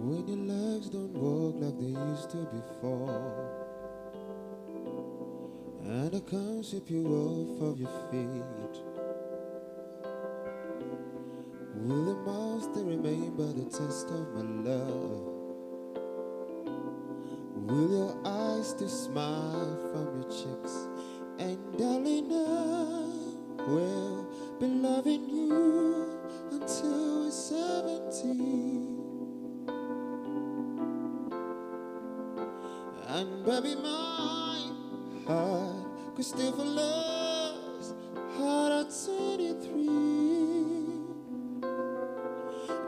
When your legs don't walk like they used to before, and I can't sweep you off of your feet, will the mouths still remain by the test of my love? Will your eyes still smile from your cheeks? And darling, I will be loving you until we're 70. And baby, my heart could still for love's heart at 23.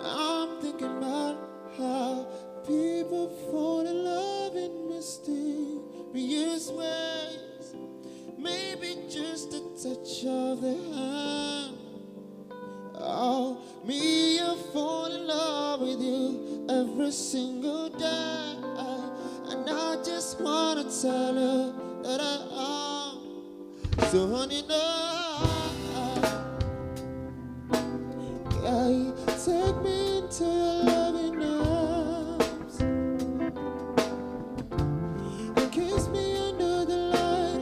I'm thinking about how people fall in love in mysterious ways. Maybe just a touch of the hand. Oh, me, I fall in love with you every single day. And I just wanna tell you that I am. So honey, no, yeah, take me into your loving arms and kiss me under the light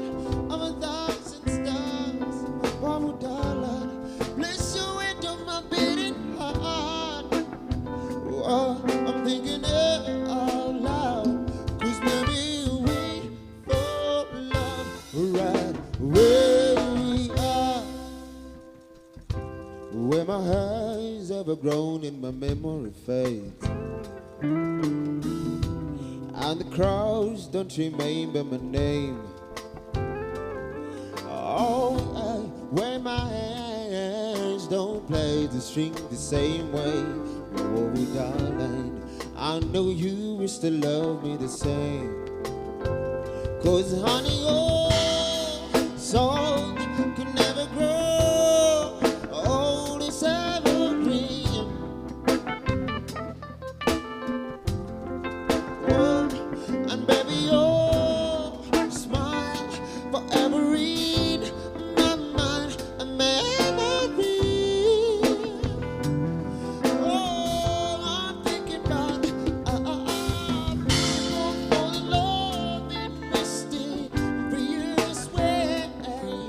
of 1,000 stars. Oh, darling, bless you into my beating heart. Oh, I'm thinking out loud. Right where we are, where my hair's ever grown and my memory fades, and the crowds don't remember my name. Oh, where my hands don't play the string the same way. Oh, darling, I know you will still love me the same. 'Cause honey, your song could never grow old as evergreen. Oh, and baby, your smile forever in my mind, a memory. Oh, I'm thinking about people fall in love in mysterious ways.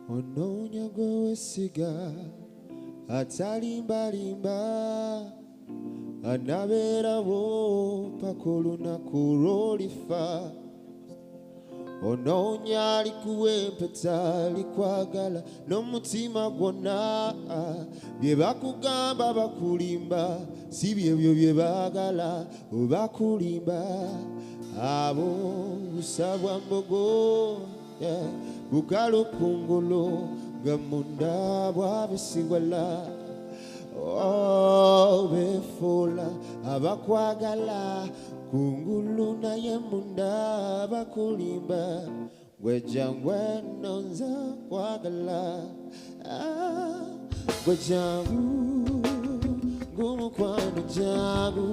onoonya gwe wesiga atalimbalimba anabeerawo paka olunaku lw'olifa onoonya alikuwa empeta alikwagala n'omutima gwonna bye bakugamba bakulimba si byebyo bye baagala bakulimba abo busabwa mbogo bukalo kungulu nga munda bwabisigwala befuula abakwagala kungulu naye munda bakulimba gwejangu eno nza kwagala gwejangu ngumukwano jangu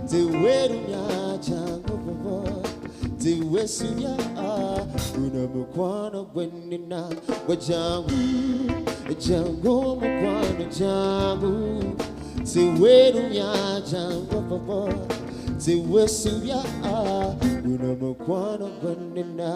tewerumya jangu bobo tewesubya guno mukwano gwenina gwejangu jangu mukwano jangu tewerumya jangu bobo tewesubya guno mukwano gwenina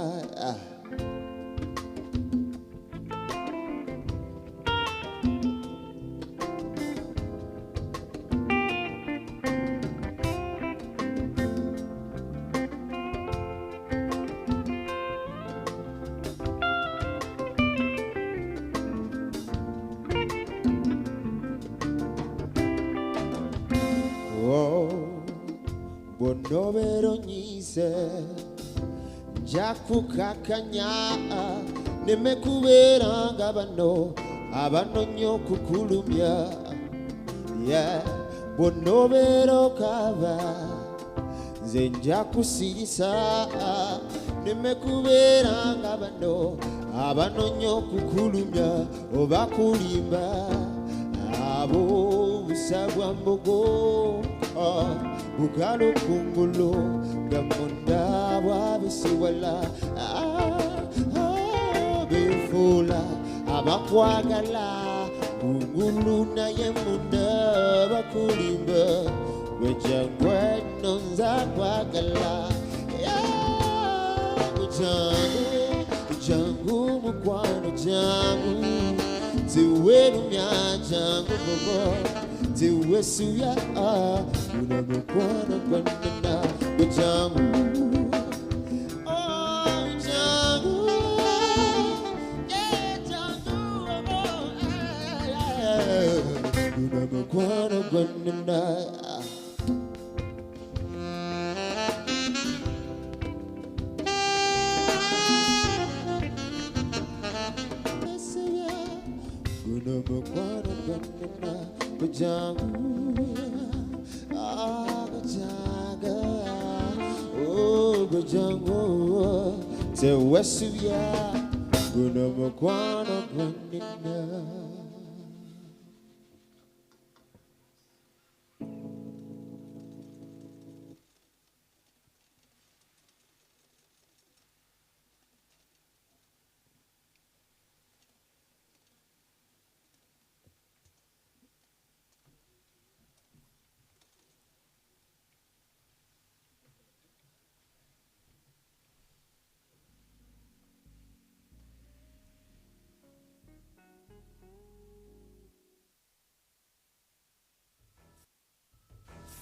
bonobero nyise njakukakanya nemekuberanga bano nnyo kukulumya bonobero kaba nze njakusirisa nemekuberanga bano nnyo kukulumya oba kulimba abo busabwa mbogo bugalo kungulu gamunda bwabisiwala befuula abakwagala kungulu naye munda bakulimba gwejangu eno nza kwagala jangu mukwano jangu tewerumya jangu bobo tewesubya guno mukwano gwenina gwejangu jangu guno mukwano gwenina mukwano gwenina gwejangu gwejangu tewesubya guno mukwano gwenina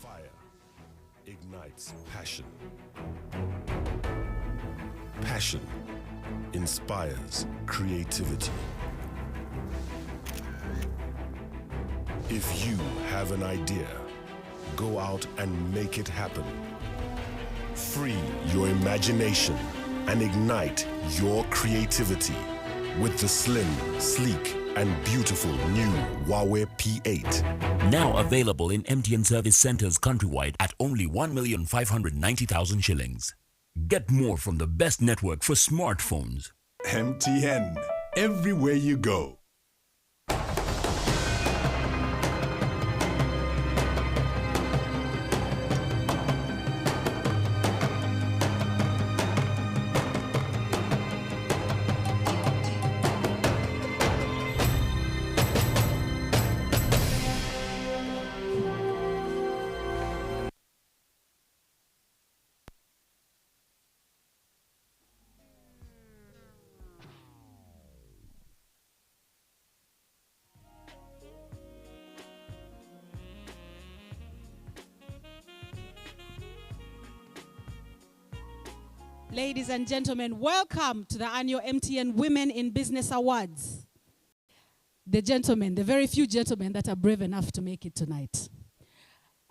Fire ignites passion. Passion inspires creativity. If you have an idea, go out and make it happen. Free your imagination and ignite your creativity with the slim, sleek, and beautiful new Huawei P8. Now available in MTN service centers countrywide at only 1,590,000 shillings. Get more from the best network for smartphones. MTN, everywhere you go. Ladies and gentlemen, welcome to the annual MTN Women in Business Awards. The gentlemen, the very few gentlemen that are brave enough to make it tonight.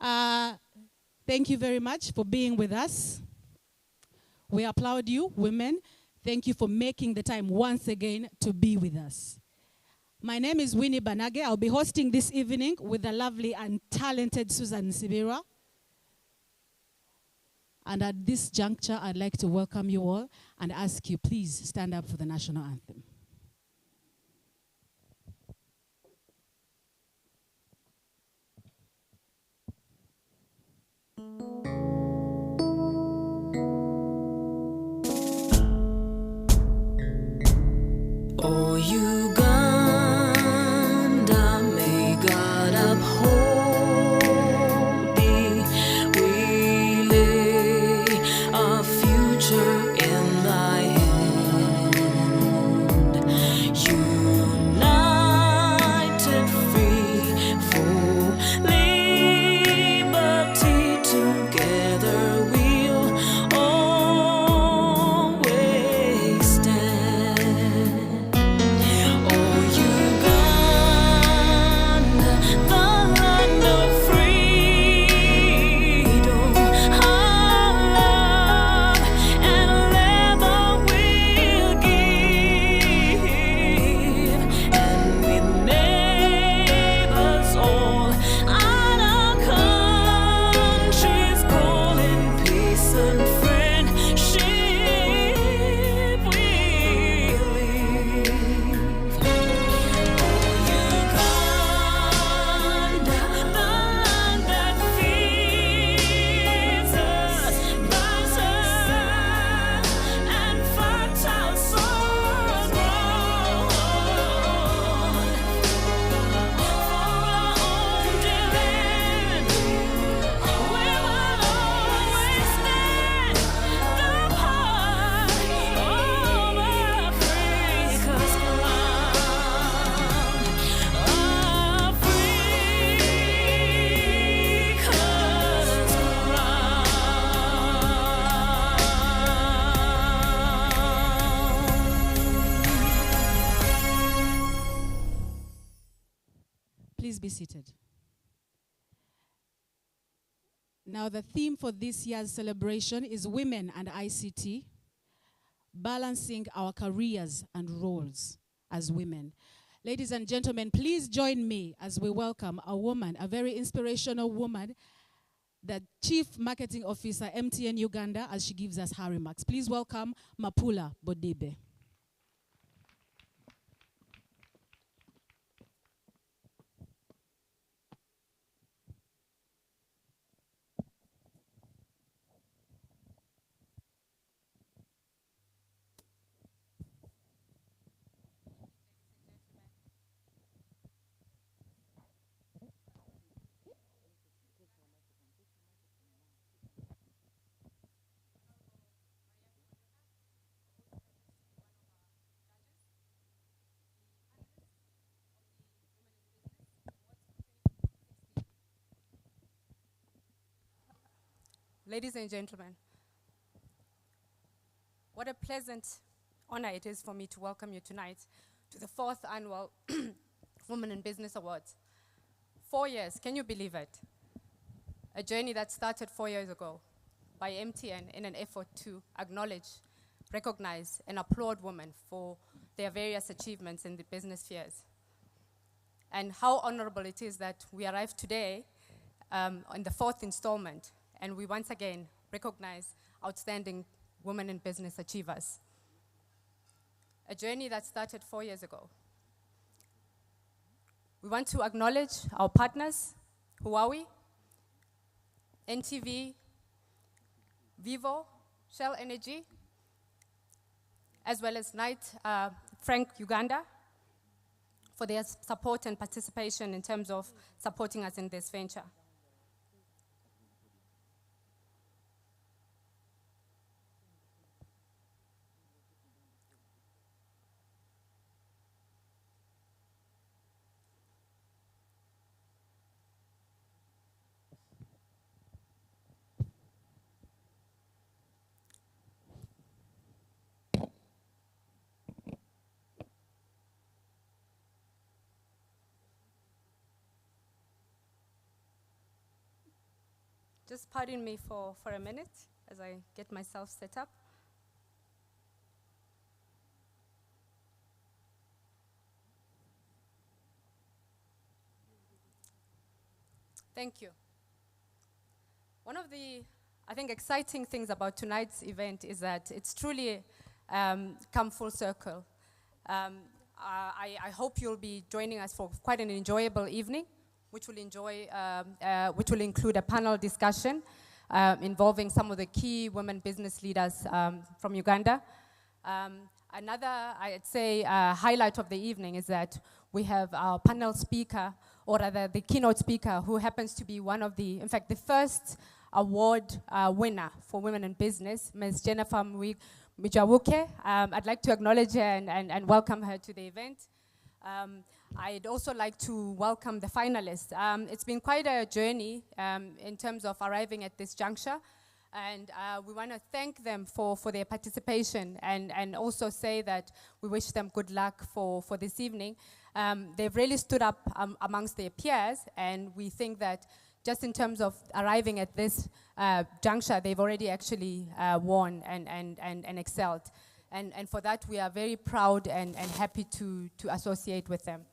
Thank you very much for being with us. We applaud you, women. Thank you for making the time once again to be with us. My name is Winnie Banage. I'll be hosting this evening with the lovely and talented Susan Sibira. And at this juncture, I'd like to welcome you all and ask you, please stand up for the national anthem. Oh, Uganda, may God uphold thee. We lay our future in thy hand. United, free for liberty, together we'll always stand. Oh, Uganda, the land of freedom, our love and labor we'll give, and with neighbors all on our countries calling peace and friendship we'll live. Uganda, the land that feeds us, buys us, and fertile soils grown for our own dear land. We will always stand the part of Africa's ground. Please be seated. Now, the theme for this year's celebration is Women and ICT, balancing our careers and roles as women. Ladies and gentlemen, please join me as we welcome a woman, a very inspirational woman, the Chief Marketing Officer, MTN Uganda, as she gives us her remarks. Please welcome Mapula Bodibe. Ladies and gentlemen, what a pleasant honor it is for me to welcome you tonight to the 4th Annual Women in Business Awards. 4 years, can you believe it? A journey that started 4 years ago by MTN in an effort to acknowledge, recognize, and applaud women for their various achievements in the business spheres. And how honorable it is that we arrive today on the 4th installment, and we once again recognize outstanding women in business achievers. A journey that started 4 years ago. We want to acknowledge our partners, Huawei, NTV, Vivo, Shell Energy, as well as Knight Frank Uganda, for their support and participation in terms of supporting us in this venture. Just pardon me for a minute as I get myself set up. Thank you. One of the, I think, exciting things about tonight's event is that it's truly come full circle. I hope you'll be joining us for quite an enjoyable evening, which will include a panel discussion involving some of the key women business leaders from Uganda. Another, I'd say, highlight of the evening is that we have our panel speaker, or rather the keynote speaker, who happens to be one of the, in fact, the first award winner for women in business, Ms. Jennifer Mijawuke. I'd like to acknowledge her and welcome her to the event. I'd also like to welcome the finalists. It's been quite a journey in terms of arriving at this juncture, and we want to thank them for their participation and also say that we wish them good luck for this evening. They've really stood up amongst their peers, and we think that just in terms of arriving at this juncture, they've already actually won and excelled. And for that, we are very proud and happy to associate with them.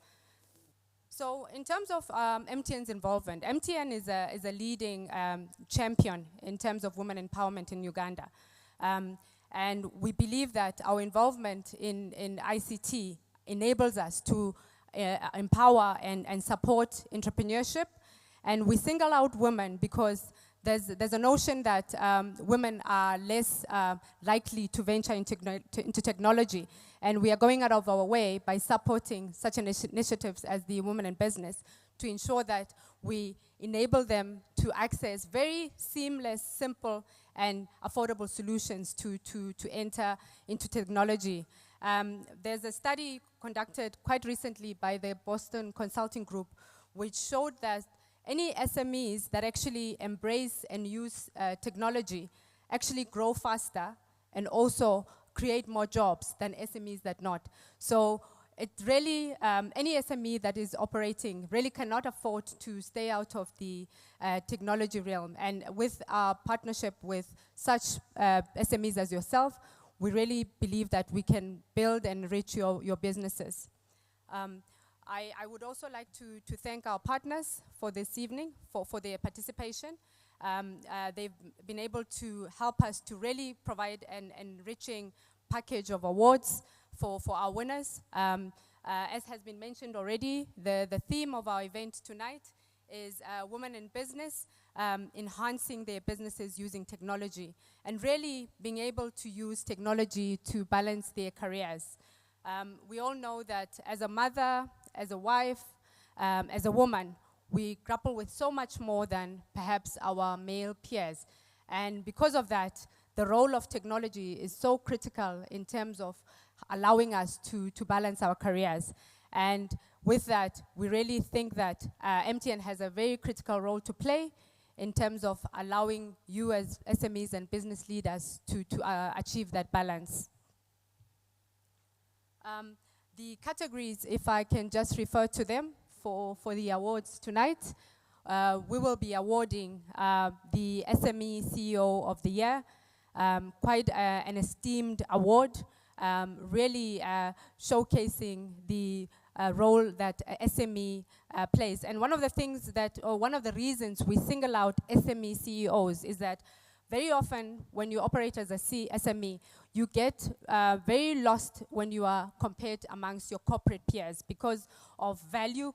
So in terms of MTN's involvement, MTN is a leading champion in terms of women empowerment in Uganda. And we believe that our involvement in ICT enables us to empower and support entrepreneurship. And we single out women because there's a notion that women are less likely to venture into technology. And we are going out of our way by supporting such initiatives as the Women in Business to ensure that we enable them to access very seamless, simple, and affordable solutions to enter into technology. There's a study conducted quite recently by the Boston Consulting Group which showed that any SMEs that actually embrace and use technology actually grow faster and also create more jobs than SMEs that not. So it really, any SME that is operating really cannot afford to stay out of the technology realm. And with our partnership with such SMEs as yourself, we really believe that we can build and enrich your businesses. I would also like to thank our partners for this evening, for their participation. They've been able to help us to really provide an enriching package of awards for our winners. As has been mentioned already, the theme of our event tonight is Women in Business, enhancing their businesses using technology, and really being able to use technology to balance their careers. We all know that as a mother, as a wife, as a woman, we grapple with so much more than perhaps our male peers. And because of that, the role of technology is so critical in terms of allowing us to balance our careers. And with that, we really think that MTN has a very critical role to play in terms of allowing you as SMEs and business leaders to achieve that balance. The categories, if I can just refer to them for the awards tonight, we will be awarding the SME CEO of the Year, quite an esteemed award, really showcasing the role that SME plays. And one of the things that, or one of the reasons we single out SME CEOs is that very often when you operate as a SME, you get very lost when you are compared amongst your corporate peers because of value,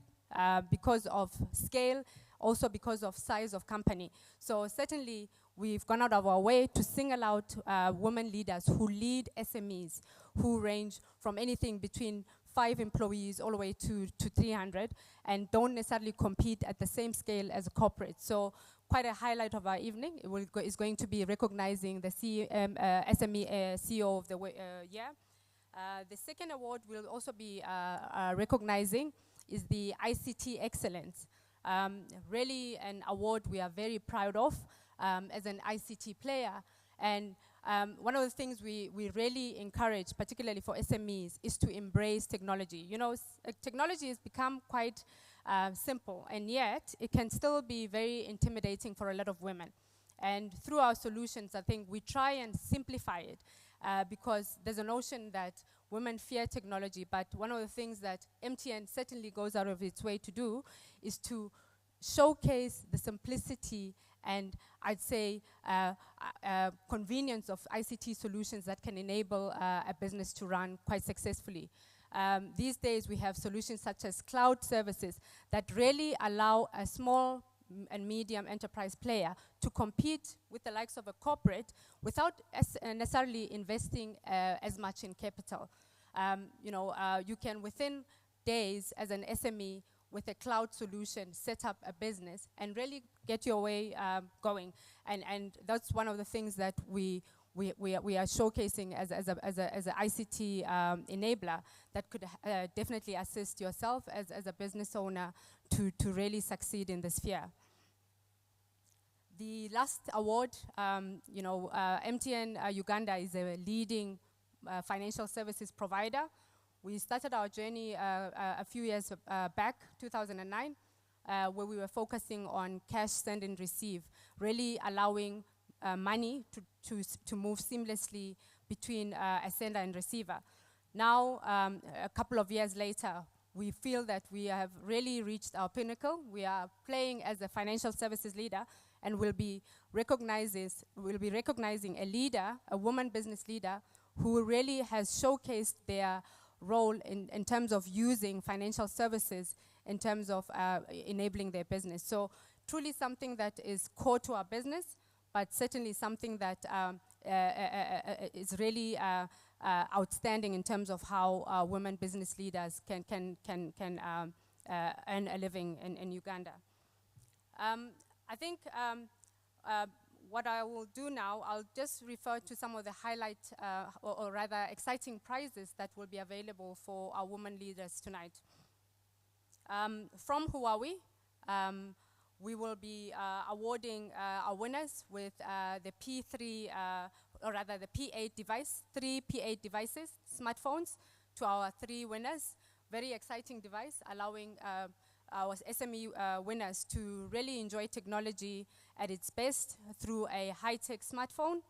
because of scale, also because of size of company. So certainly we've gone out of our way to single out women leaders who lead SMEs, who range from anything between 5 employees all the way to 300 and don't necessarily compete at the same scale as a corporate. So quite a highlight of our evening is going to be recognizing the SME CEO of the year. The second award we'll also be recognizing is the ICT Excellence. Really an award we are very proud of as an ICT player. And one of the things we really encourage, particularly for SMEs, is to embrace technology. You know, technology has become quite simple, and yet it can still be very intimidating for a lot of women. And through our solutions, I think we try and simplify it because there's a notion that women fear technology, but one of the things that MTN certainly goes out of its way to do is to showcase the simplicity and I'd say convenience of ICT solutions that can enable a business to run quite successfully. These days we have solutions such as cloud services that really allow a small and medium enterprise player to compete with the likes of a corporate without necessarily investing as much in capital. You can within days as an SME with a cloud solution set up a business and really get your way going. And that's one of the things that we are showcasing as an ICT enabler that could definitely assist yourself as a business owner to really succeed in this sphere. The last award, MTN Uganda is a leading financial services provider. We started our journey a few years back, 2009, where we were focusing on cash send and receive, really allowing money to move seamlessly between a sender and receiver. Now, a couple of years later, we feel that we have really reached our pinnacle. We are playing as a financial services leader, and we'll be recognizing a leader, a woman business leader, who really has showcased their role in terms of using financial services in terms of enabling their business. So truly something that is core to our business, but certainly something that is really outstanding in terms of how women business leaders can earn a living in Uganda. I think what I will do now, I'll just refer to some of the highlight or rather exciting prizes that will be available for our women leaders tonight. From Huawei, we will be awarding our winners with the P3, or rather the P8 device, 3 P8 devices, smartphones, to our 3 winners. Very exciting device, allowing our SME winners to really enjoy technology at its best through a high-tech smartphone.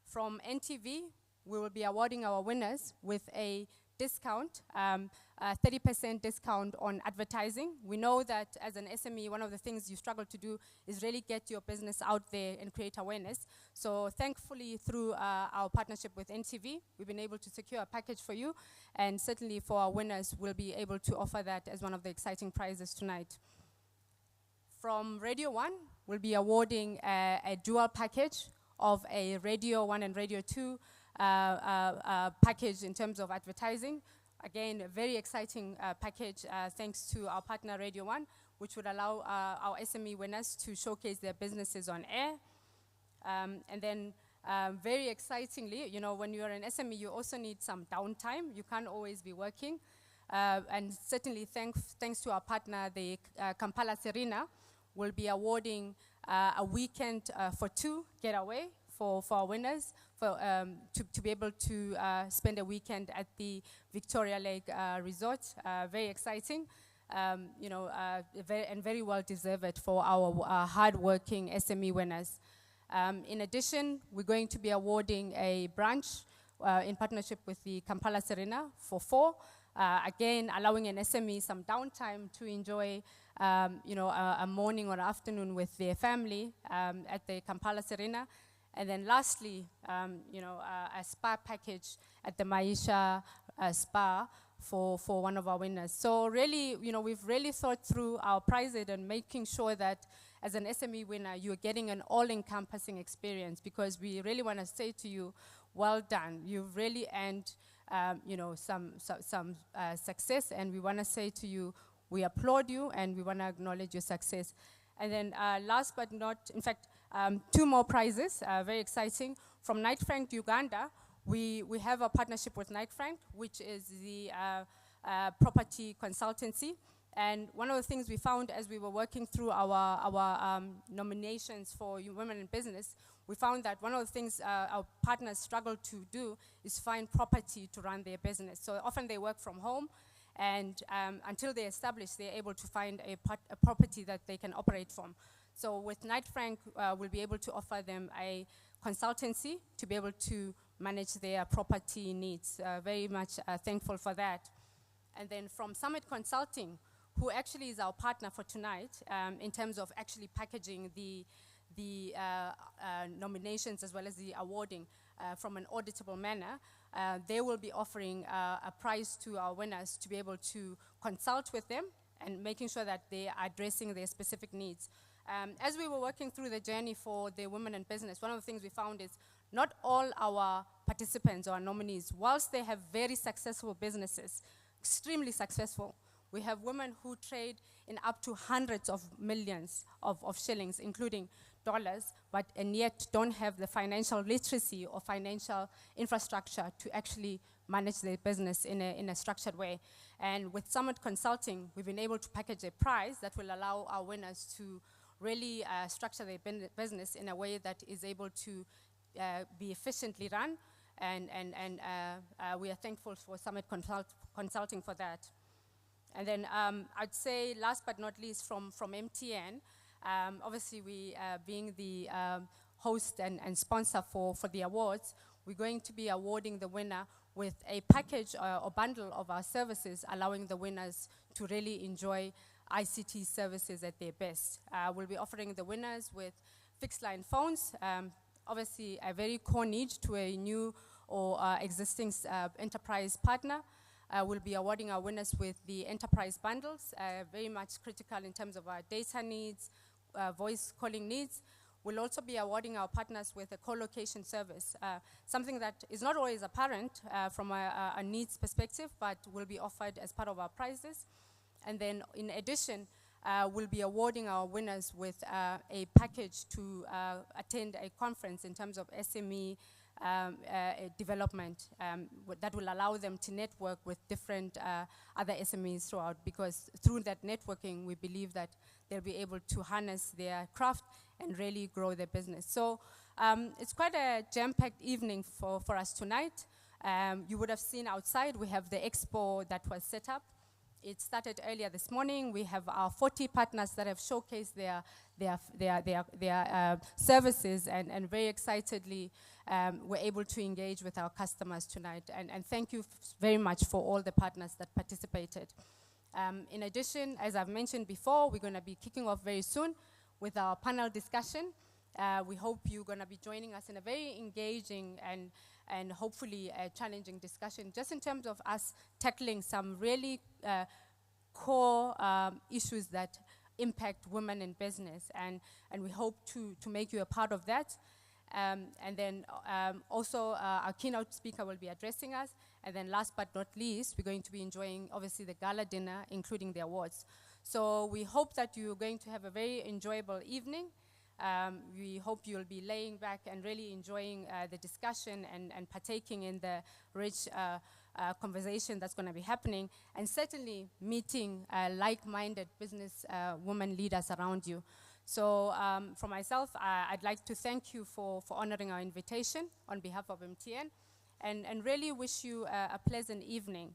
From NTV, we will be awarding our winners with a discount, 30% discount on advertising. We know that as an SME, one of the things you struggle to do is really get your business out there and create awareness. So thankfully, through our partnership with NTV, we've been able to secure a package for you, and certainly for our winners, we'll be able to offer that as one of the exciting prizes tonight. From Radio 1, we'll be awarding a dual package of a Radio 1 and Radio 2 package in terms of advertising. Again, a very exciting package thanks to our partner Radio 1, which would allow our SME winners to showcase their businesses on air. And then very excitingly, when you're an SME, you also need some downtime. You can't always be working. And certainly thanks to our partner, the Kampala Serena, will be awarding a weekend for 2 getaway for our winners, to be able to spend a weekend at the Victoria Lake Resort. Very exciting, and very well deserved for our hard-working SME winners. In addition, we're going to be awarding a brunch in partnership with the Kampala Serena for 4, again allowing an SME some downtime to enjoy a morning or afternoon with their family at the Kampala Serena. And then lastly, a spa package at the Maisha Spa for one of our winners. So really, we've really thought through our prizes and making sure that as an SME winner, you're getting an all-encompassing experience, because we really want to say to you, well done. You've really earned, some success, and we want to say to you, we applaud you and we want to acknowledge your success. And then last but not, in fact, 2 more prizes, very exciting. From Knight Frank Uganda, we have a partnership with Knight Frank, which is the property consultancy. And one of the things we found as we were working through our nominations for women in business, we found that one of the things our partners struggle to do is find property to run their business. So often they work from home, and until they establish, they're able to find a property that they can operate from. So with Knight Frank, we'll be able to offer them a consultancy to be able to manage their property needs. Very much thankful for that. And then from Summit Consulting, who actually is our partner for tonight in terms of actually packaging the nominations as well as the awarding from an auditable manner. They will be offering a prize to our winners to be able to consult with them and making sure that they are addressing their specific needs. As we were working through the journey for the Women in Business, one of the things we found is not all our participants or our nominees, whilst they have very successful businesses, extremely successful, we have women who trade in up to hundreds of millions of shillings, including dollars, and yet don't have the financial literacy or financial infrastructure to actually manage their business in a structured way. And with Summit Consulting, we've been able to package a prize that will allow our winners to really structure their business in a way that is able to be efficiently run, and we are thankful for Summit Consulting for that. And then I'd say last but not least from MTN, obviously we being the host and sponsor for the awards, we're going to be awarding the winner with a package or bundle of our services, allowing the winners to really enjoy ICT services at their best. We'll be offering the winners with fixed line phones, obviously a very core need to a new or existing enterprise partner. We'll be awarding our winners with the enterprise bundles, very much critical in terms of our data needs, voice calling needs. We'll also be awarding our partners with a co-location service, something that is not always apparent from a needs perspective, but will be offered as part of our prizes. And then in addition, we'll be awarding our winners with a package to attend a conference in terms of SME development that will allow them to network with different other SMEs throughout, because through that networking, we believe that they'll be able to harness their craft and really grow their business. So it's quite a jam-packed evening for us tonight. You would have seen outside, we have the expo that was set up. It started earlier this morning. We have our 40 partners that have showcased their services, and very excitedly we're able to engage with our customers tonight. And thank you very much for all the partners that participated. In addition, as I've mentioned before, we're going to be kicking off very soon with our panel discussion. We hope you're going to be joining us in a very engaging and hopefully a challenging discussion, just in terms of us tackling some really core issues that impact women in business. And we hope to make you a part of that. And then also our keynote speaker will be addressing us. And then last but not least, we're going to be enjoying, obviously, the gala dinner, including the awards. So we hope that you're going to have a very enjoyable evening. We hope you'll be laying back and really enjoying the discussion and partaking in the rich conversation that's going to be happening, and certainly meeting like-minded business women leaders around you. So for myself, I'd like to thank you for honoring our invitation on behalf of MTN, and really wish you a pleasant evening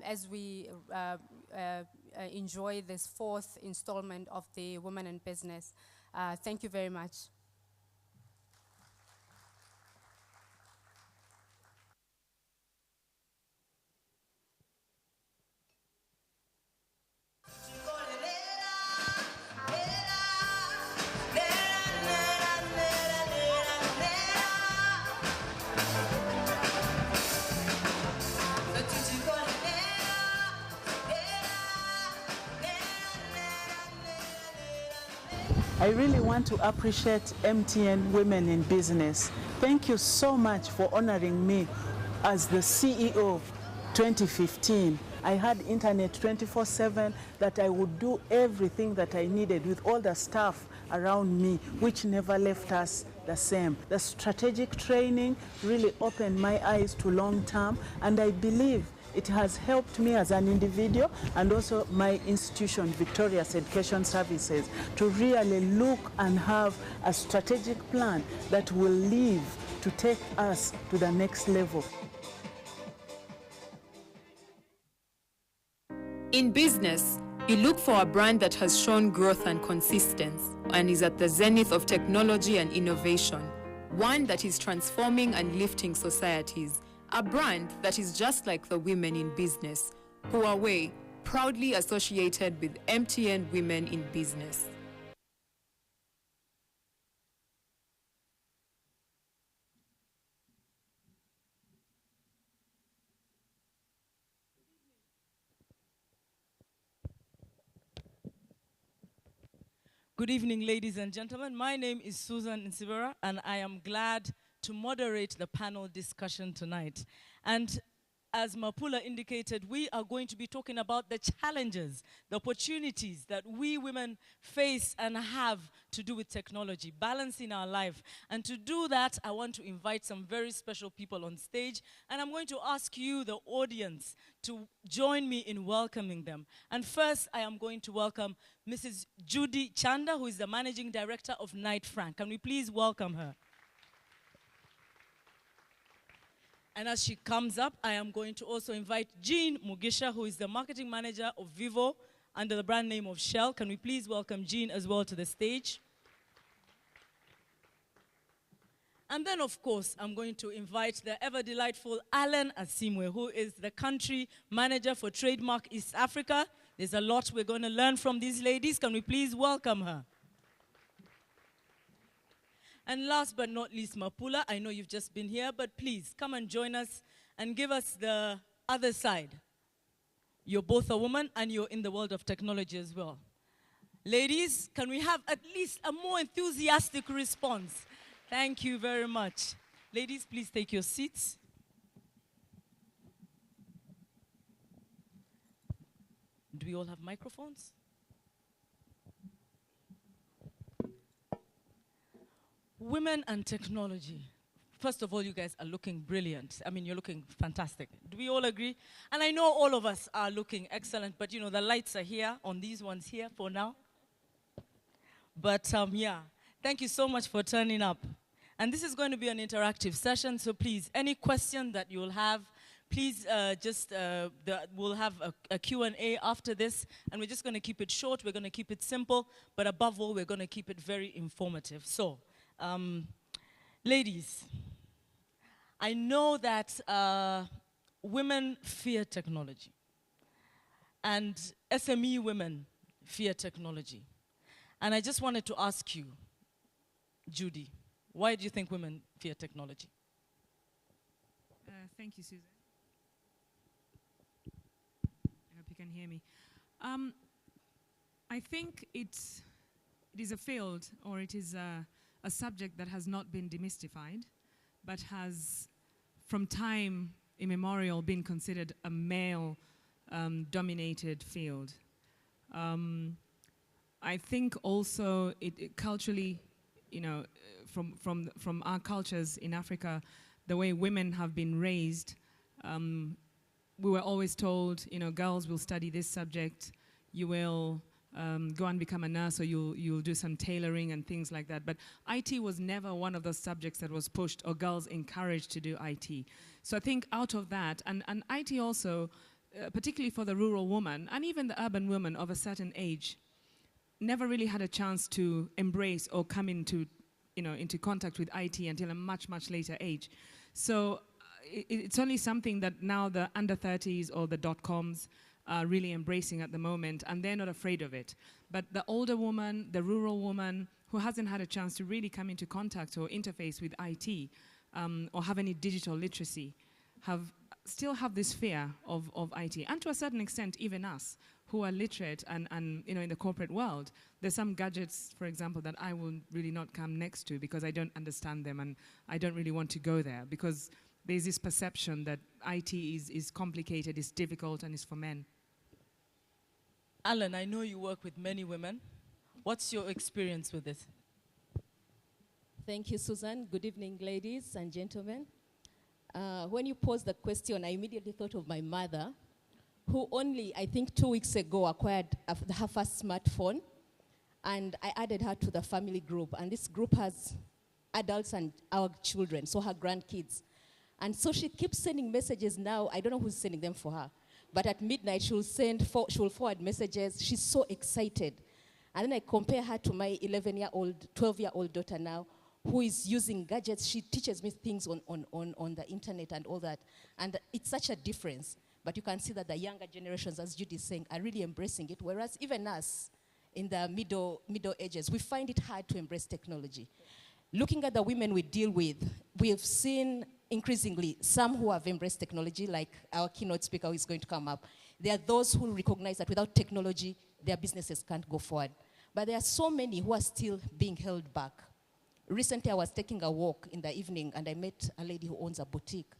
as we enjoy this fourth installment of the Women in Business. Thank you very much. I really want to appreciate MTN Women in Business. Thank you so much for honoring me as the CEO 2015. I had internet 24/7, that I would do everything that I needed with all the staff around me, which never left us the same. The strategic training really opened my eyes to long term, and I believe it has helped me as an individual and also my institution, Victorious Education Services, to really look and have a strategic plan that will lead to take us to the next level. In business, You look for a brand that has shown growth and consistency and is at the zenith of technology and innovation. One that is transforming and lifting societies. A brand that is just like the women in business. Huawei, proudly associated with MTN Women in Business. Good evening, ladies and gentlemen. My name is Susan Nsibera, and I am glad to moderate the panel discussion tonight. And as Mapula indicated, we are going to be talking about the challenges, the opportunities that we women face and have to do with technology, balancing our life. And to do that, I want to invite some very special people on stage, and I'm going to ask you, the audience, to join me in welcoming them. And first, I am going to welcome Mrs. Judy Chanda, who is the Managing Director of Knight Frank. Can we please welcome her? And as she comes up, I am going to also invite Jean Mugisha, who is the Marketing Manager of Vivo under the brand name of Shell. Can we please welcome Jean as well to the stage? And then, of course, I'm going to invite the ever-delightful Alan Asimwe, who is the Country Manager for Trademark East Africa. There's a lot we're going to learn from these ladies. Can we please welcome her? And last but not least, Mapula, I know you've just been here, but please come and join us and give us the other side. You're both a woman and you're in the world of technology as well. Ladies, can we have at least a more enthusiastic response? Thank you very much. Ladies, please take your seats. Do we all have microphones? Women and technology. First of all, you guys are looking brilliant. I mean, you're looking fantastic. Do we all agree? And I know all of us are looking excellent, but you know, the lights are here on these ones here for now. But yeah, thank you so much for turning up. And this is going to be an interactive session, so please, any question that you'll have, please we'll have a Q&A after this, and we're just going to keep it short, we're going to keep it simple, but above all, we're going to keep it very informative. So, ladies, I know that women fear technology, and SME women fear technology. And I just wanted to ask you, Judy, why do you think women fear technology? Thank you, Susan. I hope you can hear me. I think it is a field, or it is a subject that has not been demystified, but has, from time immemorial, been considered a male-dominated field. I think also it culturally, you know, from our cultures in Africa, the way women have been raised, we were always told, you know, girls will study this subject, you will go and become a nurse, or you'll do some tailoring and things like that. But IT was never one of those subjects that was pushed or girls encouraged to do IT. So I think out of that, and IT also, particularly for the rural woman, and even the urban woman of a certain age, never really had a chance to embrace or come into, you know, into contact with IT until a much, much later age. So it's only something that now the under 30s or the .coms are really embracing at the moment, and they're not afraid of it. But the older woman, the rural woman, who hasn't had a chance to really come into contact or interface with IT, or have any digital literacy, still have this fear of IT. And to a certain extent, even us, who are literate and you know, in the corporate world, there's some gadgets, for example, that I will really not come next to because I don't understand them, and I don't really want to go there, because there's this perception that IT is complicated, is difficult, and is for men. Alan, I know you work with many women. What's your experience with it? Thank you, Susan. Good evening, ladies and gentlemen. When you posed the question, I immediately thought of my mother, who only, I think 2 weeks ago, acquired her first smartphone, and I added her to the family group. And this group has adults and our children, so her grandkids. And so she keeps sending messages now. I don't know who's sending them for her. But at midnight, she'll forward messages. She's so excited. And then I compare her to my 11-year-old, 12-year-old daughter now, who is using gadgets. She teaches me things on the internet and all that. And it's such a difference. But you can see that the younger generations, as Judy is saying, are really embracing it, whereas even us in the middle ages, we find it hard to embrace technology. Looking at the women we deal with, we have seen increasingly some who have embraced technology, like our keynote speaker who is going to come up. There are those who recognize that without technology, their businesses can't go forward. But there are so many who are still being held back. Recently, I was taking a walk in the evening, and I met a lady who owns a boutique.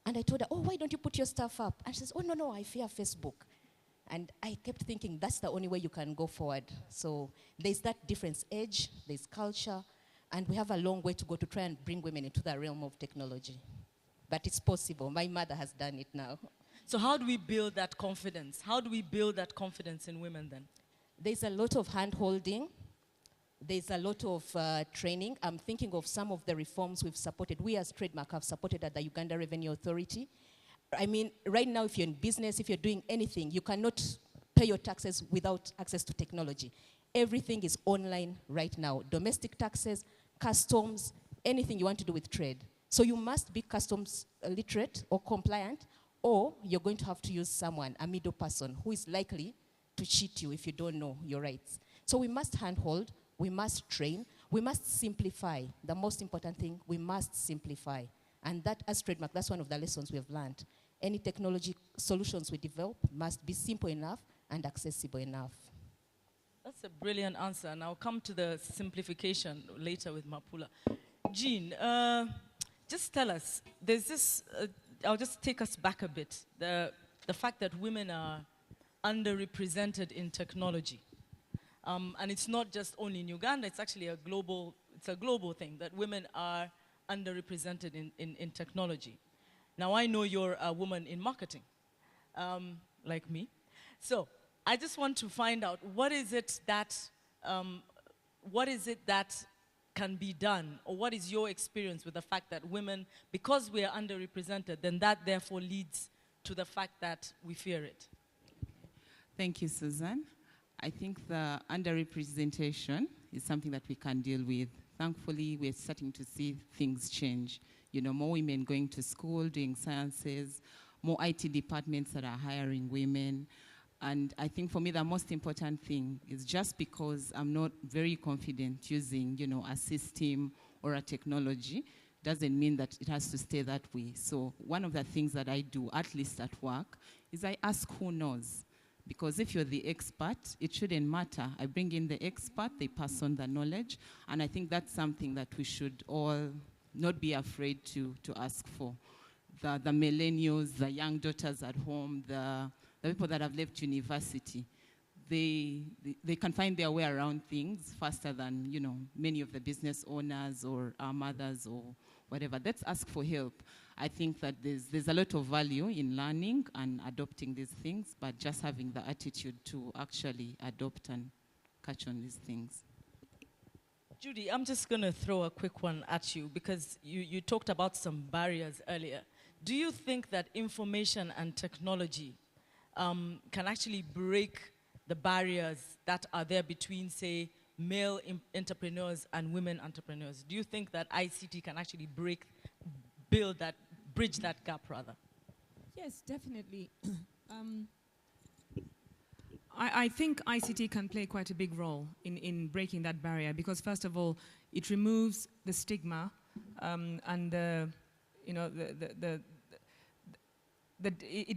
And I told her, oh, why don't you put your stuff up? And she says, oh, no, I fear Facebook. And I kept thinking, that's the only way you can go forward. So there's that difference, age, there's culture, and we have a long way to go to try and bring women into the realm of technology. But it's possible. My mother has done it now. So how do we build that confidence? How do we build that confidence in women then? There's a lot of hand-holding. There's a lot of training. I'm thinking of some of the reforms we've supported. We as Trademark have supported at the Uganda Revenue Authority. I mean, right now, if you're in business, if you're doing anything, you cannot pay your taxes without access to technology. Everything is online right now. Domestic taxes, customs, anything you want to do with trade. So you must be customs literate or compliant, or you're going to have to use someone, a middle person, who is likely to cheat you if you don't know your rights. So we must handhold, we must train, we must simplify. The most important thing, we must simplify. And that, as Trademark, that's one of the lessons we have learned. Any technology solutions we develop must be simple enough and accessible enough. That's a brilliant answer, and I'll come to the simplification later with Mapula. Jean, just tell us, there's this, I'll just take us back a bit, the fact that women are underrepresented in technology. And it's not just only in Uganda, it's actually a global thing, that women are underrepresented in technology. Now, I know you're a woman in marketing, like me. So I just want to find out, what is it that can be done, or what is your experience with the fact that women, because we are underrepresented, then that therefore leads to the fact that we fear it? Thank you, Susan. I think the underrepresentation is something that we can deal with. Thankfully, we're starting to see things change. You know, more women going to school, doing sciences, more IT departments that are hiring women. And I think for me, the most important thing is, just because I'm not very confident using, you know, a system or a technology, doesn't mean that it has to stay that way. So one of the things that I do, at least at work, is I ask who knows. Because if you're the expert, it shouldn't matter. I bring in the expert, they pass on the knowledge, and I think that's something that we should all not be afraid to ask for. The millennials, the young daughters at home, the people that have left university, they can find their way around things faster than, you know, many of the business owners or our mothers or whatever. Let's ask for help. I think that there's a lot of value in learning and adopting these things, but just having the attitude to actually adopt and catch on these things. Judy, I'm just going to throw a quick one at you, because you talked about some barriers earlier. Do you think that information and technology can actually break the barriers that are there between, say, male entrepreneurs and women entrepreneurs? Do you think that ICT can actually bridge that gap, rather? Yes, definitely. I think ICT can play quite a big role in breaking that barrier, because first of all, it removes the stigma and it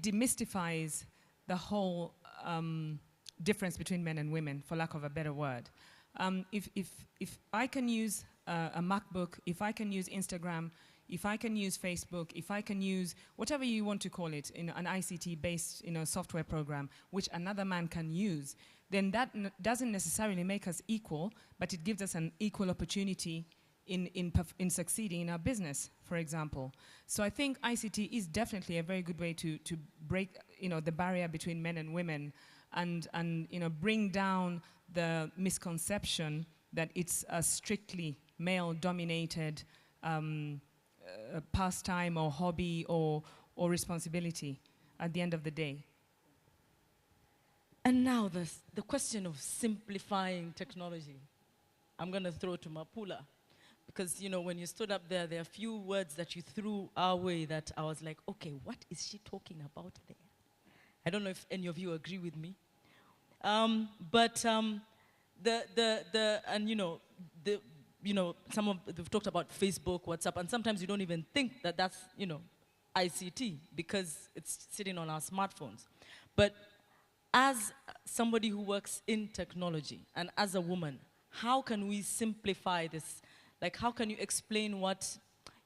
demystifies the whole difference between men and women, for lack of a better word. If I can use a MacBook, if I can use Instagram, if I can use Facebook, if I can use whatever you want to call it, in an ICT-based, software program, which another man can use, then that doesn't necessarily make us equal, but it gives us an equal opportunity in succeeding in our business, for example. So I think ICT is definitely a very good way to break, the barrier between men and women, and bring down the misconception that it's a strictly male-dominated pastime or hobby or responsibility at the end of the day. And now the question of simplifying technology. I'm going to throw to Mapula. Because, you know, when you stood up there, there are a few words that you threw our way that I was like, okay, what is she talking about there? I don't know if any of you agree with me. And you know, they've talked about Facebook, WhatsApp, and sometimes you don't even think that that's, you know, ICT because it's sitting on our smartphones. But as somebody who works in technology and as a woman, how can we simplify this? Like, how can you explain what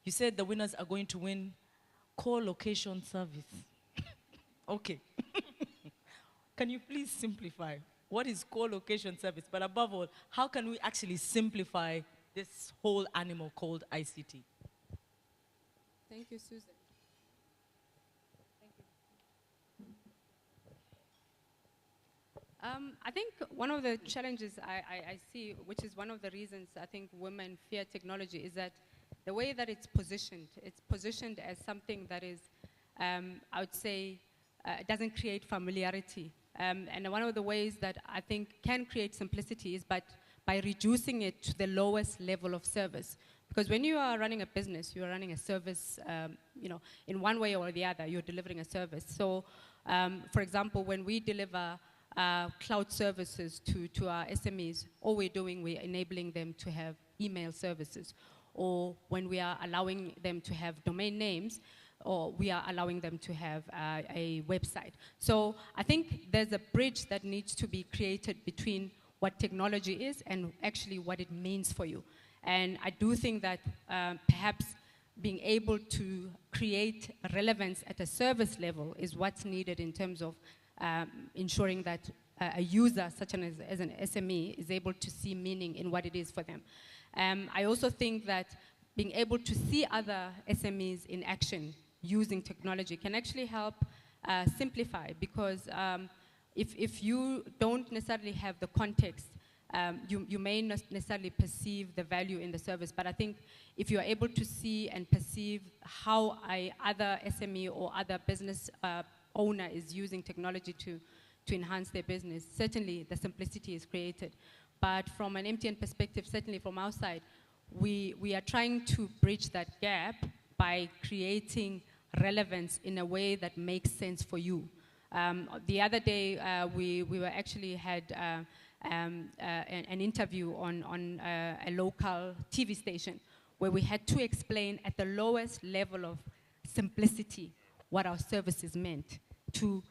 you said the winners are going to win? Co-location service. Okay. Can you please simplify? What is co-location service? But above all, how can we actually simplify this whole animal called ICT? Thank you, Susan. I think one of the challenges I see, which is one of the reasons I think women fear technology, is that the way that it's positioned as something that is, I would say, doesn't create familiarity. And one of the ways that I think can create simplicity is by reducing it to the lowest level of service. Because when you are running a business, you are running a service, you know, in one way or the other, you're delivering a service. So, for example, when we deliver cloud services to our SMEs, all we're doing, we're enabling them to have email services. Or when we are allowing them to have domain names, or we are allowing them to have a website. So I think there's a bridge that needs to be created between what technology is and actually what it means for you. And I do think that perhaps being able to create relevance at a service level is what's needed in terms of ensuring that a user, such as an SME, is able to see meaning in what it is for them. I also think that being able to see other SMEs in action using technology can actually help simplify, because if you don't necessarily have the context, you may not necessarily perceive the value in the service. But I think if you're able to see and perceive how other SME or other business owner is using technology to enhance their business, certainly the simplicity is created. But from an MTN perspective, certainly from our side, we are trying to bridge that gap by creating relevance in a way that makes sense for you. The other day, we were actually had an interview on a local TV station where we had to explain at the lowest level of simplicity what our services meant to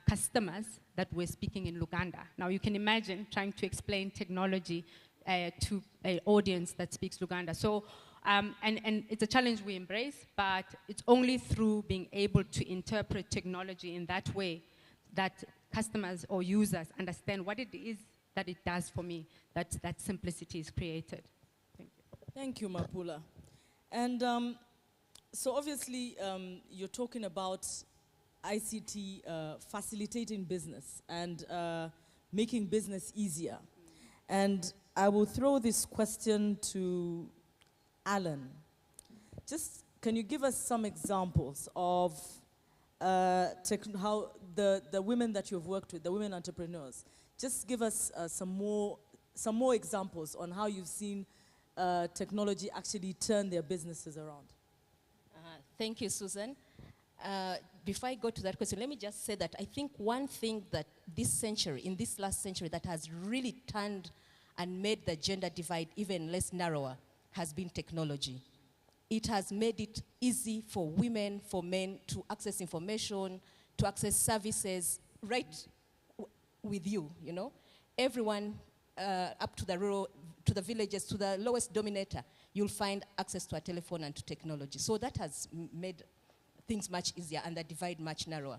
customers that were speaking in Luganda. Now you can imagine trying to explain technology to an audience that speaks Luganda. So, and it's a challenge we embrace, but it's only through being able to interpret technology in that way that customers or users understand what it is that it does for me, that simplicity is created. Thank you. Thank you, Mapula. And so obviously you're talking about ICT facilitating business and making business easier. And I will throw this question to Alan. Just, can you give us some examples of how the women that you've worked with, the women entrepreneurs, just give us some more examples on how you've seen technology actually turn their businesses around. Thank you, Susan. Before I go to that question, let me just say that I think one thing that in this last century, that has really turned and made the gender divide even less narrower has been technology. It has made it easy for women, for men to access information, to access services right with you, you know. Everyone up to the rural, to the villages, to the lowest dominator, you'll find access to a telephone and to technology. So that has made things much easier and the divide much narrower.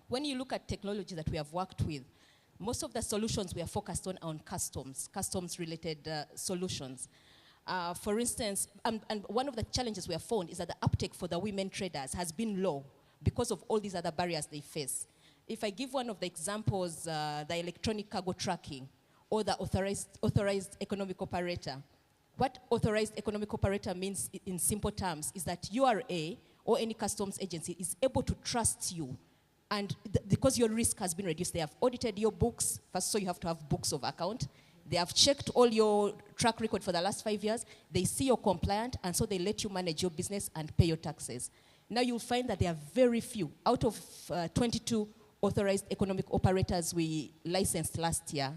When you look at technology that we have worked with, most of the solutions we are focused on customs-related solutions. For instance, and one of the challenges we have found is that the uptake for the women traders has been low because of all these other barriers they face. If I give one of the examples, the electronic cargo tracking or the authorized economic operator. What authorized economic operator means in simple terms is that URA or any customs agency is able to trust you And because your risk has been reduced, they have audited your books. First, so you have to have books of account. They have checked all your track record for the last 5 years. They see you're compliant, and so they let you manage your business and pay your taxes. Now you'll find that there are very few. Out of 22 authorized economic operators we licensed last year,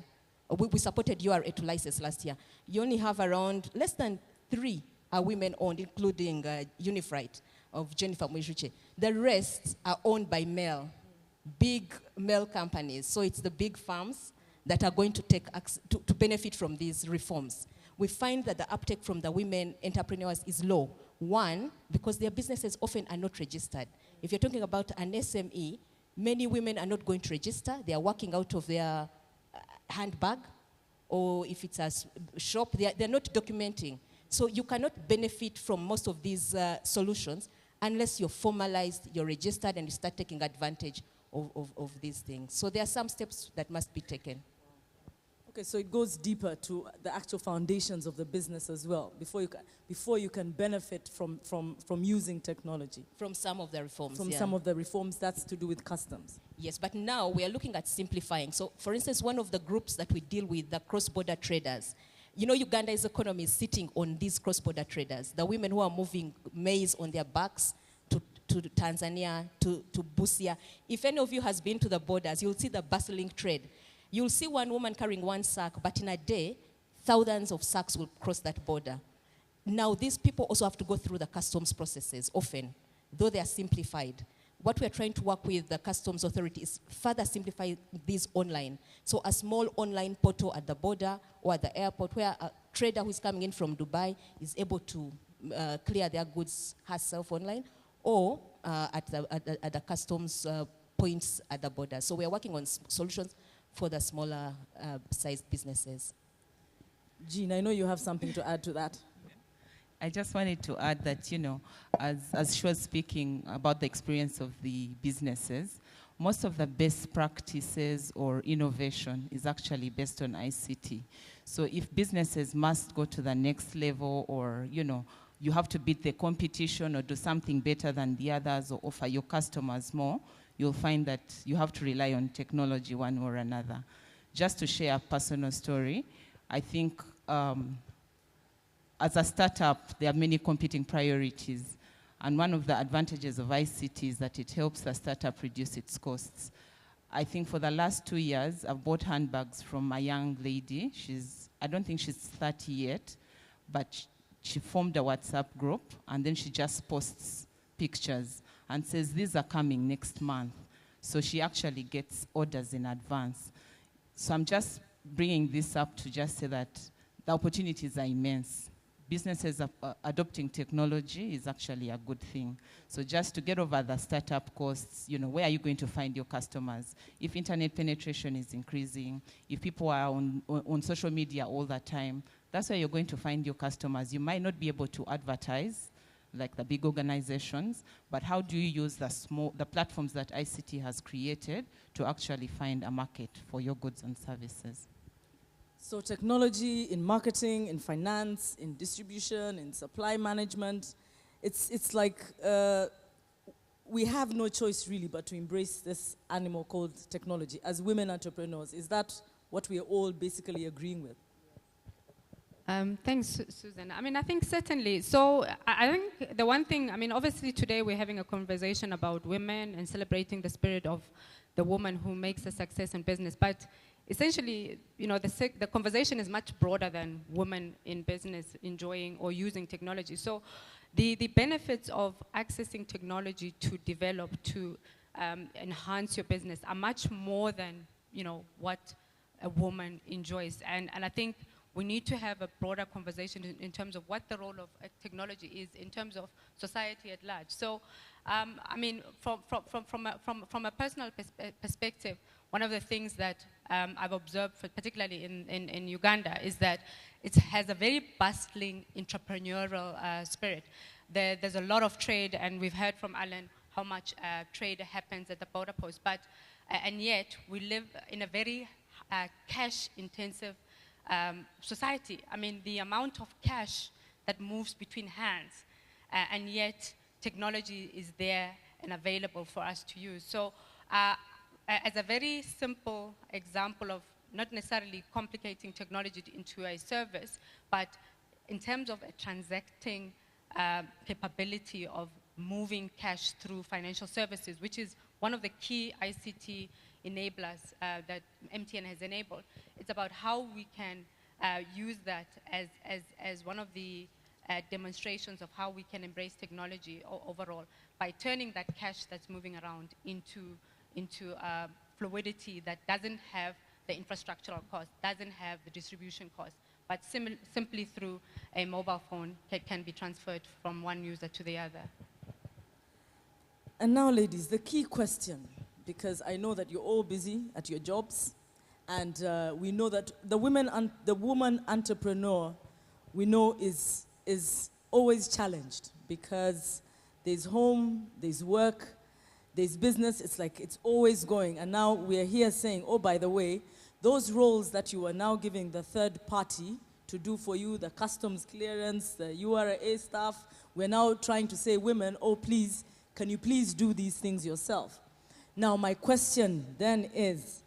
we supported URA to license last year. You only have around less than 3 are women-owned, including Unifright of Jennifer Mwishuche. The rest are owned by male, big male companies. So it's the big firms that are going to to benefit from these reforms. We find that the uptake from the women entrepreneurs is low. One, because their businesses often are not registered. If you're talking about an SME, many women are not going to register. They are working out of their handbag, or if it's a shop, they're not documenting. So you cannot benefit from most of these solutions unless you're formalized, you're registered, and you start taking advantage of these things. So there are some steps that must be taken. Okay, so it goes deeper to the actual foundations of the business as well, before you can benefit from using technology. From some of the reforms, From some of the reforms, that's to do with customs. Yes, but now we are looking at simplifying. So, for instance, one of the groups that we deal with, the cross-border traders. You know, Uganda's economy is sitting on these cross-border traders, the women who are moving maize on their backs to Tanzania, to Busia. If any of you has been to the borders, you'll see the bustling trade. You'll see one woman carrying one sack, but in a day, thousands of sacks will cross that border. Now, these people also have to go through the customs processes often, though they are simplified. What we are trying to work with the customs authority is further simplify these online. So a small online portal at the border or at the airport where a trader who is coming in from Dubai is able to clear their goods herself online, or at the customs points at the border. So we are working on solutions for the smaller sized businesses. Jean, I know you have something to add to that. I just wanted to add that, you know, as she was speaking about the experience of the businesses, most of the best practices or innovation is actually based on ICT. So if businesses must go to the next level, or, you know, you have to beat the competition or do something better than the others or offer your customers more, you'll find that you have to rely on technology one or another. Just to share a personal story, I think as a startup, there are many competing priorities. And one of the advantages of ICT is that it helps the startup reduce its costs. I think for the last 2 years, I've bought handbags from a young lady. I don't think she's 30 yet, but she formed a WhatsApp group, and then she just posts pictures and says, these are coming next month. So she actually gets orders in advance. So I'm just bringing this up to just say that the opportunities are immense. Businesses adopting technology is actually a good thing. So just to get over the startup costs, you know, where are you going to find your customers? If internet penetration is increasing, if people are on social media all the time, that's where you're going to find your customers. You might not be able to advertise like the big organizations, but how do you use the platforms that ICT has created to actually find a market for your goods and services? So technology in marketing, in finance, in distribution, in supply management, it's like we have no choice really but to embrace this animal called technology as women entrepreneurs. Is that what we are all basically agreeing with? Thanks, Susan. I mean, I think certainly. So I think the one thing, I mean, obviously today we're having a conversation about women and celebrating the spirit of the woman who makes a success in business. But essentially, you know, the conversation is much broader than women in business enjoying or using technology. So the benefits of accessing technology to develop, to enhance your business are much more than, you know, what a woman enjoys. And I think we need to have a broader conversation in terms of what the role of technology is in terms of society at large. So, I mean, from a personal perspective, one of the things that I've observed, particularly in Uganda, is that it has a very bustling entrepreneurial spirit. There's a lot of trade, and we've heard from Alan how much trade happens at the border post. But and yet we live in a very cash-intensive society. I mean, the amount of cash that moves between hands, and yet technology is there and available for us to use. So as a very simple example of not necessarily complicating technology into a service, but in terms of a transacting capability of moving cash through financial services, which is one of the key ICT enablers that MTN has enabled. It's about how we can use that as one of the demonstrations of how we can embrace technology overall by turning that cash that's moving around into fluidity that doesn't have the infrastructural cost, doesn't have the distribution cost, but simply through a mobile phone can be transferred from one user to the other. And now, ladies, the key question, because I know that you're all busy at your jobs, and we know that the woman entrepreneur, we know is always challenged because there's home, there's work, there's business. It's like it's always going. And now we're here saying, oh, by the way, those roles that you are now giving the third party to do for you, the customs clearance, the URA staff, we're now trying to say, women, oh, please, can you please do these things yourself? Now, my question then is,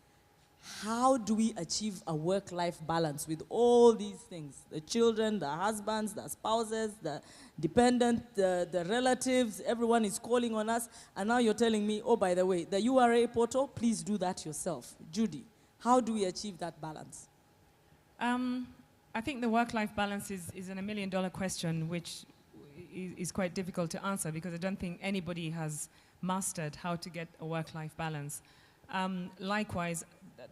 how do we achieve a work-life balance with all these things? The children, the husbands, the spouses, the dependent, the relatives, everyone is calling on us. And now you're telling me, oh, by the way, the URA portal, please do that yourself. Judy, how do we achieve that balance? I think the work-life balance is a $1 million question, which is quite difficult to answer because I don't think anybody has mastered how to get a work-life balance. Likewise,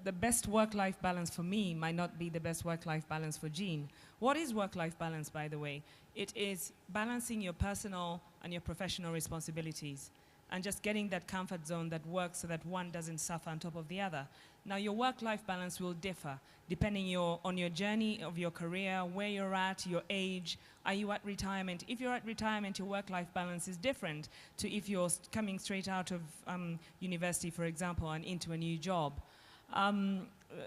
the best work-life balance for me might not be the best work-life balance for Jean. What is work-life balance, by the way? It is balancing your personal and your professional responsibilities and just getting that comfort zone that works so that one doesn't suffer on top of the other. Now, your work-life balance will differ depending on your journey of your career, where you're at, your age. Are you at retirement? If you're at retirement, your work-life balance is different to if you're coming straight out of university, for example, and into a new job.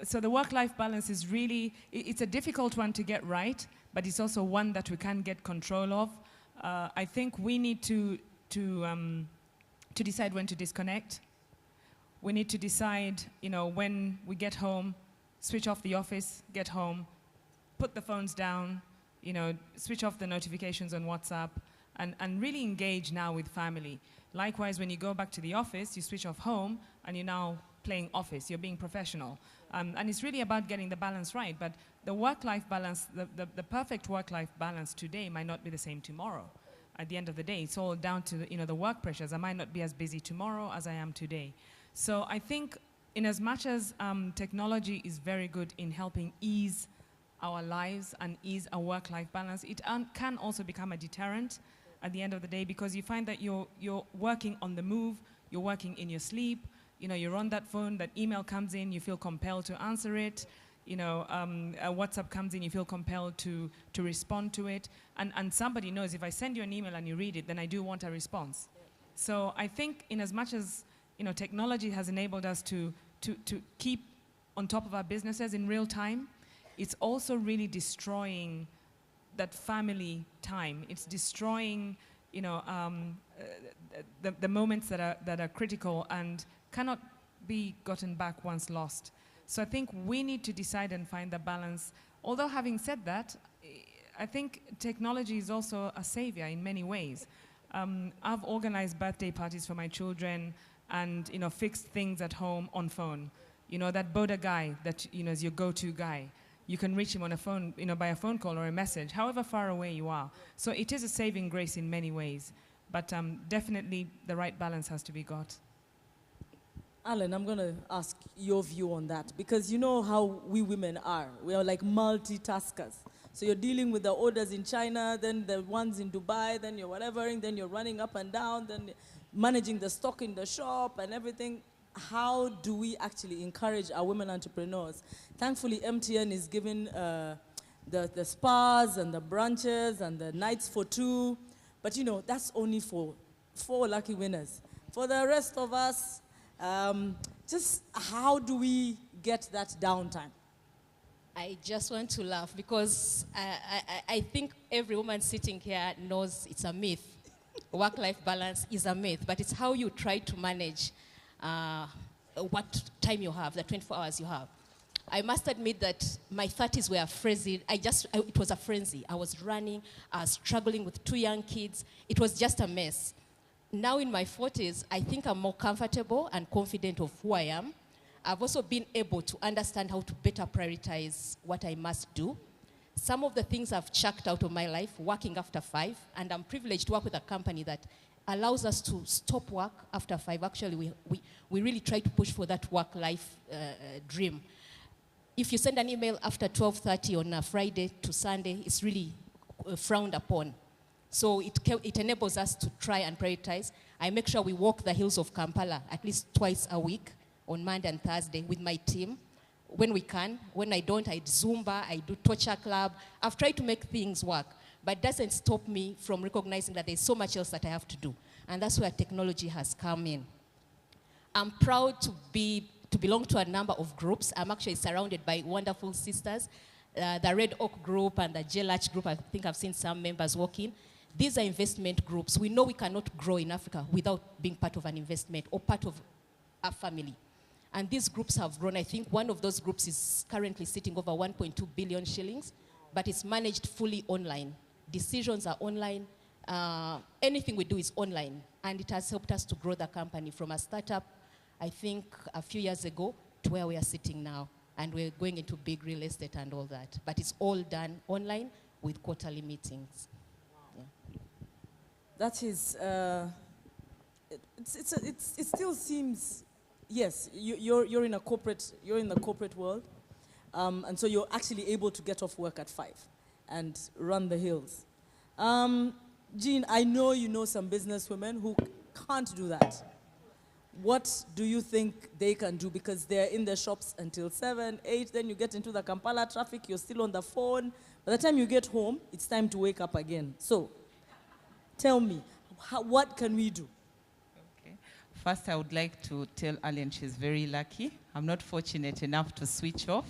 So the work-life balance is really, it's a difficult one to get right, but it's also one that we can get control of. I think we need to decide when to disconnect. We need to decide, when we get home, switch off the office, get home, put the phones down, switch off the notifications on WhatsApp, and really engage now with family. Likewise, when you go back to the office, you switch off home, and you're now playing office, you're being professional. And it's really about getting the balance right, but the work-life balance, the perfect work-life balance today might not be the same tomorrow. At the end of the day, it's all down to the work pressures. I might not be as busy tomorrow as I am today. So I think in as much as technology is very good in helping ease our lives and ease our work-life balance, it can also become a deterrent at the end of the day because you find that you're working on the move, you're working in your sleep, you're on that phone, that email comes in, you feel compelled to answer it, a WhatsApp comes in, you feel compelled to respond to it, and somebody knows if I send you an email and you read it, then I do want a response. So I think in as much as technology has enabled us to keep on top of our businesses in real time, it's also really destroying that family time. It's destroying, the moments that are critical and cannot be gotten back once lost. So I think we need to decide and find the balance. Although having said that, I think technology is also a savior in many ways. I've organized birthday parties for my children and fixed things at home on phone. That Boda guy that is your go-to guy. You can reach him on a phone, by a phone call or a message, however far away you are. So it is a saving grace in many ways, but definitely the right balance has to be got. Alan, I'm going to ask your view on that because you know how we women are. We are like multitaskers. So you're dealing with the orders in China, then the ones in Dubai, then you're whatever, and then you're running up and down, then managing the stock in the shop and everything. How do we actually encourage our women entrepreneurs? Thankfully, MTN is giving the spas and the brunches and the nights for two. But that's only for 4 lucky winners. For the rest of us, just how do we get that downtime? I just want to laugh because I think every woman sitting here knows it's a myth. Work-life balance is a myth, but it's how you try to manage what time you have, the 24 hours you have. I must admit that my 30s were a frenzy. It was a frenzy. I was running, I was struggling with 2 young kids. It was just a mess. Now in my 40s, I think I'm more comfortable and confident of who I am. I've also been able to understand how to better prioritize what I must do. Some of the things I've chucked out of my life, working after 5, and I'm privileged to work with a company that allows us to stop work after 5. Actually, we really try to push for that work-life dream. If you send an email after 12:30 on a Friday to Sunday, it's really frowned upon. So it enables us to try and prioritize. I make sure we walk the hills of Kampala at least twice a week, on Monday and Thursday, with my team, when we can. When I don't, I do Zumba, I do Torture Club. I've tried to make things work, but it doesn't stop me from recognizing that there's so much else that I have to do. And that's where technology has come in. I'm proud to belong to a number of groups. I'm actually surrounded by wonderful sisters. The Red Oak Group and the JLACH Group, I think I've seen some members walking. These are investment groups. We know we cannot grow in Africa without being part of an investment or part of a family. And these groups have grown. I think one of those groups is currently sitting over 1.2 billion shillings, but it's managed fully online. Decisions are online. Anything we do is online. And it has helped us to grow the company from a startup, I think, a few years ago to where we are sitting now. And we're going into big real estate and all that. But it's all done online with quarterly meetings. Yeah. That is, it still seems, yes, you're in the corporate world, and so you're actually able to get off work at 5 and run the hills. Jean, I know you know some businesswomen who can't do that. What do you think they can do? Because they're in the shops until 7, 8, then you get into the Kampala traffic, you're still on the phone. By the time you get home, it's time to wake up again. So, tell me, what can we do? Okay. First, I would like to tell Allen she's very lucky. I'm not fortunate enough to switch off,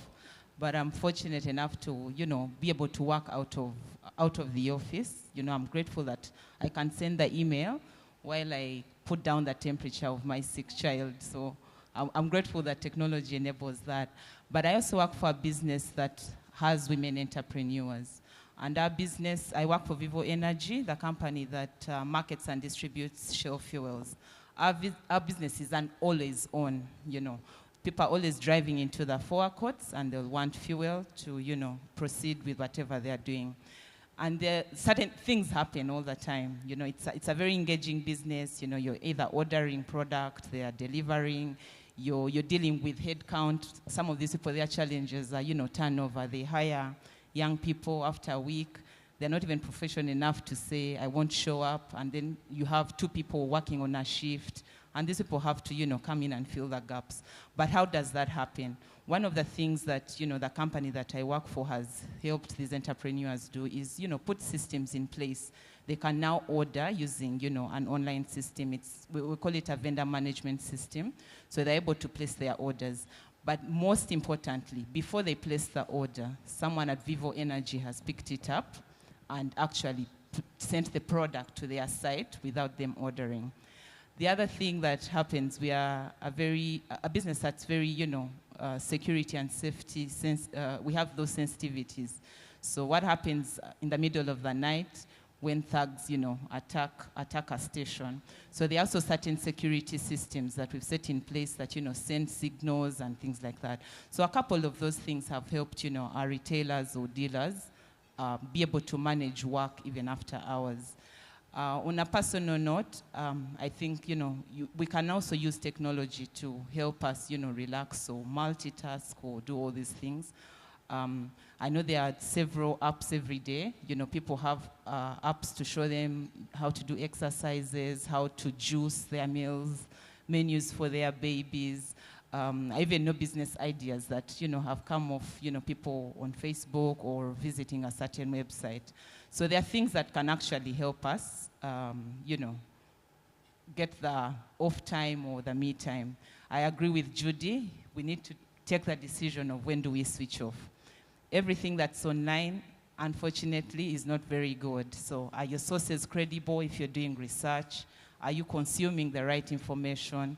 but I'm fortunate enough to, be able to work out of the office. I'm grateful that I can send the email while I put down the temperature of my sick child. So I'm grateful that technology enables that. But I also work for a business that has women entrepreneurs. And our business, I work for Vivo Energy, the company that markets and distributes Shell fuels. Our business is an always on, People are always driving into the forecourts and they'll want fuel to, proceed with whatever they're doing. And certain things happen all the time. It's a very engaging business. You're either ordering product, they are delivering, you're dealing with headcount. Some of these people, their challenges are, turnover. They hire young people after a week. They're not even professional enough to say, I won't show up. And then you have 2 people working on a shift. And these people have to, come in and fill the gaps. But how does that happen? One of the things that, the company that I work for has helped these entrepreneurs do is, put systems in place. They can now order using, an online system. We call it a vendor management system. So they're able to place their orders. But most importantly, before they place the order, someone at Vivo Energy has picked it up and actually sent the product to their site without them ordering. The other thing that happens, we are a business that's very, security and safety, we have those sensitivities. So what happens in the middle of the night when thugs, attack a station? So there are also certain security systems that we've set in place that, send signals and things like that. So a couple of those things have helped, our retailers or dealers be able to manage work even after hours. On a personal note, I think, we can also use technology to help us, relax or multitask or do all these things. I know there are several apps every day. People have apps to show them how to do exercises, how to juice their meals, menus for their babies. I even know business ideas that, have come off, people on Facebook or visiting a certain website. So there are things that can actually help us, get the off time or the me time. I agree with Judy. We need to take the decision of when do we switch off. Everything that's online, unfortunately, is not very good. So are your sources credible if you're doing research? Are you consuming the right information?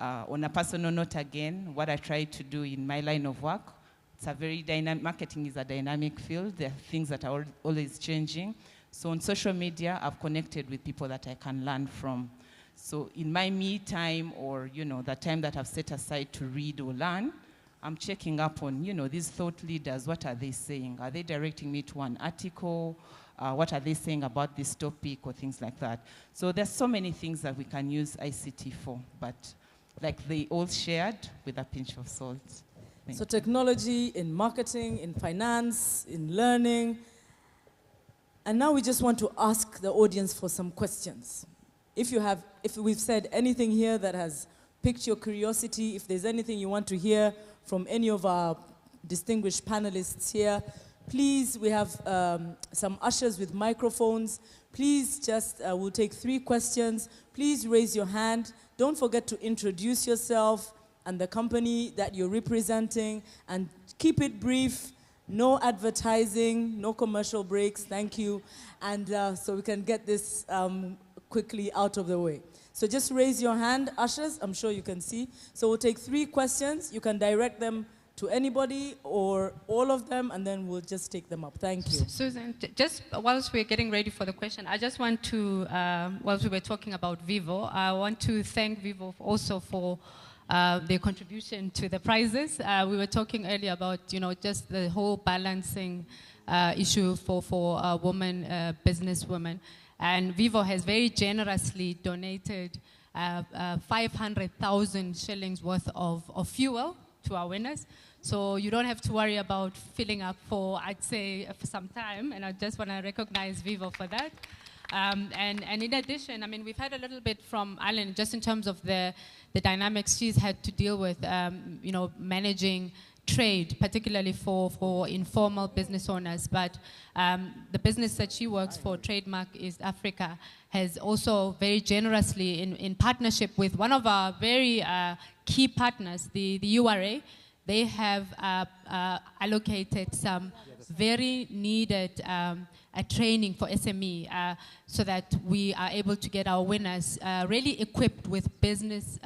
On a personal note again, what I try to do in my line of work, it's a very dynamic, marketing is a dynamic field. There are things that are always changing. So on social media, I've connected with people that I can learn from. So in my me time, or the time that I've set aside to read or learn, I'm checking up on these thought leaders. What are they saying? Are they directing me to an article? What are they saying about this topic or things like that? So there's so many things that we can use ICT for, but like they all shared with a pinch of salt. So technology in marketing, in finance, in learning. And now we just want to ask the audience for some questions. If we've said anything here that has piqued your curiosity, if there's anything you want to hear from any of our distinguished panelists here, please, we have some ushers with microphones. Please we'll take 3 questions. Please raise your hand. Don't forget to introduce yourself and the company that you're representing, and keep it brief. No advertising, no commercial breaks, thank you. And so we can get this quickly out of the way. So just raise your hand, ushers, I'm sure you can see. So we'll take 3 questions. You can direct them to anybody or all of them, and then we'll just take them up. Thank you. Susan, just whilst we're getting ready for the question, I just want to, whilst we were talking about Vivo, I want to thank Vivo also for their contribution to the prizes. We were talking earlier about, just the whole balancing issue for women, businesswomen. And Vivo has very generously donated 500,000 shillings worth of fuel to our winners. So you don't have to worry about filling up for, I'd say, for some time. And I just want to recognize Vivo for that. And in addition, we've had a little bit from Alan, just in terms of the dynamics she's had to deal with, managing trade, particularly for informal business owners. But the business that she works for, Trademark East Africa, has also very generously, in partnership with one of our very key partners, the URA, they have allocated some very needed training for SME so that we are able to get our winners really equipped with business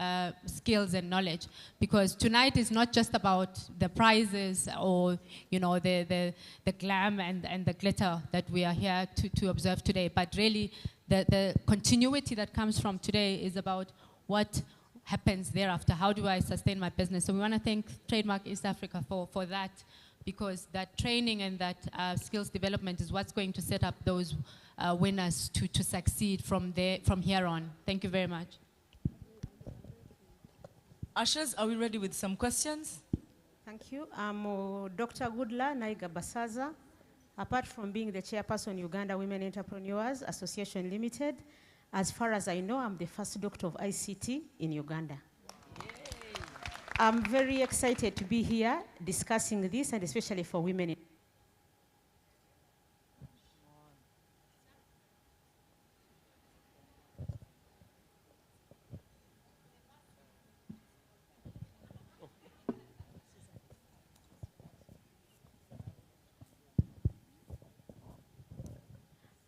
skills and knowledge. Because tonight is not just about the prizes or the glam and the glitter that we are here to observe today, but really the continuity that comes from today is about what happens thereafter. How do I sustain my business? So we want to thank Trademark East Africa for that, because that training and that skills development is what's going to set up those winners to succeed from here on. Thank you very much. Ushers, are we ready with some questions? Thank you. I'm Dr. Goodla Naiga Basaza. Apart from being the chairperson Uganda Women Entrepreneurs Association Limited, as far as I know, I'm the first doctor of ICT in Uganda. I'm very excited to be here discussing this, and especially for women.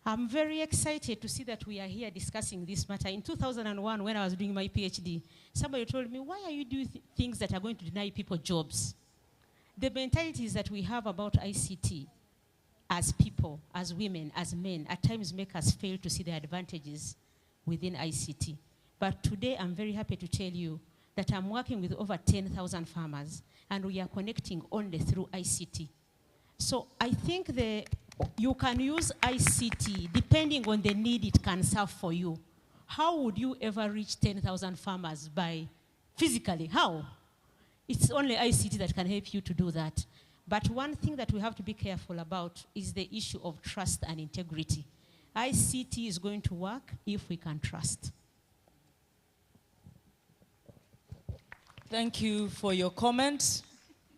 I'm very excited to see that we are here discussing this matter. In 2001, when I was doing my PhD, somebody told me, why are you doing things that are going to deny people jobs? The mentalities that we have about ICT as people, as women, as men, at times make us fail to see the advantages within ICT. But today, I'm very happy to tell you that I'm working with over 10,000 farmers, and we are connecting only through ICT. So I think you can use ICT depending on the need it can serve for you. How would you ever reach 10,000 farmers by physically? How? It's only ICT that can help you to do that. But one thing that we have to be careful about is the issue of trust and integrity. ICT is going to work if we can trust. Thank you for your comment.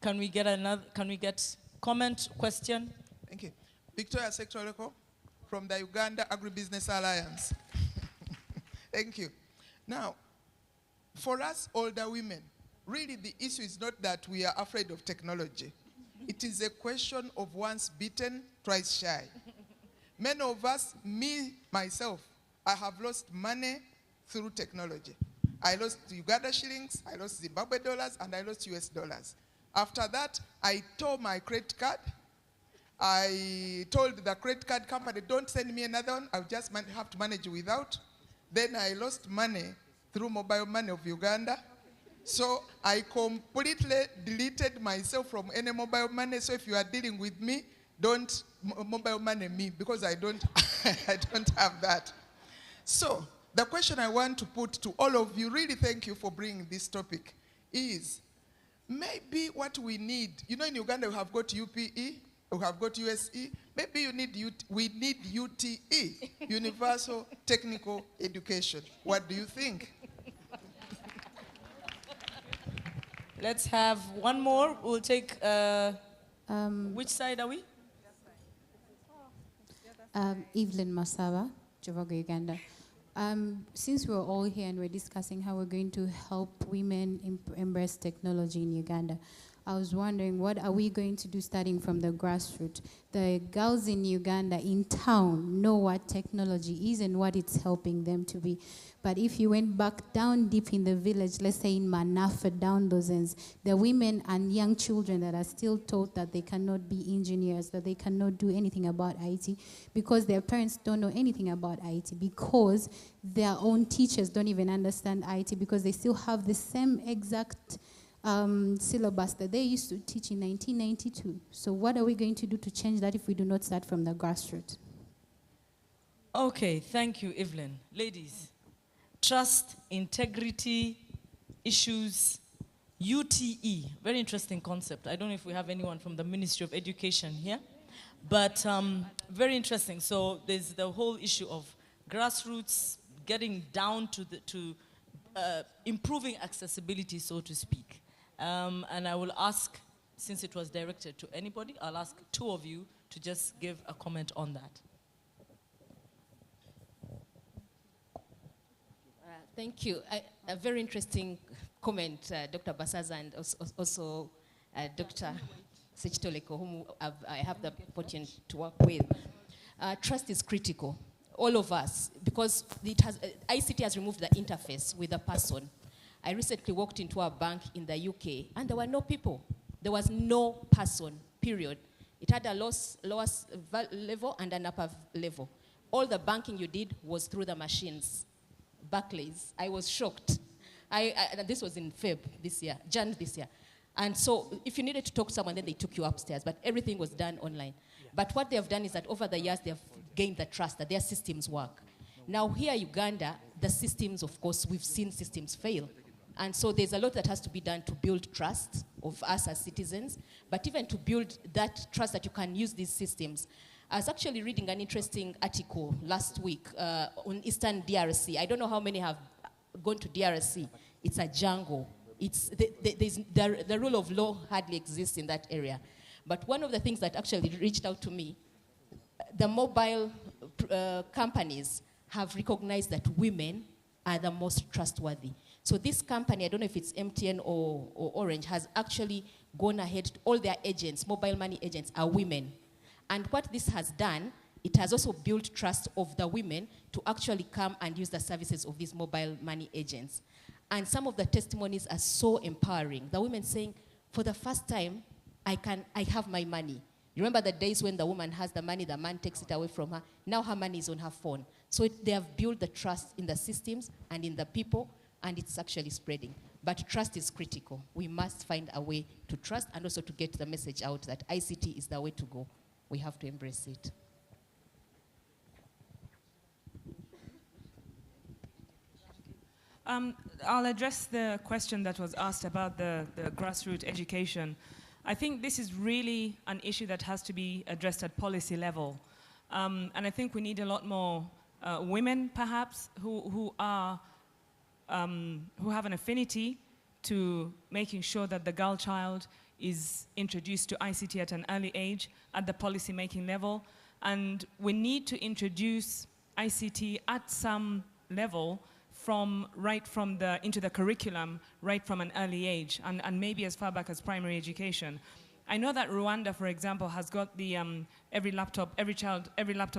Can we get comment, question? Thank you. Victoria Sectoreko from the Uganda Agribusiness Alliance. Thank you. Now, for us older women, really the issue is not that we are afraid of technology. It is a question of once bitten, twice shy. Many of us, me, myself, I have lost money through technology. I lost Uganda shillings, I lost Zimbabwe dollars, and I lost US dollars. After that, I tore my credit card. I told the credit card company, don't send me another one, I'll just have to manage without. Then I lost money through mobile money of Uganda. So I completely deleted myself from any mobile money. So if you are dealing with me, don't mobile money me, because I don't, I don't have that. So the question I want to put to all of you, really thank you for bringing this topic, is maybe what we need, you know, in Uganda we have got UPE, we have got USE, maybe we need UTE, Universal Technical Education. What do you think? Let's have one more. We'll take, which side are we? Evelyn Masaba, Javago, Uganda. Since we're all here and we're discussing how we're going to help women embrace technology in Uganda, I was wondering, what are we going to do starting from the grassroots? The girls in Uganda, in town, know what technology is and what it's helping them to be. But if you went back down deep in the village, let's say in Manafa, down those ends, the women and young children that are still taught that they cannot be engineers, that they cannot do anything about IT, because their parents don't know anything about IT, because their own teachers don't even understand IT, because they still have the same exact syllabus that they used to teach in 1992. So what are we going to do to change that if we do not start from the grassroots? Okay, thank you, Evelyn. Ladies, trust, integrity, issues, UTE, very interesting concept. I don't know if we have anyone from the Ministry of Education here, but very interesting. So there's the whole issue of grassroots, getting down to improving accessibility, so to speak. And I will ask, since it was directed to anybody, I'll ask two of you to just give a comment on that. Thank you. A very interesting comment, Dr. Basaza, and also Dr. Sechitoleko, whom I have the opportunity to work with. Trust is critical, all of us, because ICT has removed the interface with the person. I recently walked into a bank in the UK, and there were no people. There was no person, period. It had a lowest level and an upper level. All the banking you did was through the machines. Barclays. I was shocked. This was in Jan this year. And so if you needed to talk to someone, then they took you upstairs, but everything was done online. Yeah. But what they have done is that over the years, they have gained the trust that their systems work. Now here in Uganda, the systems, of course, we've seen systems fail. And so there's a lot that has to be done to build trust of us as citizens, but even to build that trust that you can use these systems. I was actually reading an interesting article last week on Eastern DRC. I don't know how many have gone to DRC. It's a jungle. The rule of law hardly exists in that area. But one of the things that actually reached out to me, the mobile companies have recognized that women are the most trustworthy. So this company, I don't know if it's MTN or Orange, has actually gone ahead. All their agents, mobile money agents, are women. And what this has done, it has also built trust of the women to actually come and use the services of these mobile money agents. And some of the testimonies are so empowering. The women saying, for the first time, I have my money. You remember the days when the woman has the money, the man takes it away from her. Now her money is on her phone. So they have built the trust in the systems and in the people, and it's actually spreading. But trust is critical. We must find a way to trust and also to get the message out that ICT is the way to go. We have to embrace it. I'll address the question that was asked about the grassroots education. I think this is really an issue that has to be addressed at policy level. And I think we need a lot more women, perhaps, who have an affinity to making sure that the girl child is introduced to ICT at an early age at the policy-making level. And we need to introduce ICT at some level into the curriculum right from an early age, and maybe as far back as primary education. I know that Rwanda, for example, has got the every laptop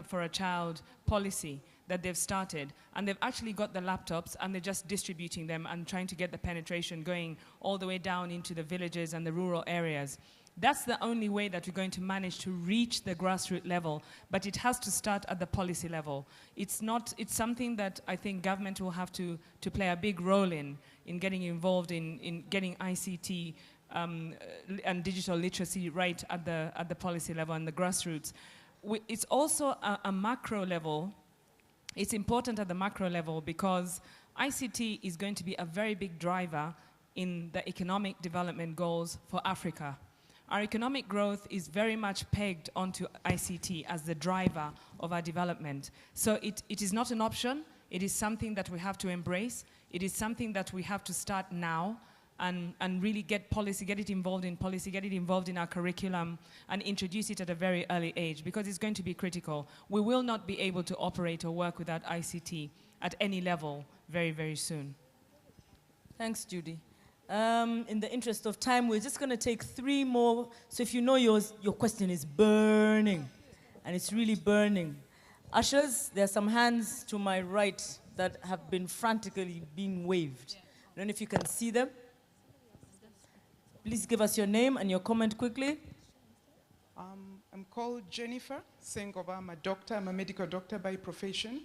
for a child policy that they've started. And they've actually got the laptops and they're just distributing them and trying to get the penetration going all the way down into the villages and the rural areas. That's the only way that we're going to manage to reach the grassroots level, but it has to start at the policy level. It's something that I think government will have to play a big role in getting involved in getting ICT and digital literacy right at the policy level and the grassroots. It's also a macro level. It's important at the macro level because ICT is going to be a very big driver in the economic development goals for Africa. Our economic growth is very much pegged onto ICT as the driver of our development. So it is not an option. It is something that we have to embrace. It is something that we have to start now and really get it involved in policy, get it involved in our curriculum, and introduce it at a very early age, because it's going to be critical. We will not be able to operate or work without ICT at any level very, very soon. Thanks, Judy. In the interest of time, we're just going to take 3 more. So if you know your question is burning, and it's really burning. Ushers, there are some hands to my right that have been frantically being waved. I don't know if you can see them. Please give us your name and your comment quickly. I'm called Jennifer Sengoba. I'm a doctor. I'm a medical doctor by profession.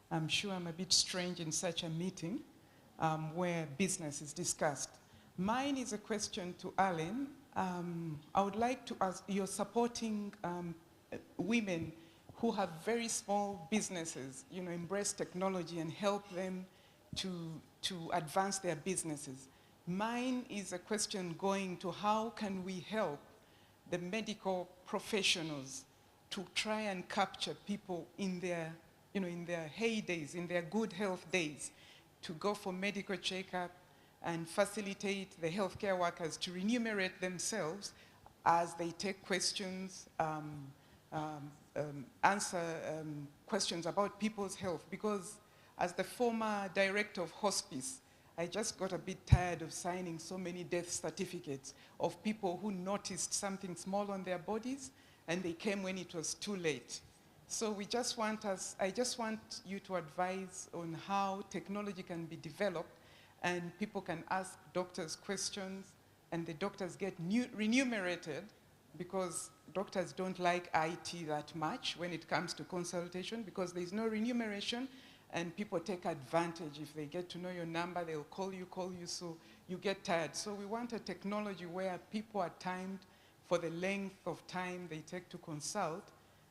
I'm sure I'm a bit strange in such a meeting where business is discussed. Mine is a question to Alan. I would like to ask, you're supporting women who have very small businesses, embrace technology and help them to advance their businesses. Mine is a question going to how can we help the medical professionals to try and capture people in their heydays, in their good health days, to go for medical checkup and facilitate the healthcare workers to remunerate themselves as they take questions, answer questions about people's health. Because as the former director of hospice, I just got a bit tired of signing so many death certificates of people who noticed something small on their bodies and they came when it was too late. So I just want you to advise on how technology can be developed and people can ask doctors questions and the doctors get remunerated, because doctors don't like IT that much when it comes to consultation, because there's no remuneration and people take advantage. If they get to know your number, they'll call you, so you get tired. So we want a technology where people are timed for the length of time they take to consult.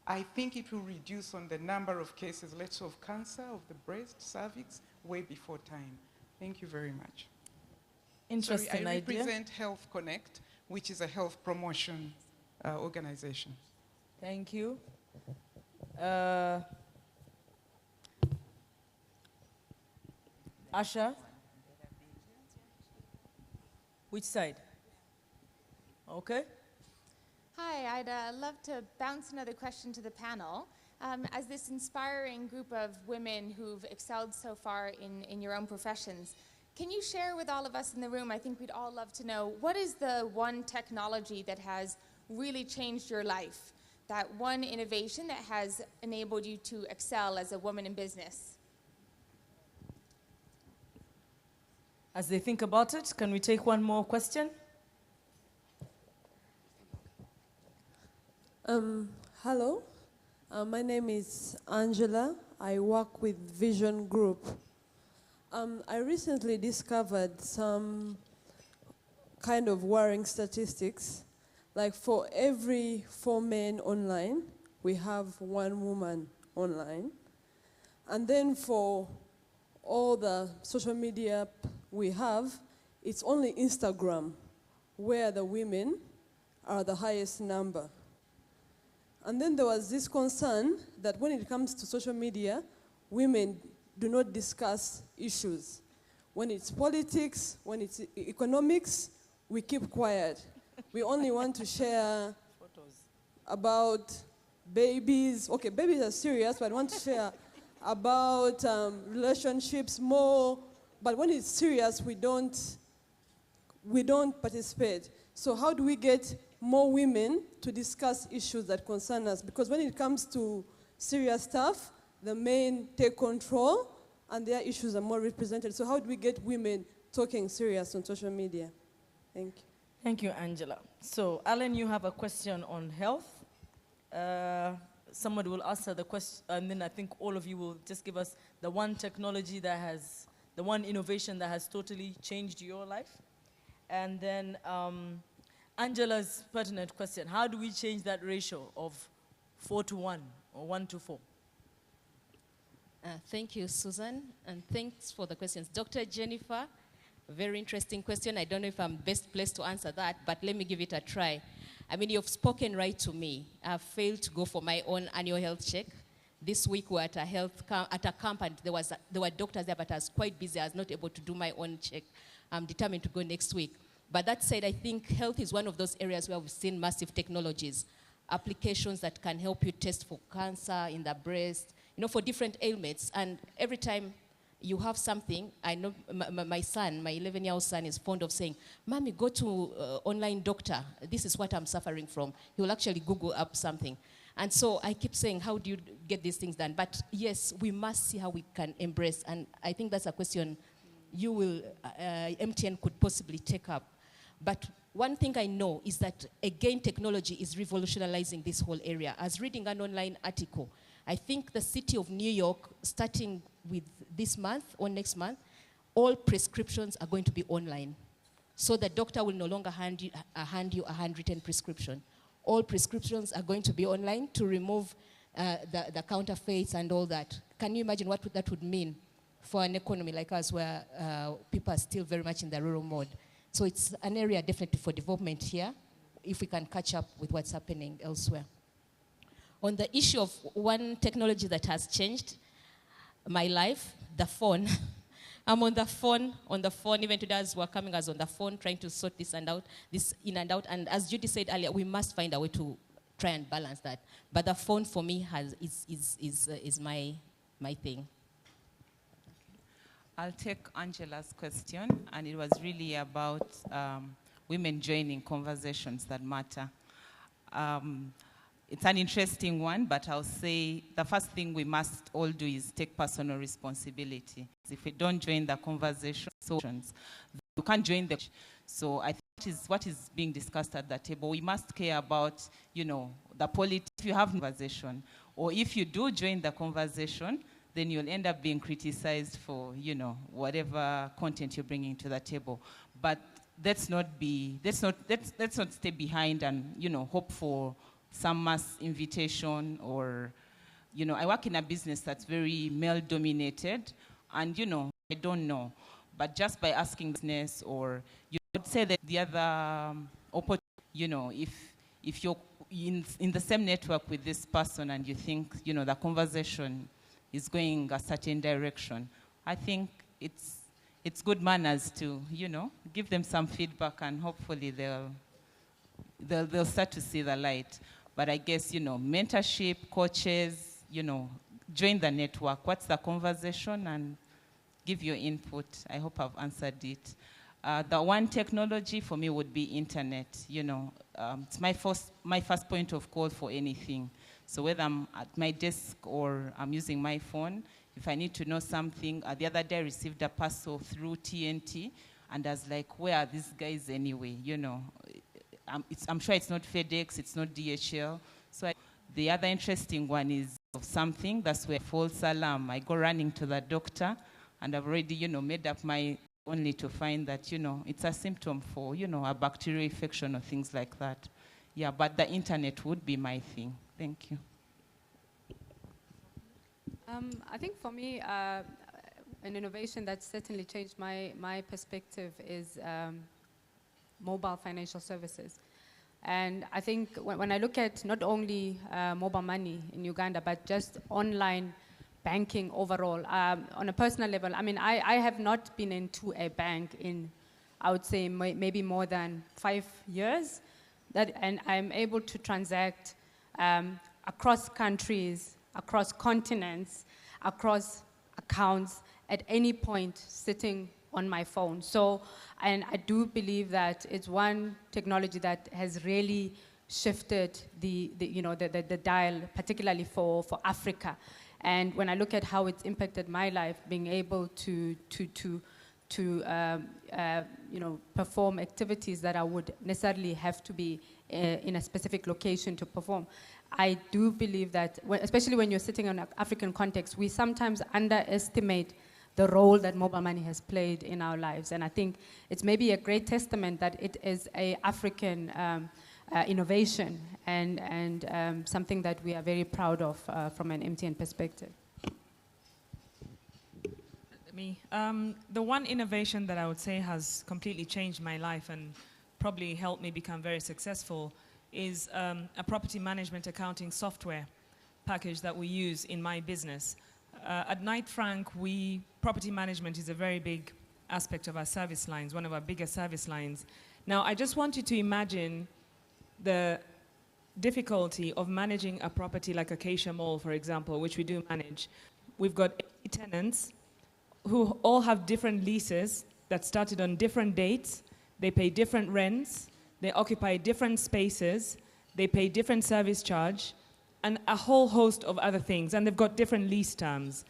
I think it will reduce on the number of cases, let's say, of cancer of the breast, cervix, way before time. Thank you very much. Interesting I idea. represent Health Connect, which is a health promotion organization. Thank you. Asha? Which side? Okay. Hi, I'd love to bounce another question to the panel. As this inspiring group of women who've excelled so far in your own professions, can you share with all of us in the room, I think we'd all love to know, what is the one technology that has really changed your life? That one innovation that has enabled you to excel as a woman in business? As they think about it, can we take one more question? Hello, my name is Angela. I work with Vision Group. I recently discovered some kind of worrying statistics. Like for every 4 men online, we have 1 woman online. And then for all the social media we have, it's only Instagram where the women are the highest number. And then there was this concern that when it comes to social media, women do not discuss issues. When it's politics, when it's economics, we keep quiet. We only want to share about babies. Okay, babies are serious, but I want to share about relationships more. But when it's serious, we don't participate. So how do we get more women to discuss issues that concern us. Because when it comes to serious stuff, the men take control and their issues are more represented. So how do we get women talking serious on social media? Thank you. Thank you, Angela. So, Alan, you have a question on health. Somebody will answer the question, and then I think all of you will just give us the one technology that has, the one innovation that has totally changed your life. And then Angela's pertinent question, how do we change that ratio of 4:1 or 1:4? Thank you, Susan, and thanks for the questions. Dr. Jennifer, very interesting question. I don't know if I'm best placed to answer that, but let me give it a try. I mean, you've spoken right to me. I've failed to go for my own annual health check. This week we were at a camp and there were doctors there, but I was quite busy. I was not able to do my own check. I'm determined to go next week. But that said, I think health is one of those areas where we've seen massive technologies, applications that can help you test for cancer in the breast, you know, for different ailments. And every time you have something, I know my son, my 11-year-old son is fond of saying, Mommy, go to online doctor. This is what I'm suffering from. He will actually Google up something. And so I keep saying, how do you get these things done? But yes, we must see how we can embrace. And I think that's a question you will, MTN could possibly take up. But one thing I know is that, again, technology is revolutionizing this whole area. I was reading an online article. I think the city of New York, starting with this month or next month, all prescriptions are going to be online. So the doctor will no longer hand you a handwritten prescription. All prescriptions are going to be online to remove the counterfeits and all that. Can you imagine what that would mean for an economy like us where people are still very much in the rural mode? So it's an area definitely for development here, if we can catch up with what's happening elsewhere. On the issue of one technology that has changed my life, the phone. I'm on the phone, even today as we're coming, I was on the phone trying to sort this in and out. And as Judy said earlier, we must find a way to try and balance that. But the phone for me is my thing. I'll take Angela's question, and it was really about women joining conversations that matter. It's an interesting one, but I'll say the first thing we must all do is take personal responsibility. If we don't join the conversations, you can't join the. So I think what is being discussed at the table. We must care about, you know, the politics. If you have conversation, or if you do join the conversation, then you'll end up being criticized for, you know, whatever content you're bringing to the table. But let's not stay behind and, you know, hope for some mass invitation or, you know, I work in a business that's very male-dominated, and, you know, I don't know. But just by asking business, or you would say that the other opportunity, you know, if you're in the same network with this person and you think, you know, the conversation is going a certain direction, I think it's good manners to, you know, give them some feedback, and hopefully they'll start to see the light. But I guess, you know, mentorship, coaches, you know, join the network. What's the conversation? And give your input. I hope I've answered it. The one technology for me would be internet. You know, it's my first point of call for anything. So whether I'm at my desk or I'm using my phone, if I need to know something, the other day I received a parcel through TNT, and I was like, where are these guys anyway? You know, I'm sure it's not FedEx, it's not DHL. So the other interesting one is something, that's where false alarm. I go running to the doctor, and I've already, you know, made up my only to find that, you know, it's a symptom for, you know, a bacterial infection or things like that. Yeah, but the internet would be my thing. Thank you. I think for me, an innovation that certainly changed my perspective is mobile financial services. And I think when I look at not only mobile money in Uganda, but just online banking overall, on a personal level, I mean, I have not been into a bank in, I would say, maybe more than 5 years. And I'm able to transact across countries, across continents, across accounts at any point, sitting on my phone. So, and I do believe that it's one technology that has really shifted the dial, particularly for Africa. And when I look at how it's impacted my life, being able to perform activities that I would necessarily have to be in a specific location to perform, I do believe that, especially when you're sitting in an African context, we sometimes underestimate the role that mobile money has played in our lives. And I think it's maybe a great testament that it is an African innovation and something that we are very proud of from an MTN perspective. The one innovation that I would say has completely changed my life and probably helped me become very successful is a property management accounting software package that we use in my business. At Knight Frank, property management is a very big aspect of our service lines, one of our biggest service lines. Now, I just want you to imagine the difficulty of managing a property like Acacia Mall, for example, which we do manage. We've got 80 tenants who all have different leases that started on different dates. They pay different rents. They occupy different spaces. They pay different service charge and a whole host of other things. And they've got different lease terms.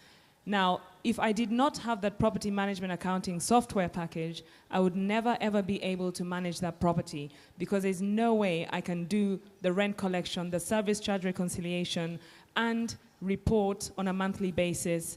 Now, if I did not have that property management accounting software package, I would never, ever be able to manage that property because there's no way I can do the rent collection, the service charge reconciliation, and report on a monthly basis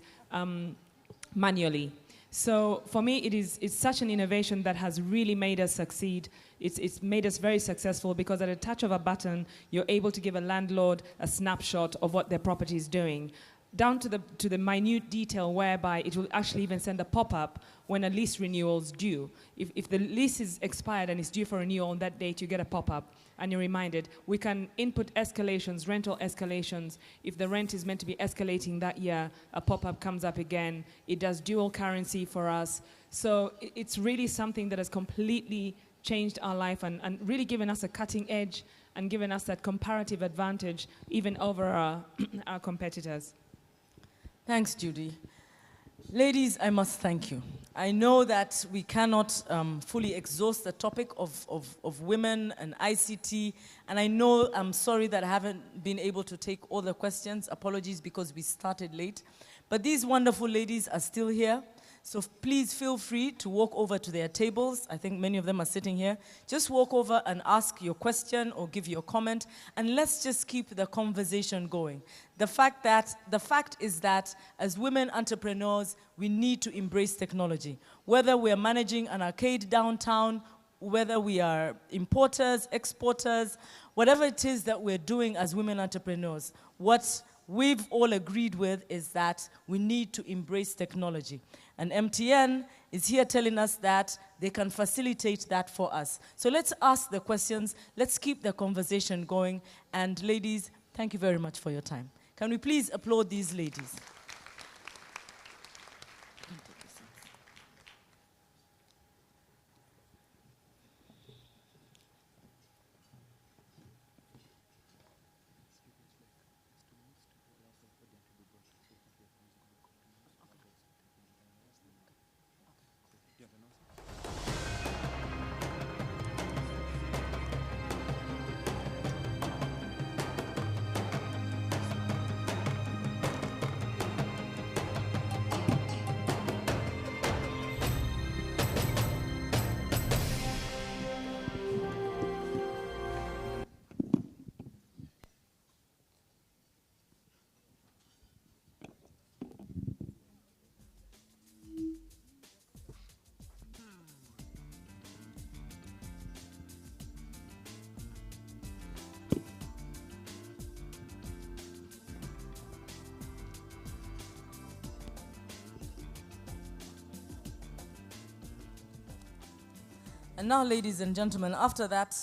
manually. So for me, it's such an innovation that has really made us succeed. It's made us very successful because at a touch of a button, you're able to give a landlord a snapshot of what their property is doing, down to the minute detail whereby it will actually even send a pop-up when a lease renewal is due. If the lease is expired and it's due for renewal on that date, you get a pop-up and you're reminded. We can input escalations, rental escalations. If the rent is meant to be escalating that year, a pop-up comes up again. It does dual currency for us. So it's really something that has completely changed our life and really given us a cutting edge and given us that comparative advantage even over our competitors. Thanks, Judy. Ladies, I must thank you. I know that we cannot fully exhaust the topic of women and ICT, and I'm sorry that I haven't been able to take all the questions. Apologies because we started late. But these wonderful ladies are still here. So please feel free to walk over to their tables. I think many of them are sitting here. Just walk over and ask your question or give your comment, and let's just keep the conversation going. The fact is that as women entrepreneurs, we need to embrace technology. Whether we're managing an arcade downtown, whether we are importers, exporters, whatever it is that we're doing as women entrepreneurs, what we've all agreed with is that we need to embrace technology. And MTN is here telling us that they can facilitate that for us. So let's ask the questions, let's keep the conversation going, and ladies, thank you very much for your time. Can we please applaud these ladies? And now, ladies and gentlemen, after that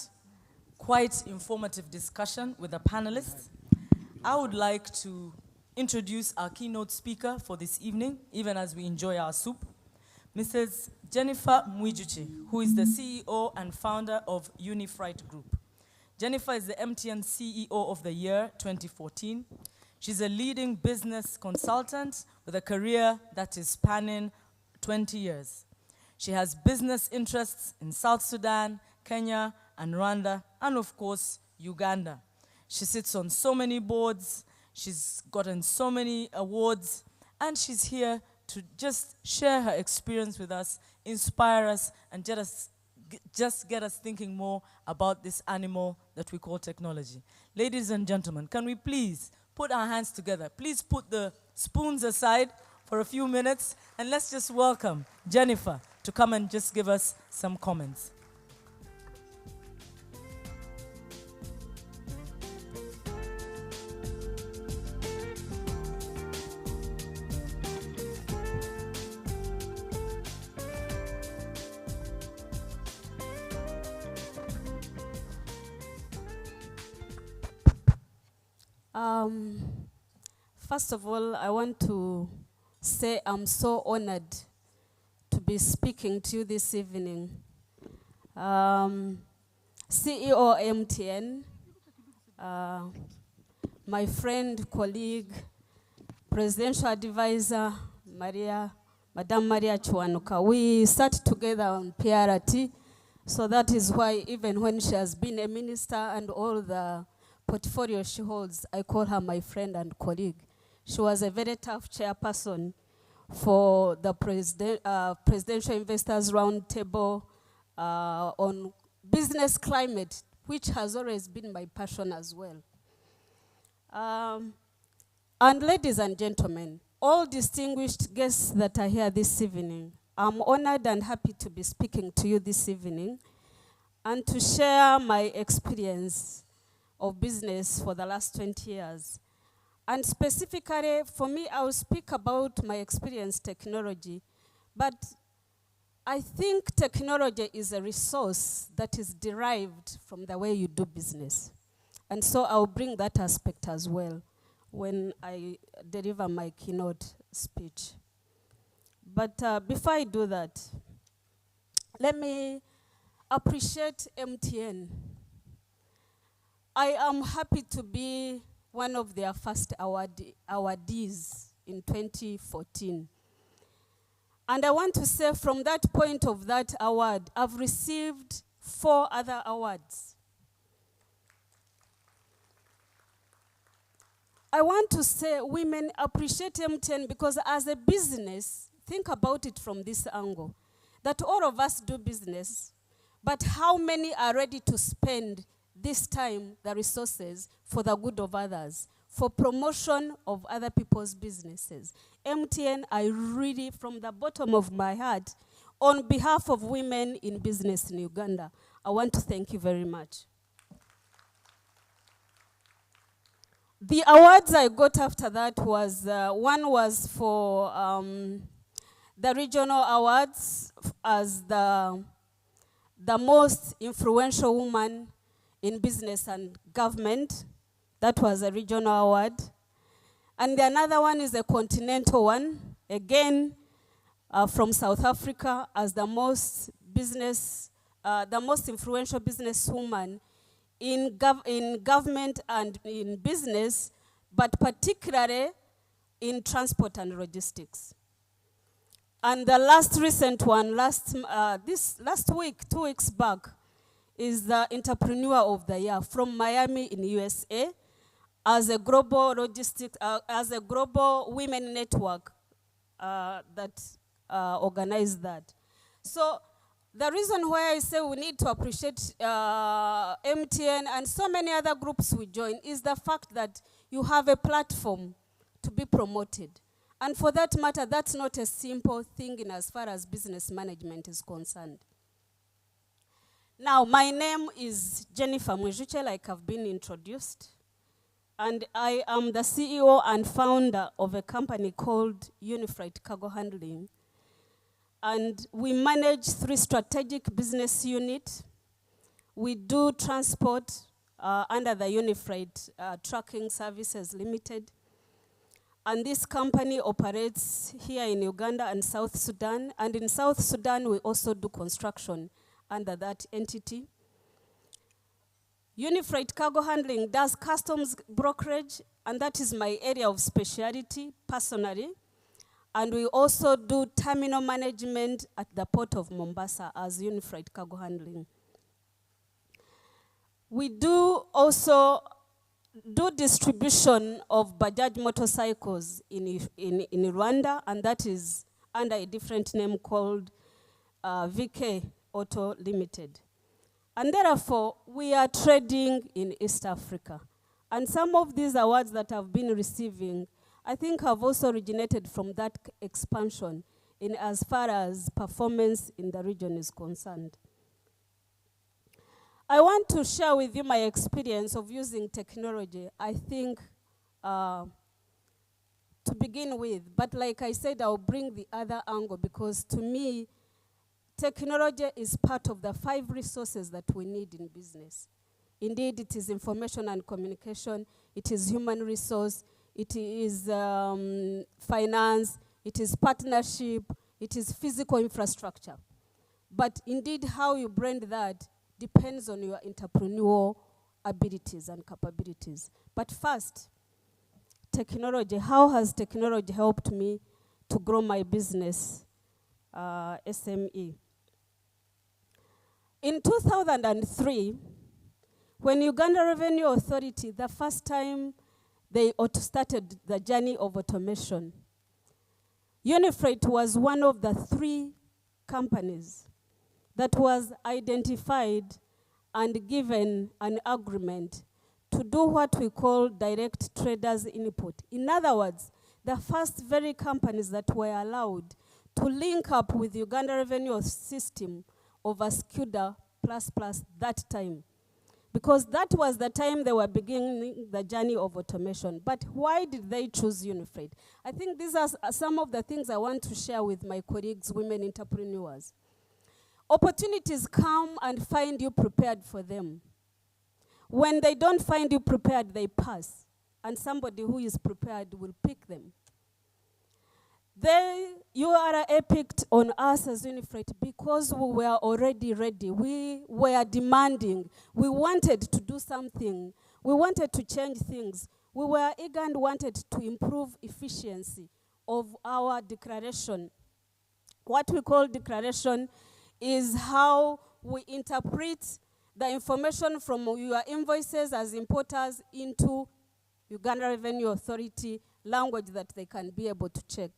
quite informative discussion with the panelists, I would like to introduce our keynote speaker for this evening, even as we enjoy our soup, Mrs. Jennifer Mwijuchi, who is the CEO and founder of Unifright Group. Jennifer is the MTN CEO of the year 2014. She's a leading business consultant with a career that is spanning 20 years. She has business interests in South Sudan, Kenya, and Rwanda, and of course, Uganda. She sits on so many boards, she's gotten so many awards, and she's here to just share her experience with us, inspire us, and just get us thinking more about this animal that we call technology. Ladies and gentlemen, can we please put our hands together? Please put the spoons aside for a few minutes, and let's just welcome Jennifer to come and just give us some comments. First of all, I want to say I'm so honored to be speaking to you this evening. CEO MTN, my friend, colleague, presidential advisor, Madam Maria Chwanuka. We sat together on PRT, so that is why even when she has been a minister and all the portfolio she holds, I call her my friend and colleague. She was a very tough chairperson for the Presidential Investors Roundtable on business climate, which has always been my passion as well. And ladies and gentlemen, all distinguished guests that are here this evening, I'm honored and happy to be speaking to you this evening and to share my experience of business for the last 20 years. And specifically, for me, I will speak about my experience technology, but I think technology is a resource that is derived from the way you do business. And so I'll bring that aspect as well when I deliver my keynote speech. But before I do that, let me appreciate MTN. I am happy to be one of their first awardees in 2014. And I want to say from that point of that award, I've received 4 other awards. I want to say women appreciate MTN because as a business, think about it from this angle, that all of us do business, but how many are ready to spend this time, the resources, for the good of others, for promotion of other people's businesses? MTN, I really, from the bottom of my heart, on behalf of women in business in Uganda, I want to thank you very much. The awards I got after that was, one was for the regional awards as the most influential woman in business and government. That was a regional award. And the another one is a continental one, again from South Africa, as the most influential businesswoman in government and in business, but particularly in transport and logistics. And the last recent one, last week, 2 weeks back, is the Entrepreneur of the Year from Miami in USA as a global logistics, as a global women network that organized that. So the reason why I say we need to appreciate MTN and so many other groups we join is the fact that you have a platform to be promoted. And for that matter, that's not a simple thing in as far as business management is concerned. Now, my name is Jennifer Mwijuche, like I've been introduced. And I am the CEO and founder of a company called Unifreight Cargo Handling. And we manage 3 strategic business units. We do transport under the Unifreight Trucking Services Limited. And this company operates here in Uganda and South Sudan. And in South Sudan, we also do construction under that entity. Unifreight Cargo Handling does customs brokerage, and that is my area of specialty personally. And we also do terminal management at the port of Mombasa as Unifreight Cargo Handling. We do also do distribution of Bajaj motorcycles in Rwanda, and that is under a different name called VK Auto Limited. And therefore, we are trading in East Africa. And some of these awards that I've been receiving, I think have also originated from that expansion in as far as performance in the region is concerned. I want to share with you my experience of using technology, I think, to begin with. But like I said, I'll bring the other angle because to me, technology is part of the 5 resources that we need in business. Indeed, it is information and communication, it is human resource, it is finance, it is partnership, it is physical infrastructure. But indeed, how you blend that depends on your entrepreneurial abilities and capabilities. But first, technology. How has technology helped me to grow my business, SME? In 2003, when Uganda Revenue Authority, the first time they started the journey of automation, Unifreight was one of the 3 companies that was identified and given an agreement to do what we call direct traders input. In other words, the first very companies that were allowed to link up with Uganda Revenue System of SCUDA ++ that time. Because that was the time they were beginning the journey of automation. But why did they choose Unifreight? I think these are some of the things I want to share with my colleagues, women entrepreneurs. Opportunities come and find you prepared for them. When they don't find you prepared, they pass. And somebody who is prepared will pick them. URA picked on us as Unifreight because we were already ready. We were demanding. We wanted to do something. We wanted to change things. We were eager and wanted to improve efficiency of our declaration. What we call declaration is how we interpret the information from your invoices as importers into Uganda Revenue Authority language that they can be able to check.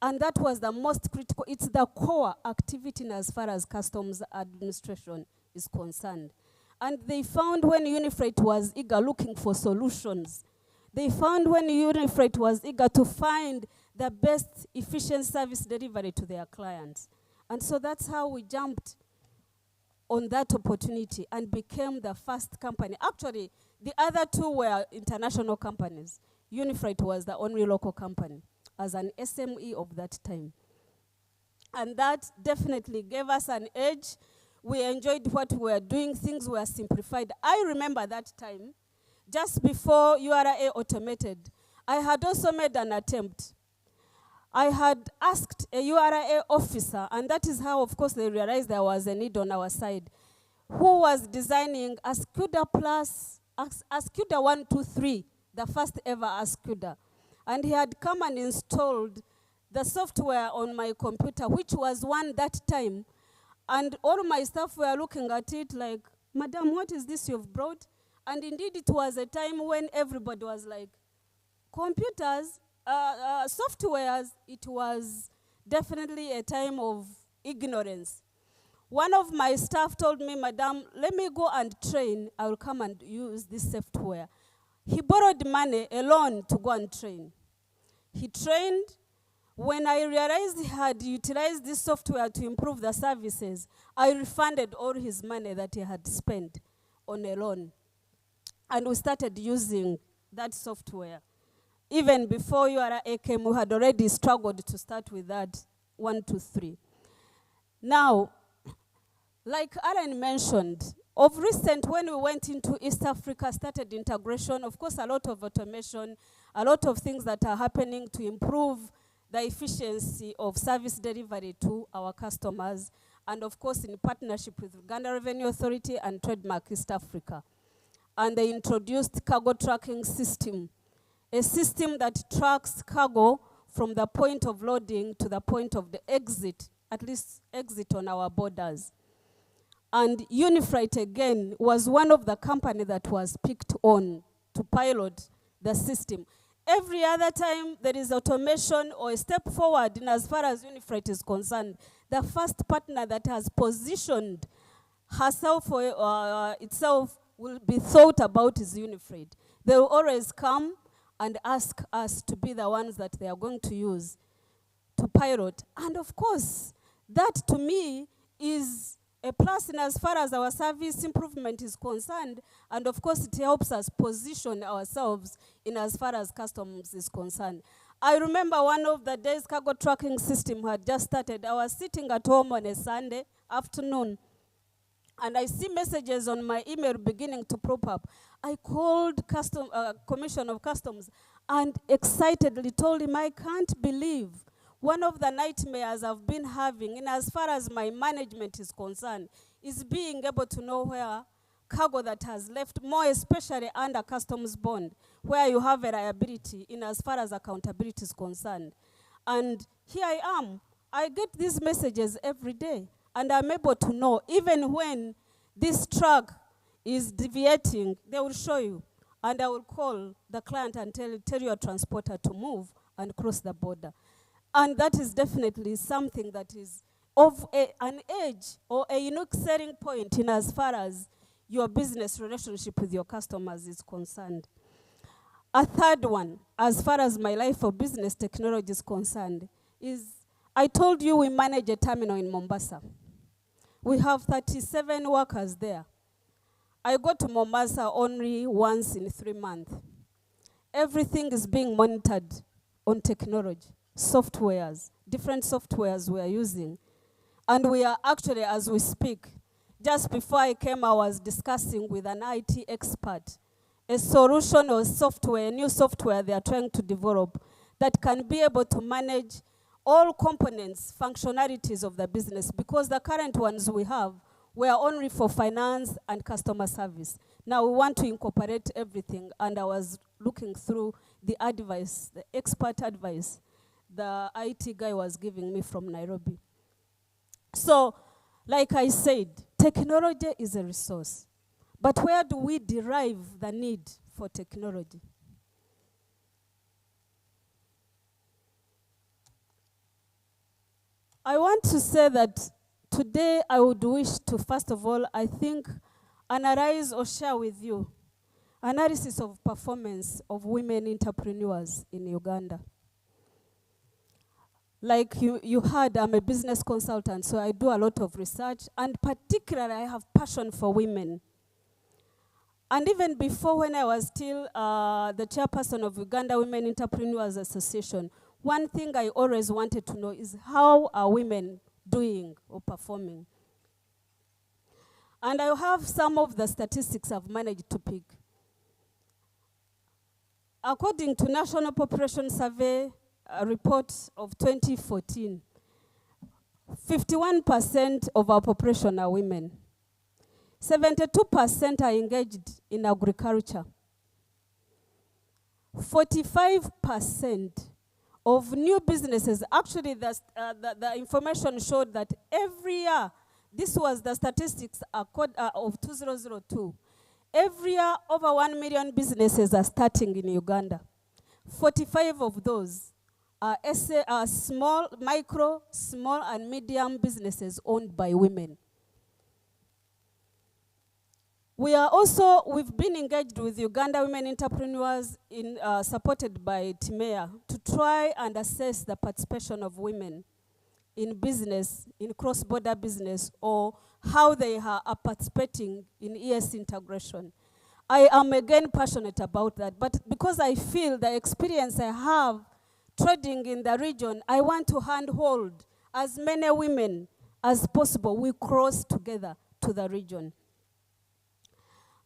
And that was the most critical. It's the core activity as far as customs administration is concerned. And they found when Unifreight was eager looking for solutions, they found when Unifreight was eager to find the best efficient service delivery to their clients. And so that's how we jumped on that opportunity and became the first company. Actually, the other 2 were international companies. Unifreight was the only local company as an SME of that time. And that definitely gave us an edge. We enjoyed what we were doing. Things were simplified. I remember that time, just before URA automated, I had also made an attempt. I had asked a URA officer, and that is how, of course, they realized there was a need on our side, who was designing SCUDA SCUDA 123, the first ever SCUDA. And he had come and installed the software on my computer, which was one that time. And all my staff were looking at it like, Madam, what is this you've brought? And indeed, it was a time when everybody was like, computers, softwares, it was definitely a time of ignorance. One of my staff told me, Madam, let me go and train. I will come and use this software. He borrowed money, a loan, to go and train. He trained. When I realized he had utilized this software to improve the services, I refunded all his money that he had spent on a loan. And we started using that software. Even before URA came, we had already struggled to start with that 1, 2, 3. Now, like Alan mentioned, of recent, when we went into East Africa, started integration, of course, a lot of automation, a lot of things that are happening to improve the efficiency of service delivery to our customers, and of course, in partnership with Uganda Revenue Authority and Trademark East Africa. And they introduced cargo tracking system, a system that tracks cargo from the point of loading to the point of the exit, at least exit on our borders. And Unifreight again was one of the company that was picked on to pilot the system. Every other time there is automation or a step forward in as far as Unifreight is concerned, the first partner that has positioned herself or itself will be thought about is Unifreight. They will always come and ask us to be the ones that they are going to use to pilot. And of course, that to me is a plus in as far as our service improvement is concerned, and of course it helps us position ourselves in as far as customs is concerned. I remember one of the days cargo tracking system had just started. I was sitting at home on a Sunday afternoon, and I see messages on my email beginning to prop up. I called Commission of Customs and excitedly told him, I can't believe one of the nightmares I've been having, in as far as my management is concerned, is being able to know where cargo that has left, more especially under customs bond, where you have a liability in as far as accountability is concerned. And here I am. I get these messages every day, and I'm able to know, even when this truck is deviating, they will show you. And I will call the client and tell your transporter to move and cross the border. And that is definitely something that is of an edge or a unique selling point in as far as your business relationship with your customers is concerned. A third one, as far as my life of business technology is concerned, is I told you we manage a terminal in Mombasa. We have 37 workers there. I go to Mombasa only once in 3 months. Everything is being monitored on technology. Softwares, different softwares we are using. And we are actually, as we speak, just before I came, I was discussing with an IT expert a solution or software, a new software they are trying to develop that can be able to manage all components, functionalities of the business, because the current ones we have were only for finance and customer service. Now we want to incorporate everything, and I was looking through the advice, the expert advice the IT guy was giving me from Nairobi. So, like I said, technology is a resource. But where do we derive the need for technology? I want to say that today I would wish to, first of all, I think, analyze or share with you analysis of performance of women entrepreneurs in Uganda. Like you heard, I'm a business consultant, so I do a lot of research, and particularly I have passion for women. And even before, when I was still the chairperson of Uganda Women Entrepreneurs Association, one thing I always wanted to know is how are women doing or performing? And I have some of the statistics I've managed to pick. According to National Population Survey, a report of 2014, 51% of our population are women. 72% are engaged in agriculture. 45% of new businesses, actually the information showed that every year, this was the statistics of 2002, every year over 1 million businesses are starting in Uganda. 45 of those are small, micro, small, and medium businesses owned by women. We've been engaged with Uganda Women Entrepreneurs supported by TIMEA to try and assess the participation of women in business, in cross-border business, or how they are participating in ES integration. I am again passionate about that, but because I feel the experience I have trading in the region, I want to handhold as many women as possible. We cross together to the region.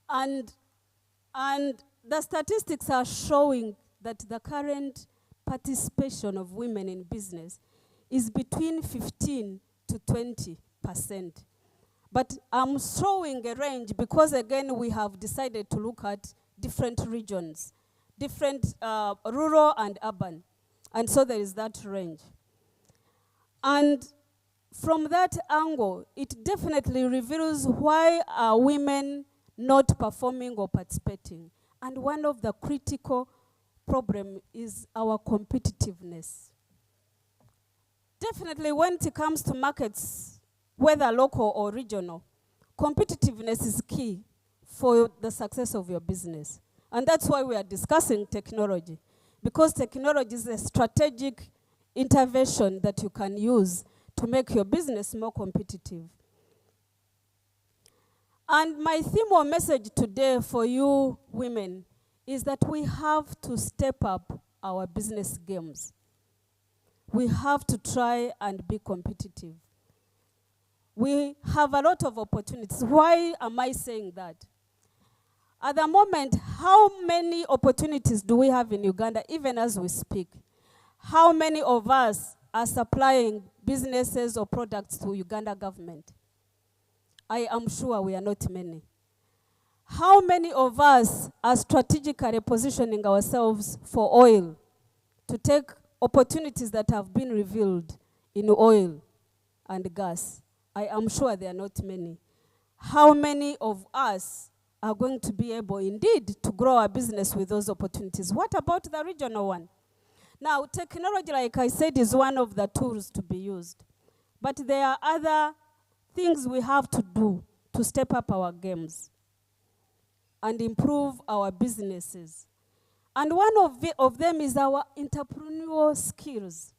And the statistics are showing that the current participation of women in business is between 15 to 20%. But I'm showing a range because, again, we have decided to look at different regions, different rural and urban. And so there is that range. And from that angle, it definitely reveals why are women not performing or participating. And one of the critical problem is our competitiveness. Definitely when it comes to markets, whether local or regional, competitiveness is key for the success of your business. And that's why we are discussing technology, because technology is a strategic intervention that you can use to make your business more competitive. And my theme or message today for you women is that we have to step up our business games. We have to try and be competitive. We have a lot of opportunities. Why am I saying that? At the moment, how many opportunities do we have in Uganda, even as we speak? How many of us are supplying businesses or products to Uganda government? I am sure we are not many. How many of us are strategically positioning ourselves for oil to take opportunities that have been revealed in oil and gas? I am sure there are not many. How many of us are going to be able indeed to grow our business with those opportunities? What about the regional one? Now, technology, like I said, is one of the tools to be used. But there are other things we have to do to step up our games and improve our businesses. And one of them is our entrepreneurial skills.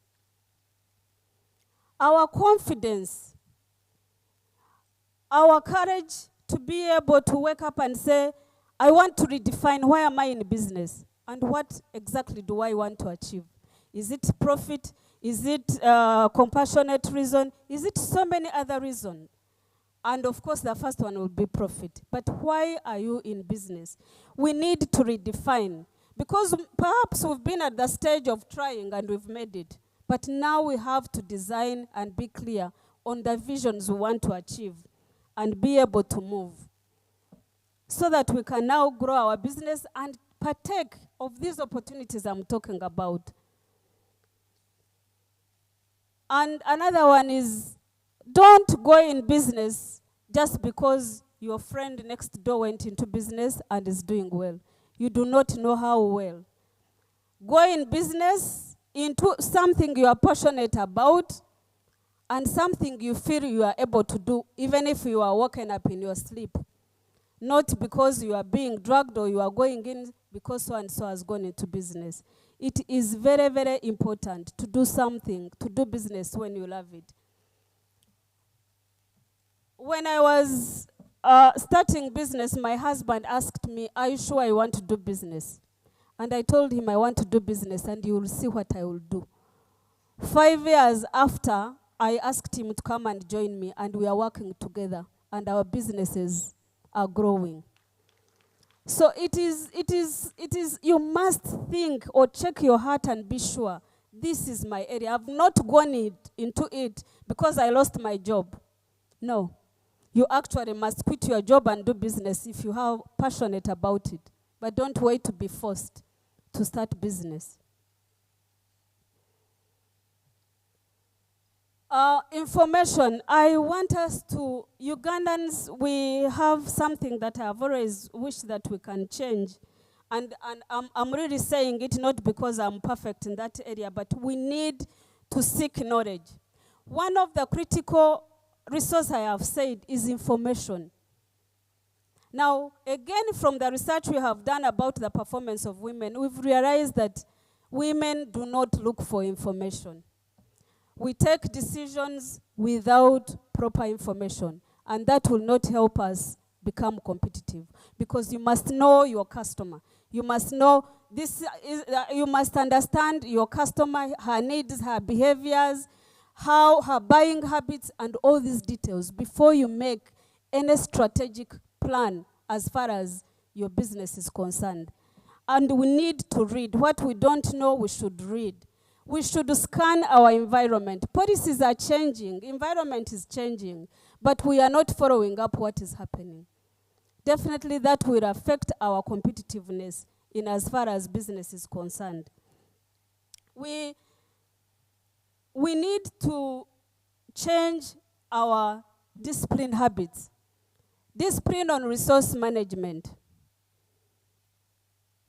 Our confidence, our courage to be able to wake up and say, I want to redefine why am I in business and what exactly do I want to achieve. Is it profit? Is it compassionate reason? Is it so many other reasons? And of course, the first one will be profit. But why are you in business? We need to redefine. Because perhaps we've been at the stage of trying and we've made it. But now we have to design and be clear on the visions we want to achieve and be able to move so that we can now grow our business and partake of these opportunities I'm talking about. And another one is, don't go in business just because your friend next door went into business and is doing well. You do not know how well. Go in business into something you are passionate about and something you feel you are able to do, even if you are waking up in your sleep. Not because you are being dragged or you are going in because so-and-so has gone into business. It is very, very important to do something, to do business when you love it. When I was starting business, my husband asked me, are you sure I want to do business? And I told him I want to do business and you will see what I will do. 5 years after, I asked him to come and join me and we are working together and our businesses are growing. So it is, you must think or check your heart and be sure, this is my area. I've not gone into it because I lost my job. No. You actually must quit your job and do business if you are passionate about it. But don't wait to be forced to start business. Information. I want us to, Ugandans, we have something that I've always wished that we can change. And I'm really saying it not because I'm perfect in that area, but we need to seek knowledge. One of the critical resources I have said is information. Now, again, from the research we have done about the performance of women, we've realized that women do not look for information. We take decisions without proper information, and that will not help us become competitive, because you must know your customer. You must know you must understand your customer, her needs, her behaviors, how her buying habits, and all these details before you make any strategic plan as far as your business is concerned. And we need to read. What we don't know, we should read. We should scan our environment. Policies are changing, environment is changing, but we are not following up what is happening. Definitely that will affect our competitiveness in as far as business is concerned. we need to change our discipline habits. Discipline on resource management.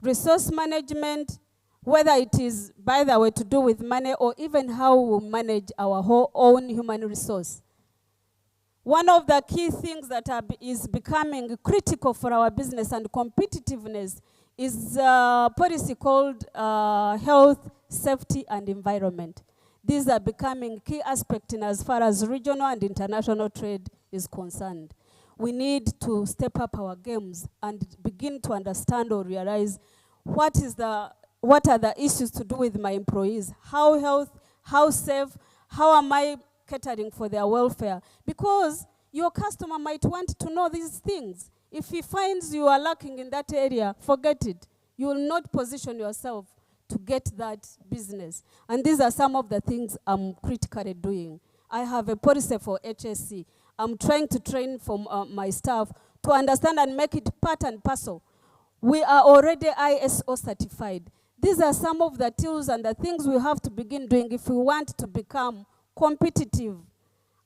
Resource management, whether it is, by the way, to do with money or even how we manage our whole own human resource. One of the key things that is becoming critical for our business and competitiveness is a policy called health, safety, and environment. These are becoming key aspects in as far as regional and international trade is concerned. We need to step up our games and begin to understand or realize what are the issues to do with my employees, how health, how safe, how am I catering for their welfare? Because your customer might want to know these things. If he finds you are lacking in that area, forget it. You will not position yourself to get that business. And these are some of the things I'm critically doing. I have a policy for HSC. I'm trying to train my staff to understand and make it part and parcel. We are already ISO certified. These are some of the tools and the things we have to begin doing if we want to become competitive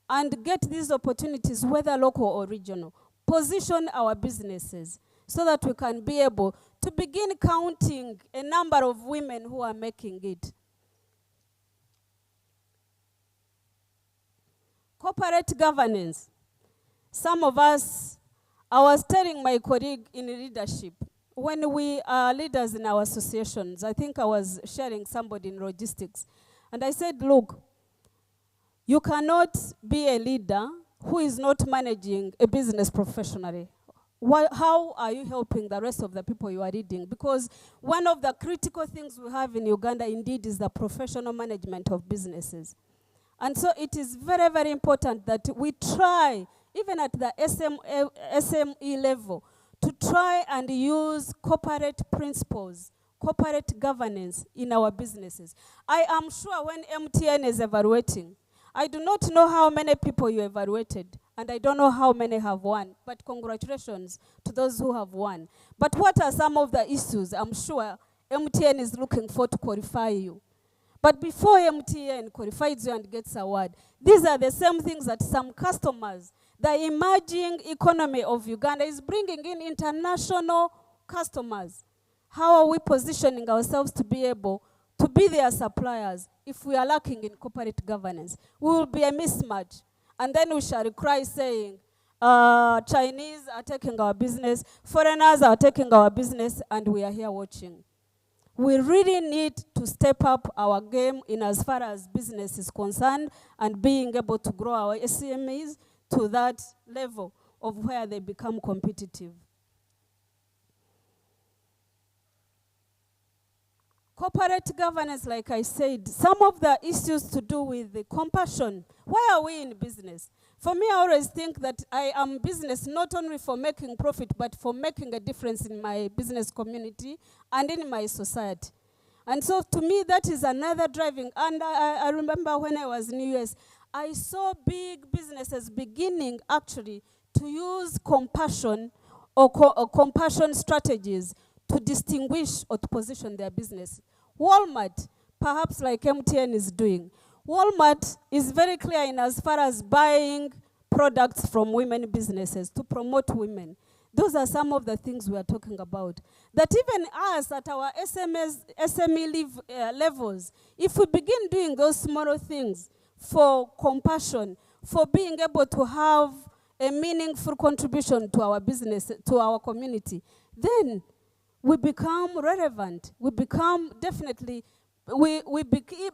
and get these opportunities, whether local or regional. Position our businesses so that we can be able to begin counting a number of women who are making it. Corporate governance. Some of us, I was telling my colleague in leadership, when we are leaders in our associations, I think I was sharing somebody in logistics, and I said, look, you cannot be a leader who is not managing a business professionally. How are you helping the rest of the people you are leading? Because one of the critical things we have in Uganda indeed is the professional management of businesses. And so it is very, very important that we try, even at the SME level, to try and use corporate principles, corporate governance in our businesses. I am sure when MTN is evaluating, I do not know how many people you evaluated, and I don't know how many have won, but congratulations to those who have won. But what are some of the issues I'm sure MTN is looking for to qualify you? But before MTN qualifies you and gets award, these are the same things that some customers, the emerging economy of Uganda is bringing in international customers. How are we positioning ourselves to be able to be their suppliers if we are lacking in corporate governance? We will be a mismatch. And then we shall cry saying, Chinese are taking our business, foreigners are taking our business, and we are here watching. We really need to step up our game in as far as business is concerned and being able to grow our SMEs to that level of where they become competitive. Corporate governance, like I said, some of the issues to do with the compassion. Why are we in business? For me, I always think that I am business not only for making profit, but for making a difference in my business community and in my society. And so to me, that is another driving. And I remember when I was in the US, I saw big businesses beginning actually to use compassion or compassion strategies to distinguish or to position their business. Walmart, perhaps like MTN is doing. Walmart is very clear in as far as buying products from women businesses to promote women. Those are some of the things we are talking about. That even us at our SME levels, if we begin doing those smaller things for compassion, for being able to have a meaningful contribution to our business, to our community, then we become relevant. We become definitely, we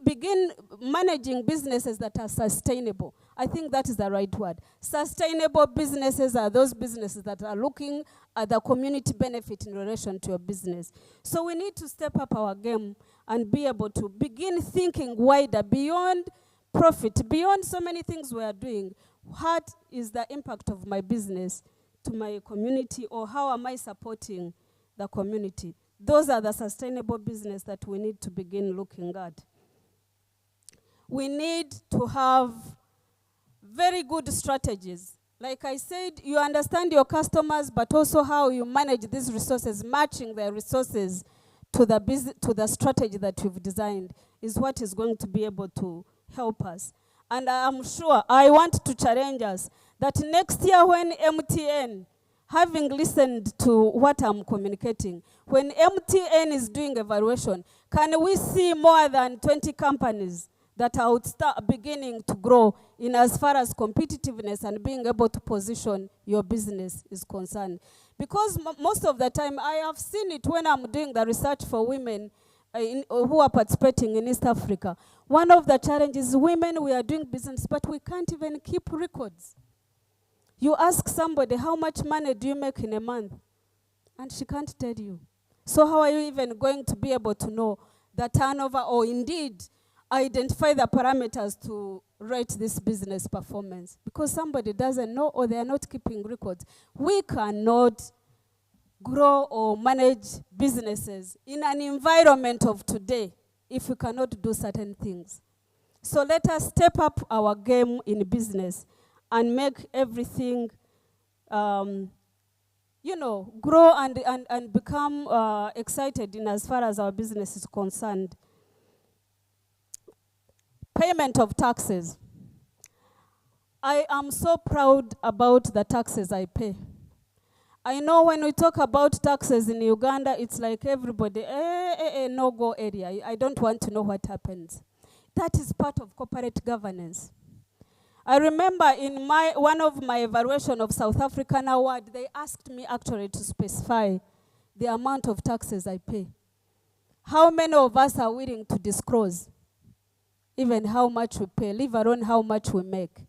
begin managing businesses that are sustainable. I think that is the right word. Sustainable businesses are those businesses that are looking at the community benefit in relation to your business. So we need to step up our game and be able to begin thinking wider, beyond profit, beyond so many things we are doing. What is the impact of my business to my community, or how am I supporting the community? Those are the sustainable business that we need to begin looking at. We need to have very good strategies. Like I said, you understand your customers, but also how you manage these resources, matching the resources to the strategy that you've designed. is what is going to be able to help us. And I'm sure I want to challenge us that next year when MTN, having listened to what I'm communicating, when MTN is doing evaluation, can we see more than 20 companies that are beginning to grow in as far as competitiveness and being able to position your business is concerned? Because most of the time, I have seen it when I'm doing the research for women who are participating in East Africa. One of the challenges, women, we are doing business, but we can't even keep records. You ask somebody, how much money do you make in a month? And she can't tell you. So how are you even going to be able to know the turnover or indeed identify the parameters to rate this business performance? Because somebody doesn't know or they are not keeping records. We cannot grow or manage businesses in an environment of today if we cannot do certain things. So let us step up our game in business and make everything, grow and become excited in as far as our business is concerned. Payment of taxes. I am so proud about the taxes I pay. I know when we talk about taxes in Uganda, it's like everybody, no-go area. I don't want to know what happens. That is part of corporate governance. I remember in one of my evaluation of South African award, they asked me actually to specify the amount of taxes I pay. How many of us are willing to disclose even how much we pay, leave alone how much we make?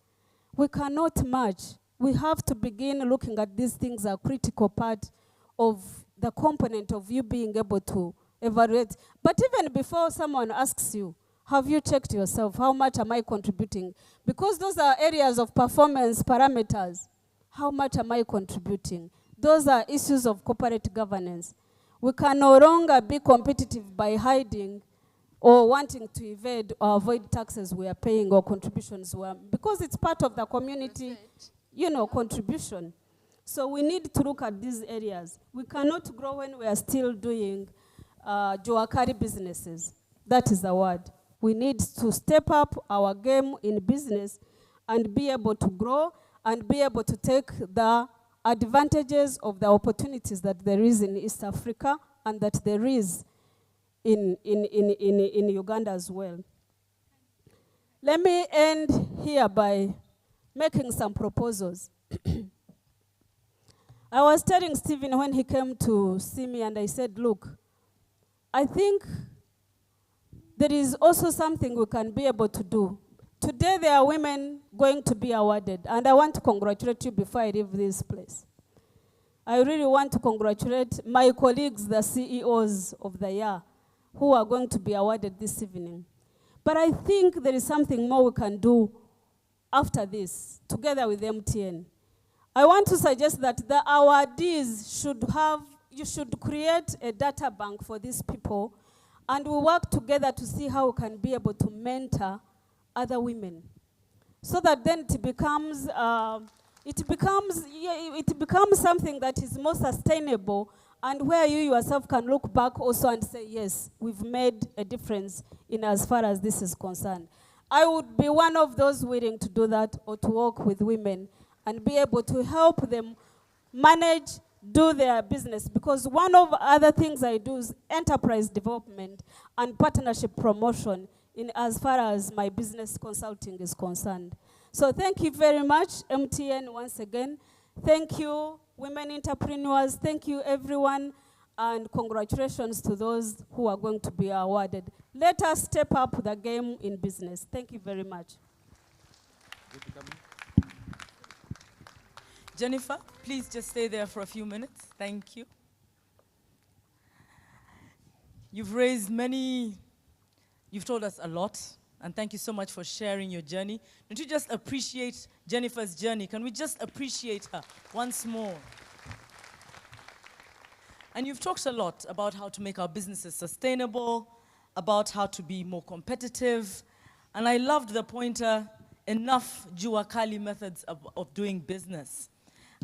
We cannot match. We have to begin looking at these things as a critical part of the component of you being able to evaluate. But even before someone asks you, have you checked yourself? How much am I contributing? Because those are areas of performance parameters. How much am I contributing? Those are issues of corporate governance. We can no longer be competitive by hiding or wanting to evade or avoid taxes we are paying or contributions we are, because it's part of the community, contribution. So we need to look at these areas. We cannot grow when we are still doing Joakari businesses. That is the word. We need to step up our game in business and be able to grow and be able to take the advantages of the opportunities that there is in East Africa and that there is in Uganda as well. Let me end here by making some proposals. I was telling Stephen when he came to see me and I said, look, I think there is also something we can be able to do. Today there are women going to be awarded, and I want to congratulate you before I leave this place. I really want to congratulate my colleagues, the CEOs of the year, who are going to be awarded this evening. But I think there is something more we can do after this, together with MTN. I want to suggest that the awardees you should create a data bank for these people, and we work together to see how we can be able to mentor other women, so that then it becomes something that is more sustainable, and where you yourself can look back also and say, yes, we've made a difference in as far as this is concerned. I would be one of those willing to do that, or to work with women and be able to help them manage, do their business. Because one of the other things I do is enterprise development and partnership promotion in as far as my business consulting is concerned. So thank you very much, MTN, once again. Thank you, women entrepreneurs. Thank you, everyone. And congratulations to those who are going to be awarded. Let us step up the game in business. Thank you very much. Jennifer, please just stay there for a few minutes. Thank you. You've told us a lot, and thank you so much for sharing your journey. Don't you just appreciate Jennifer's journey? Can we just appreciate her once more? And you've talked a lot about how to make our businesses sustainable, about how to be more competitive, and I loved the pointer, enough Juakali methods of doing business.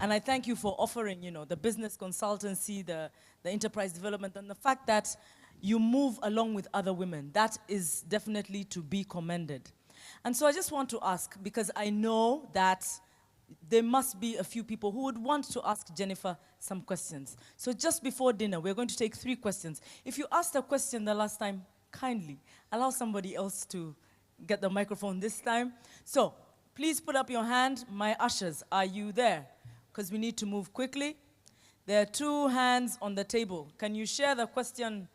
And I thank you for offering, the business consultancy, the enterprise development, and the fact that you move along with other women. That is definitely to be commended. And so I just want to ask, because I know that there must be a few people who would want to ask Jennifer some questions. So just before dinner, we're going to take 3 questions. If you asked a question the last time, kindly allow somebody else to get the microphone this time. So please put up your hand. My ushers, are you there? Because we need to move quickly. There are 2 hands on the table. Can you share the question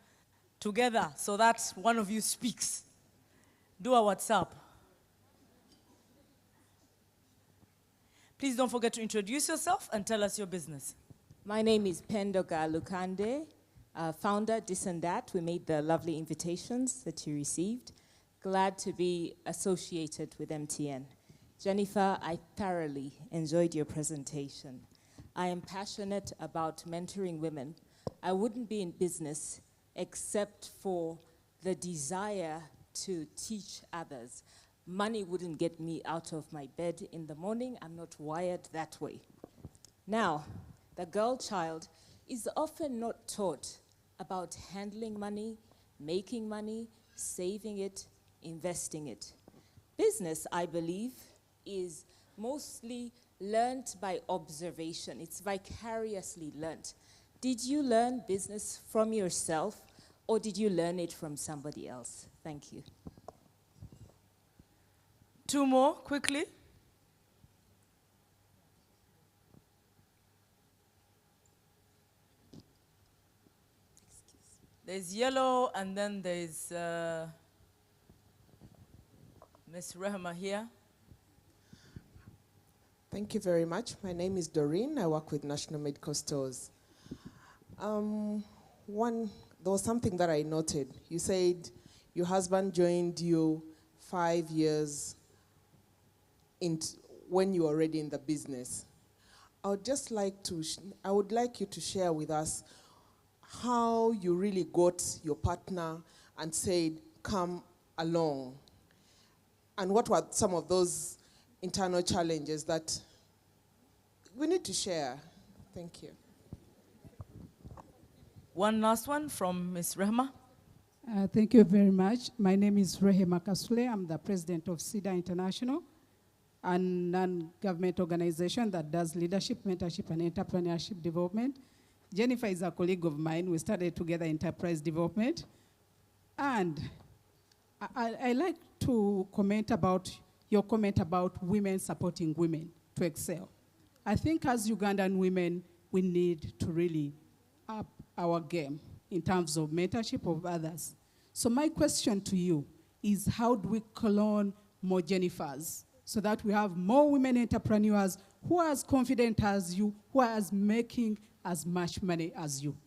together so that one of you speaks? Do a WhatsApp. Please don't forget to introduce yourself and tell us your business. My name is Pendoga Lukande, founder This and That. We made the lovely invitations that you received. Glad to be associated with MTN. Jennifer, I thoroughly enjoyed your presentation. I am passionate about mentoring women. I wouldn't be in business except for the desire to teach others. Money wouldn't get me out of my bed in the morning. I'm not wired that way. Now, the girl child is often not taught about handling money, making money, saving it, investing it. Business, I believe, is mostly learned by observation. It's vicariously learned. Did you learn business from yourself, or did you learn it from somebody else? Thank you. 2 more, quickly. There's yellow, and then there's Miss Rehema here. Thank you very much. My name is Doreen. I work with National Medical Stores. There was something that I noted. You said your husband joined you 5 years when you were already in the business. I would like you to share with us how you really got your partner and said, come along. And what were some of those internal challenges that we need to share? Thank you. One last one from Ms. Rehema. Thank you very much. My name is Rehema Kasule. I'm the president of CIDA International, a non-government organization that does leadership, mentorship, and entrepreneurship development. Jennifer is a colleague of mine. We started together enterprise development. And I like to comment about your comment about women supporting women to excel. I think as Ugandan women, we need to really up our game in terms of mentorship of others. So my question to you is, how do we clone more Jennifers so that we have more women entrepreneurs who are as confident as you, who are as making as much money as you?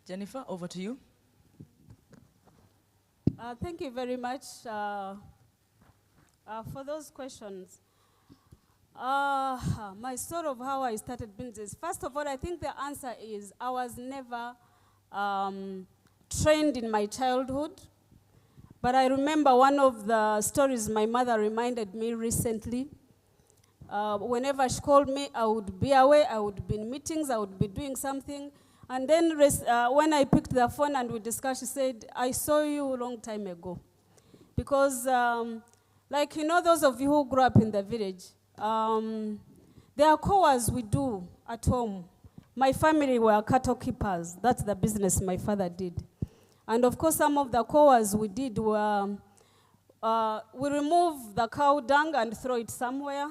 Jennifer, over to you. Thank you very much for those questions. My story of how I started business. First of all, I think the answer is I was never trained in my childhood. But I remember one of the stories my mother reminded me recently. Whenever she called me, I would be away, I would be in meetings, I would be doing something. And then when I picked the phone and we discussed, she said, I saw you a long time ago. Because, like, you know, those of you who grew up in the village, there are chores we do at home. My family were cattle keepers. That's the business my father did. And of course, some of the chores we did were, we remove the cow dung and throw it somewhere,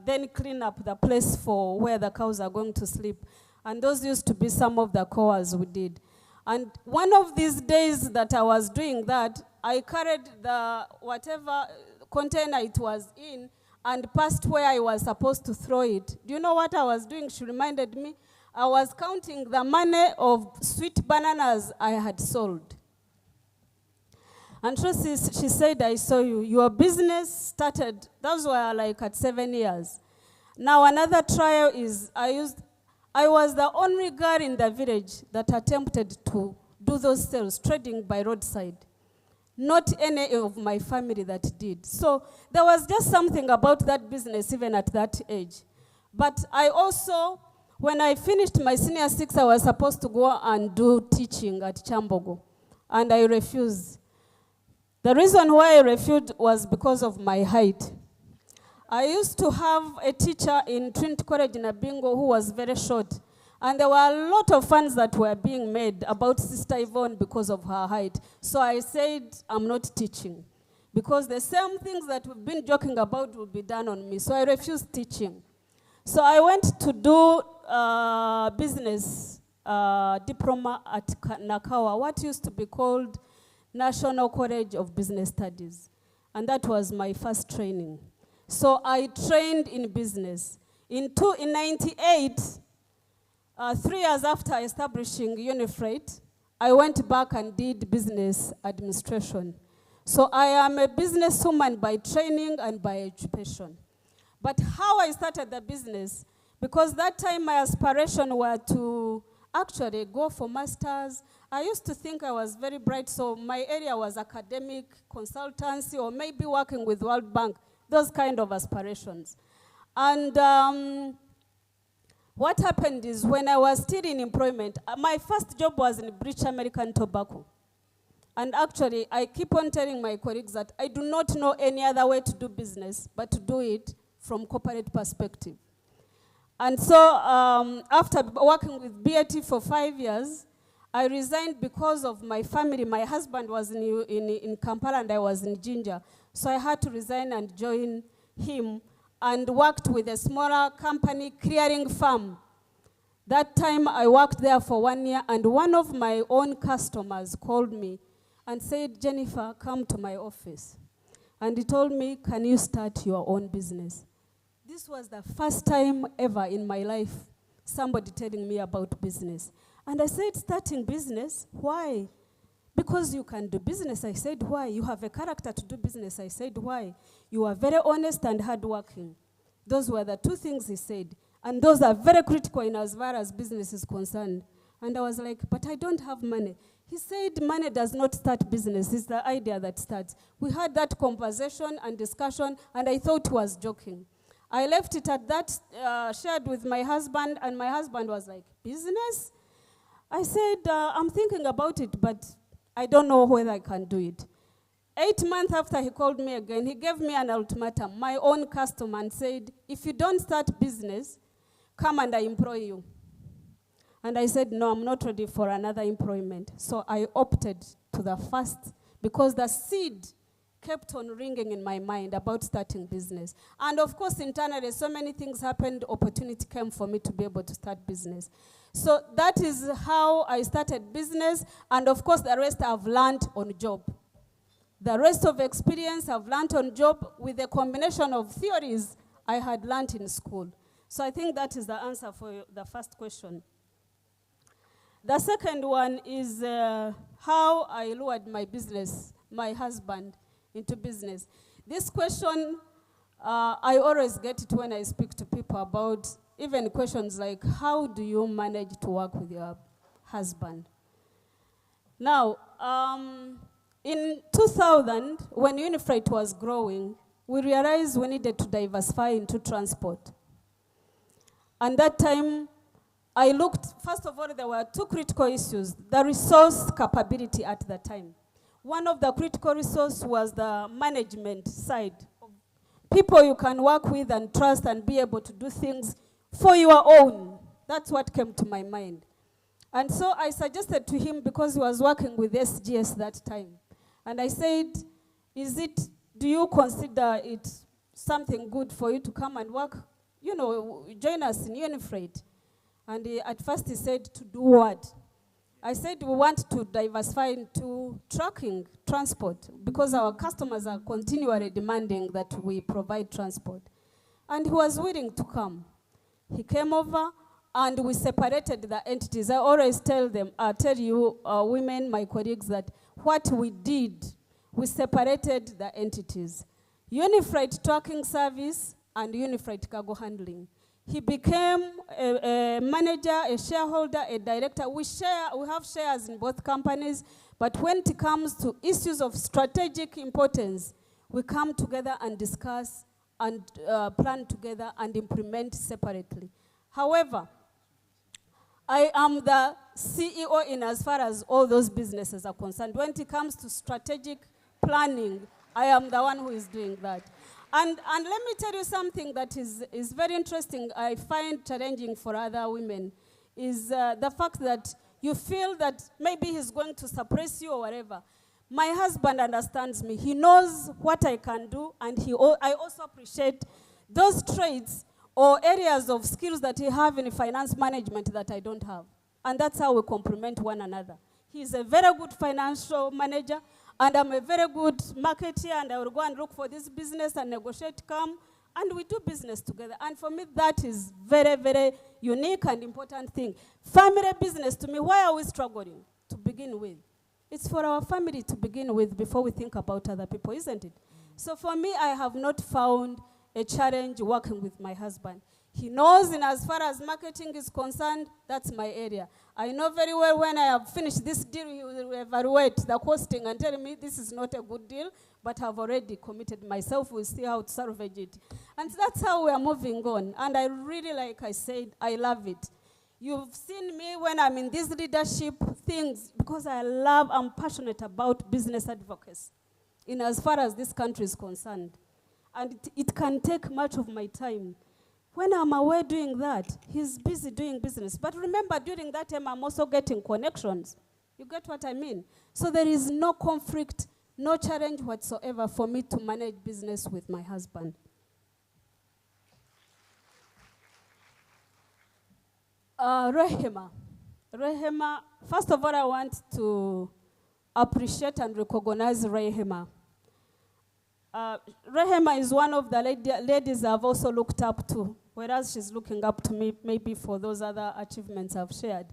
then clean up the place for where the cows are going to sleep. And those used to be some of the chores we did. And one of these days that I was doing that, I carried the whatever container it was in and passed where I was supposed to throw it. Do you know what I was doing? She reminded me. I was counting the money of sweet bananas I had sold. And she said, I saw you. Your business started, those were like at 7 years. Now another trial is, I was the only girl in the village that attempted to do those sales, trading by roadside. Not any of my family that did. So there was just something about that business even at that age. But I also When I finished my senior 6, I was supposed to go and do teaching at Chambogo, and I refused. The reason why I refused was because of my height. I used to have a teacher in Trinity College in Abingo who was very short, and there were a lot of fans that were being made about Sister Yvonne because of her height. So I said, I'm not teaching, because the same things that we've been joking about will be done on me. So I refused teaching. So I went to do business diploma at Nakawa, what used to be called National College of Business Studies. And that was my first training. So I trained in business. In 98, 3 years after establishing Unifreight, I went back and did business administration. So I am a businesswoman by training and by education. But how I started the business, because that time my aspiration were to actually go for masters. I used to think I was very bright, so my area was academic, consultancy, or maybe working with World Bank, those kind of aspirations. And what happened is when I was still in employment, my first job was in British American Tobacco. And actually, I keep on telling my colleagues that I do not know any other way to do business but to do it from corporate perspective. And so after working with BAT for 5 years, I resigned because of my family. My husband was in Kampala and I was in Jinja. So I had to resign and join him and worked with a smaller company, Clearing Farm. That time I worked there for 1 year, and one of my own customers called me and said, Jennifer, come to my office. And he told me, can you start your own business? This was the first time ever in my life somebody telling me about business. And I said, starting business? Why? Because you can do business. I said, why? You have a character to do business. I said, why? You are very honest and hardworking. Those were the 2 things he said. And those are very critical in as far as business is concerned. And I was like, but I don't have money. He said money does not start business. It's the idea that starts. We had that conversation and discussion, and I thought he was joking. I left it at that, shared with my husband, and my husband was like, business? I said, I'm thinking about it, but I don't know whether I can do it. 8 months after he called me again, he gave me an ultimatum, my own customer, and said, if you don't start business, come and I employ you. And I said, no, I'm not ready for another employment. So I opted to the first, because the seed kept on ringing in my mind about starting business. And of course, internally, so many things happened, opportunity came for me to be able to start business. So that is how I started business, and of course, the rest I've learned on job. The rest of experience I've learned on job with a combination of theories I had learned in school. So I think that is the answer for the first question. The second one is how I lured my husband, into business. This question, I always get it when I speak to people about even questions like, how do you manage to work with your husband? Now, in 2000, when Unifreight was growing, we realized we needed to diversify into transport. And that time, I looked, first of all, there were 2 critical issues. The resource capability at the time. One of the critical resources was the management side. People you can work with and trust and be able to do things for your own. That's what came to my mind. And so I suggested to him, because he was working with SGS that time. And I said, do you consider it something good for you to come and work, join us in Unifreight? And at first he said, to do what? I said, we want to diversify into trucking, transport, because our customers are continually demanding that we provide transport. And he was willing to come. He came over, and we separated the entities. I always tell you, women, my colleagues, that what we did, we separated the entities. Unifreight Trucking Service and Unifreight Cargo Handling. He became a manager, a shareholder, a director. We have shares in both companies, but when it comes to issues of strategic importance, we come together and discuss and plan together and implement separately. However, I am the CEO in as far as all those businesses are concerned. When it comes to strategic planning, I am the one who is doing that. And let me tell you something that is very interesting, I find challenging for other women, is the fact that you feel that maybe he's going to suppress you or whatever. My husband understands me. He knows what I can do, and I also appreciate those traits or areas of skills that he have in finance management that I don't have. And that's how we complement one another. He's a very good financial manager, and I'm a very good marketer, and I will go and look for this business and negotiate, come, and we do business together. And for me, that is very, very unique and important thing. Family business, to me, why are we struggling to begin with? It's for our family to begin with before we think about other people, isn't it? So for me, I have not found a challenge working with my husband. He knows, in as far as marketing is concerned, that's my area. I know very well when I have finished this deal, he will evaluate the costing and tell me this is not a good deal, but I've already committed myself. We'll see how to salvage it. And that's how we are moving on. And I really, like I said, I love it. You've seen me when I'm in these leadership things because I'm passionate about business advocacy in as far as this country is concerned. And it can take much of my time. When I'm away doing that, he's busy doing business. But remember, during that time, I'm also getting connections. You get what I mean? So there is no conflict, no challenge whatsoever for me to manage business with my husband. Rehema, first of all, I want to appreciate and recognize Rehema. Rehema is one of the ladies I've also looked up to, whereas she's looking up to me maybe for those other achievements I've shared.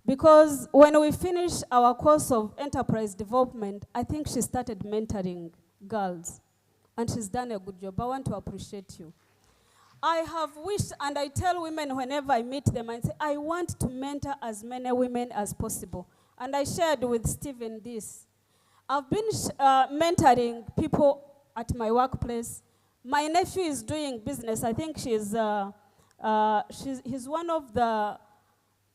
Because when we finished our course of enterprise development, I think she started mentoring girls, and she's done a good job. I want to appreciate you. I have wished, and I tell women whenever I meet them, I say, I want to mentor as many women as possible. And I shared with Stephen this. I've been mentoring people at my workplace. My nephew is doing business. I think he's one of the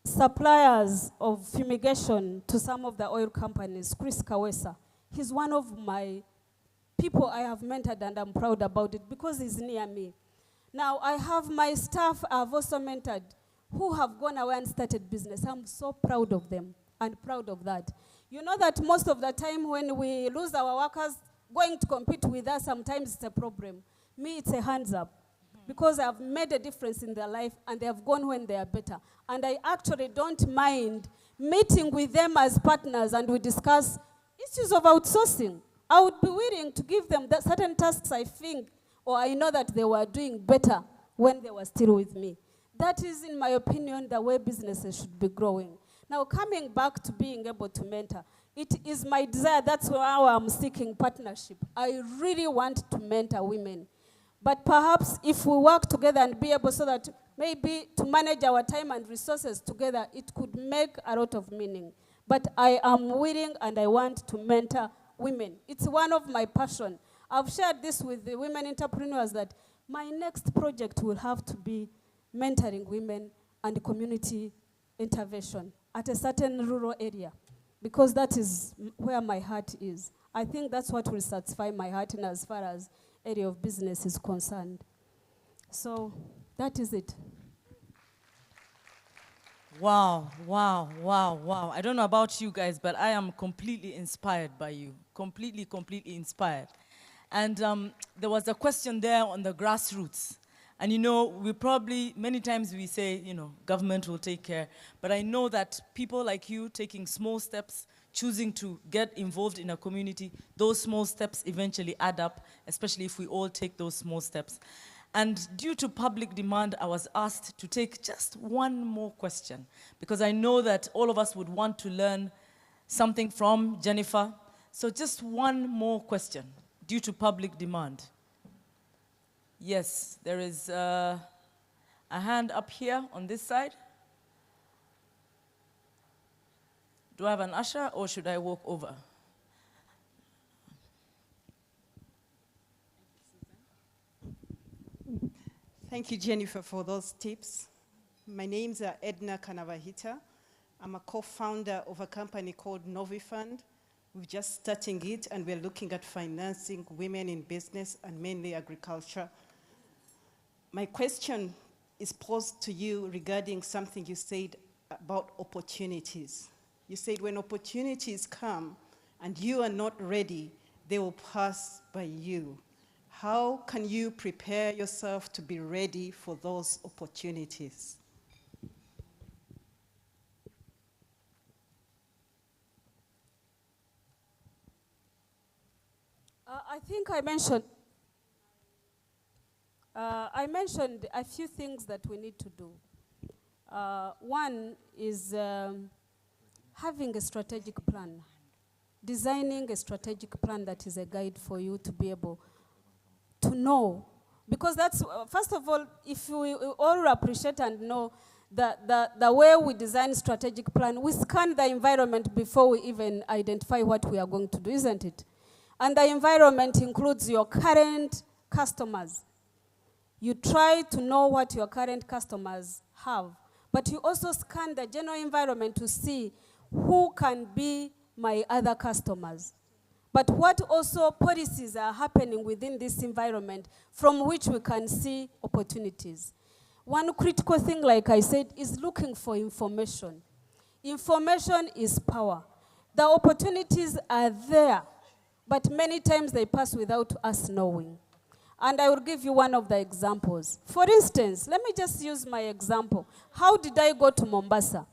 suppliers of fumigation to some of the oil companies, Chris Kawesa. He's one of my people I have mentored, and I'm proud about it because he's near me. Now, I have my staff I've also mentored who have gone away and started business. I'm so proud of them and proud of that. You know that most of the time when we lose our workers going to compete with us, sometimes it's a problem. Me, it's a hands up. Because I've made a difference in their life and they have gone when they are better. And I actually don't mind meeting with them as partners and we discuss issues of outsourcing. I would be willing to give them certain tasks I think or I know that they were doing better when they were still with me. That is, in my opinion, the way businesses should be growing. Now, coming back to being able to mentor, it is my desire, that's why I'm seeking partnership. I really want to mentor women. But perhaps if we work together and be able so that maybe to manage our time and resources together, it could make a lot of meaning. But I am willing and I want to mentor women. It's one of my passions. I've shared this with the women entrepreneurs that my next project will have to be mentoring women and community intervention at a certain rural area, because that is where my heart is. I think that's what will satisfy my heart in as far as area of business is concerned. So that is it. Wow, wow, wow, wow. I don't know about you guys, but I am completely inspired by you. Completely inspired. And there was a question there on the grassroots. And you know, we probably, many times we say, you know, government will take care. But I know that people like you taking small steps, choosing to get involved in a community, those small steps eventually add up, especially if we all take those small steps. And due to public demand, I was asked to take just one more question, because I know that all of us would want to learn something from Jennifer. So just one more question, due to public demand. Yes, there is a hand up here on this side. Do I have an usher or should I walk over? Thank you, Jennifer, for those tips. My name's Edna Kanavahita. I'm a co-founder of a company called Novifund. We're just starting it, and we're looking at financing women in business and mainly agriculture. My question is posed to you regarding something you said about opportunities. You said when opportunities come and you are not ready, they will pass by you. How can you prepare yourself to be ready for those opportunities? I think I mentioned a few things that we need to do. One is having a strategic plan, designing a strategic plan that is a guide for you to be able to know. Because that's, first of all, if we all appreciate and know the way we design strategic plan, we scan the environment before we even identify what we are going to do, isn't it? And the environment includes your current customers. You try to know what your current customers have, but you also scan the general environment to see who can be my other customers. But what also policies are happening within this environment from which we can see opportunities. One critical thing, like I said, is looking for information. Information is power. The opportunities are there, but many times they pass without us knowing. And I will give you one of the examples. For instance, let me just use my example. How did I go to Mombasa?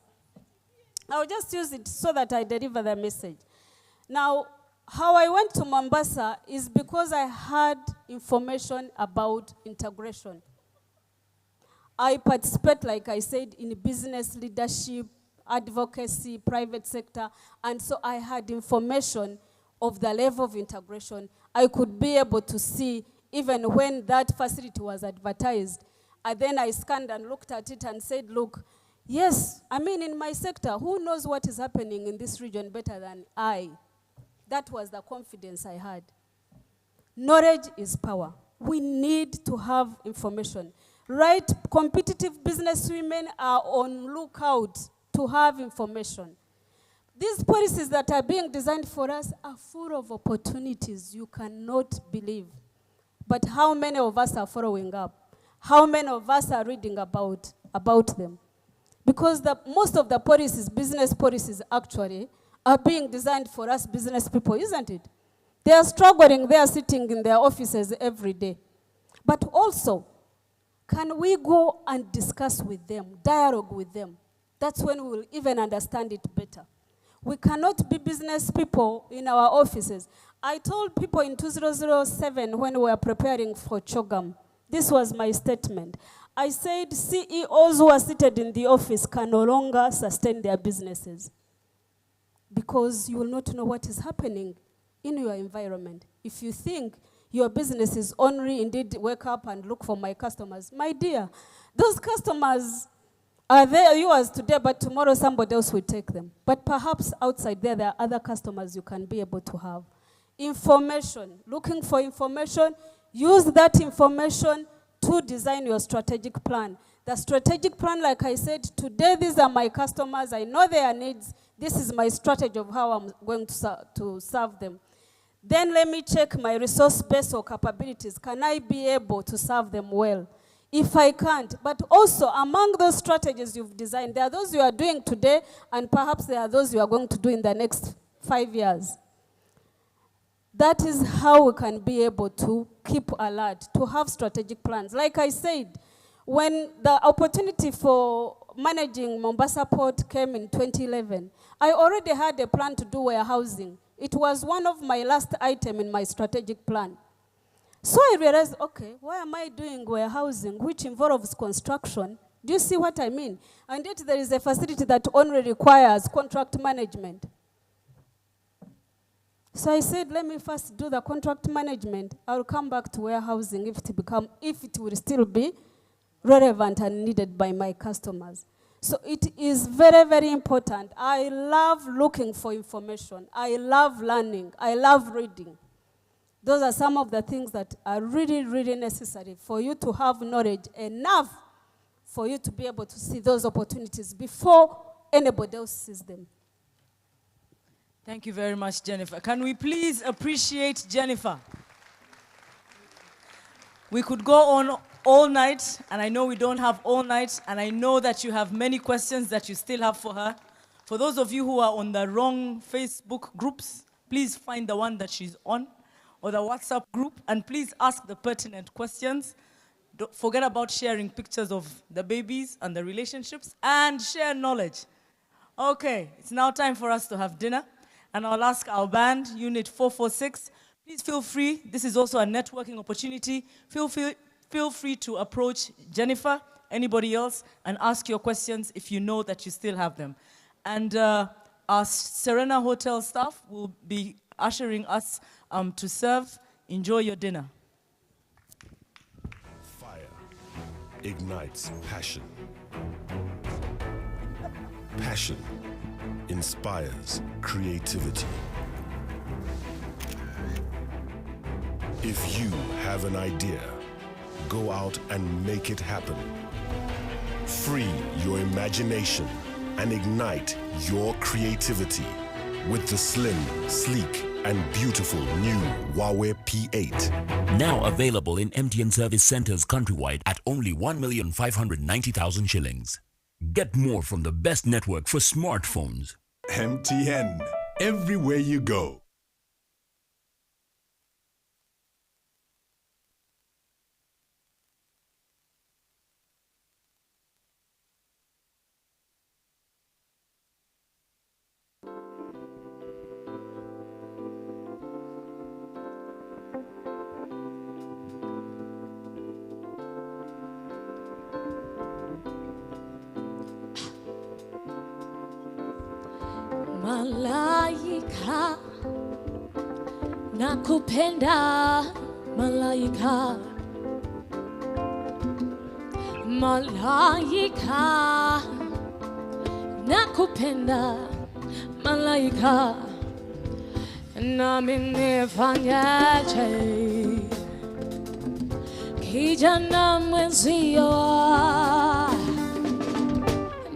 I'll just use it so that I deliver the message. Now, how I went to Mombasa is because I had information about integration. I participate, like I said, in business leadership, advocacy, private sector, and so I had information of the level of integration. I could be able to see even when that facility was advertised. And then I scanned and looked at it and said, look, yes, I mean in my sector, who knows what is happening in this region better than I? That was the confidence I had. Knowledge is power. We need to have information. Right, competitive business women are on lookout to have information. These policies that are being designed for us are full of opportunities you cannot believe. But how many of us are following up? How many of us are reading about them? Because most of the policies, business policies actually, are being designed for us business people, isn't it? They are struggling, they are sitting in their offices every day. But also, can we go and discuss with them, dialogue with them? That's when we will even understand it better. We cannot be business people in our offices. I told people in 2007 when we were preparing for CHOGM, this was my statement. I said CEOs who are seated in the office can no longer sustain their businesses because you will not know what is happening in your environment. If you think your business is only indeed wake up and look for my customers, my dear, those customers are there yours today, but tomorrow somebody else will take them. But perhaps outside there are other customers you can be able to have. Information, looking for information, use that information to design your strategic plan. The strategic plan, like I said, today these are my customers, I know their needs, this is my strategy of how I'm going to serve them. Then let me check my resource base or capabilities. Can I be able to serve them well? If I can't, but also among those strategies you've designed, there are those you are doing today, and perhaps there are those you are going to do in the next 5 years. That is how we can be able to keep alert, to have strategic plans. Like I said, when the opportunity for managing Mombasa Port came in 2011, I already had a plan to do warehousing. It was one of my last items in my strategic plan. So I realized, okay, why am I doing warehousing, which involves construction? Do you see what I mean? And yet there is a facility that only requires contract management. So I said, let me first do the contract management. I'll come back to warehousing if it will still be relevant and needed by my customers. So it is very, very important. I love looking for information. I love learning. I love reading. Those are some of the things that are really, really necessary for you to have knowledge enough for you to be able to see those opportunities before anybody else sees them. Thank you very much, Jennifer. Can we please appreciate Jennifer? We could go on all night, and I know we don't have all night, and I know that you have many questions that you still have for her. For those of you who are on the wrong Facebook groups, please find the one that she's on, or the WhatsApp group, and please ask the pertinent questions. Don't forget about sharing pictures of the babies and the relationships, and share knowledge. Okay, it's now time for us to have dinner. And I'll ask our band, Unit 446, please feel free. This is also a networking opportunity. Feel free to approach Jennifer, anybody else, and ask your questions if you know that you still have them. And our Serena Hotel staff will be ushering us to serve. Enjoy your dinner. Fire ignites passion. Passion inspires creativity. If you have an idea, go out and make it happen. Free your imagination and ignite your creativity with the slim, sleek, and beautiful new Huawei P8. Now available in MTN service centers countrywide at only 1,590,000 shillings. Get more from the best network for smartphones. MTN, everywhere you go. Malaika, nakupenda malaika. Malaika, nakupenda malaika. Nami nifanyaje kijana mwenzio,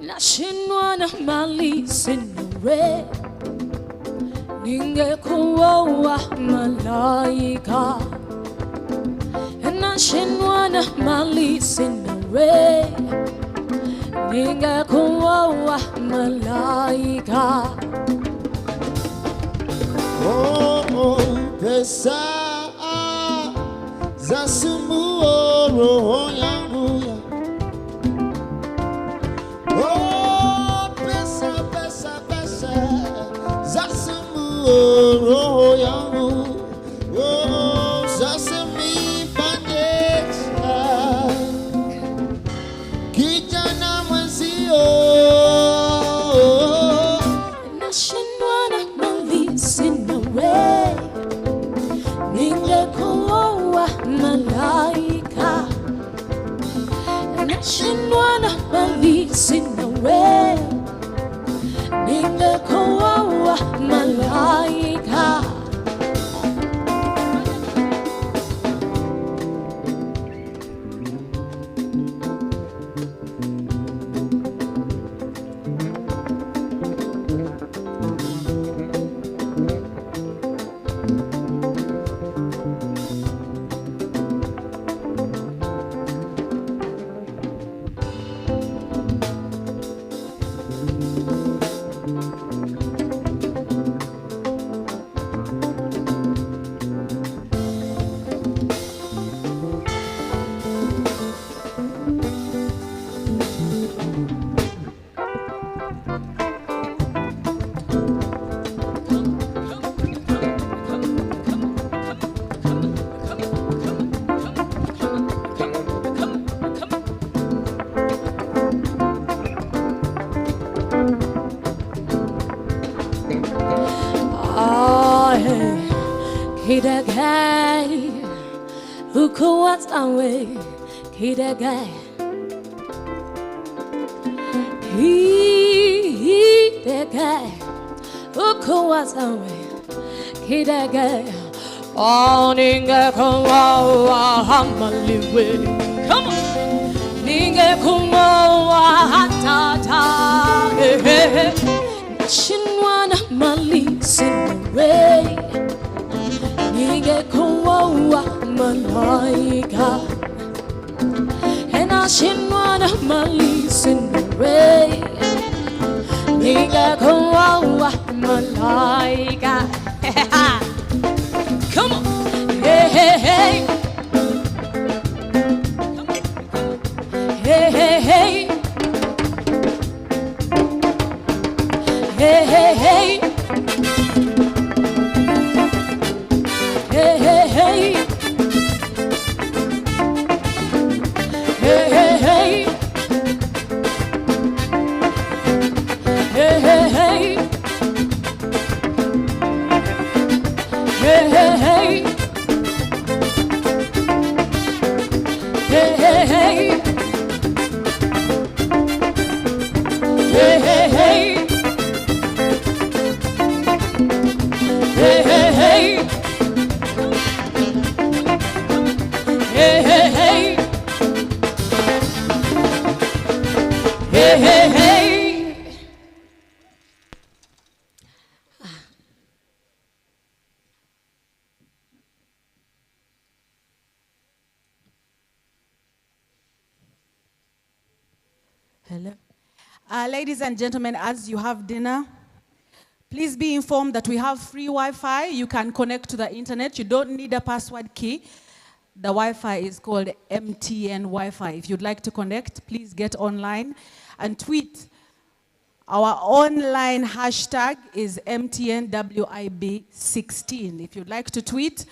nashindwa na mali sina we, ningekuoa malaika. Nashindwa na mali sina we, ningekuoa malaika. Oh, pesa zasumbua roho yangu ya. Oh, pesa zasumbua roho yangu. Oh, sasa mipandesha kijana mwenzio. Nashindwa na mali sina we, ningekuoa malaika. Nashindwa na mali sina we, ningekuoa malaika. Kidagai, uko what's away, Kidagai. Kidagai, uko what's away, Kidagai. Oh, ningekuoa malaika. Come on, ningekuoa ta. Chinwana mali sinre. Nige kowa malaika. Ena chinwana mali sinre. Nige kowa malaika. Come on. Hey, hey, hey. Hey, hey, hey. Hey, hey, hey. Hey, hey, hey. Hey, hey, hey. Hey, hey, hey. Hey, hey, hey. Hey, hey, hey. Hey, hey, hey. Hey, hey, hey. Hey, hey, hey. Hey, hey, hey. Hello. Ladies and gentlemen, as you have dinner, please be informed that we have free Wi-Fi. You can connect to the internet. You don't need a password key. The Wi-Fi is called MTN Wi-Fi. If you'd like to connect, please get online and tweet. Our online hashtag is MTNWIB16. If you'd like to tweet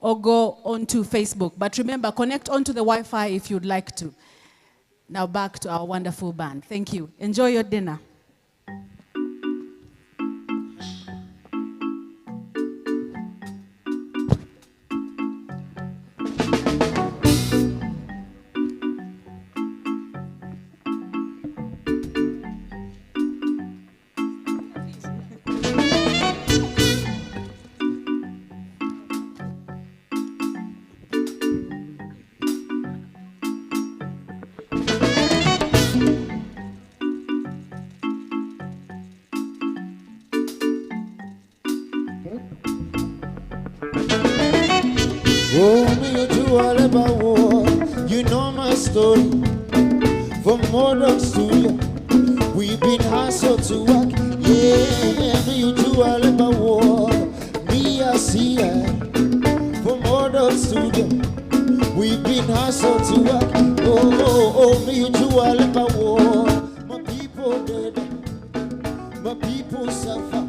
or go onto Facebook. But remember, connect onto the Wi-Fi if you'd like to. Now back to our wonderful band. Thank you. Enjoy your dinner. Oh, me you do all about war. You know my story. From Murdoch Studio, we've been hustled to work. Yeah, me you do all about war. Me I see ya. From Murdoch Studio, we've been hustled to work. Oh, me you do all about war. My people dead, my people suffer.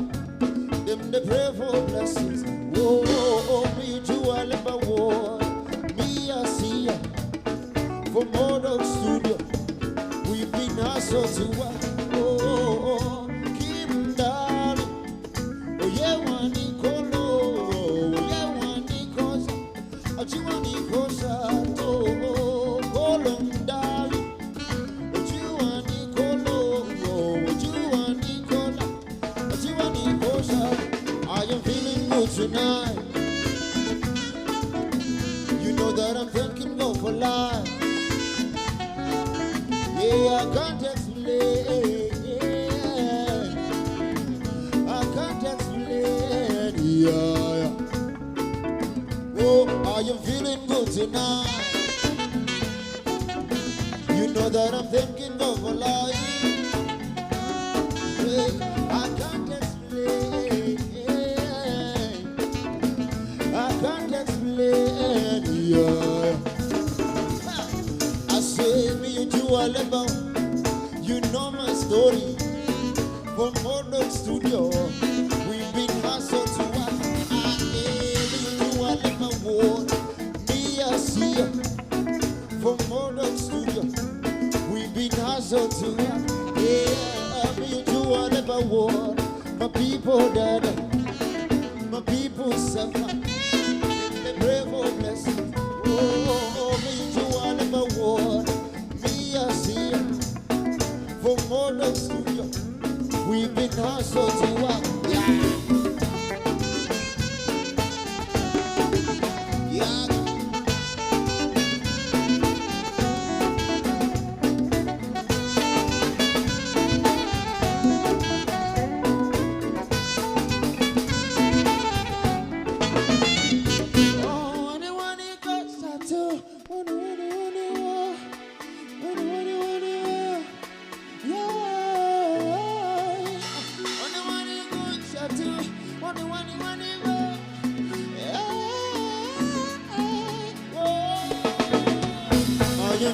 Them they pray for blessings. Oh, me you do all about war. Me I see ya. From Murdoch Studio, we've been hustled to work. Oh, Kim darling. Oh, yeah, one Nicolo. Oh, yeah, one Nicos. Achiwani Kosa. Oh, Colum darling. Achiwani Colo. Oh, Achiwani Cola. Achiwani Kosa. I am feeling good tonight. You know that I'm thanking God for life. Yeah, I can't explain. Yeah, I can't explain. Yeah. Oh, I am feeling good tonight. You know that I'm thanking God for life. Yeah, I can't explain. I can't explain. Yeah. I say me you do all about. You know my story. From Murdoch Studio, we've been hustled to work. I me you do all about war. Me I see ya. From Murdoch Studio, we've been hustled to work. Yeah, me you do all about war.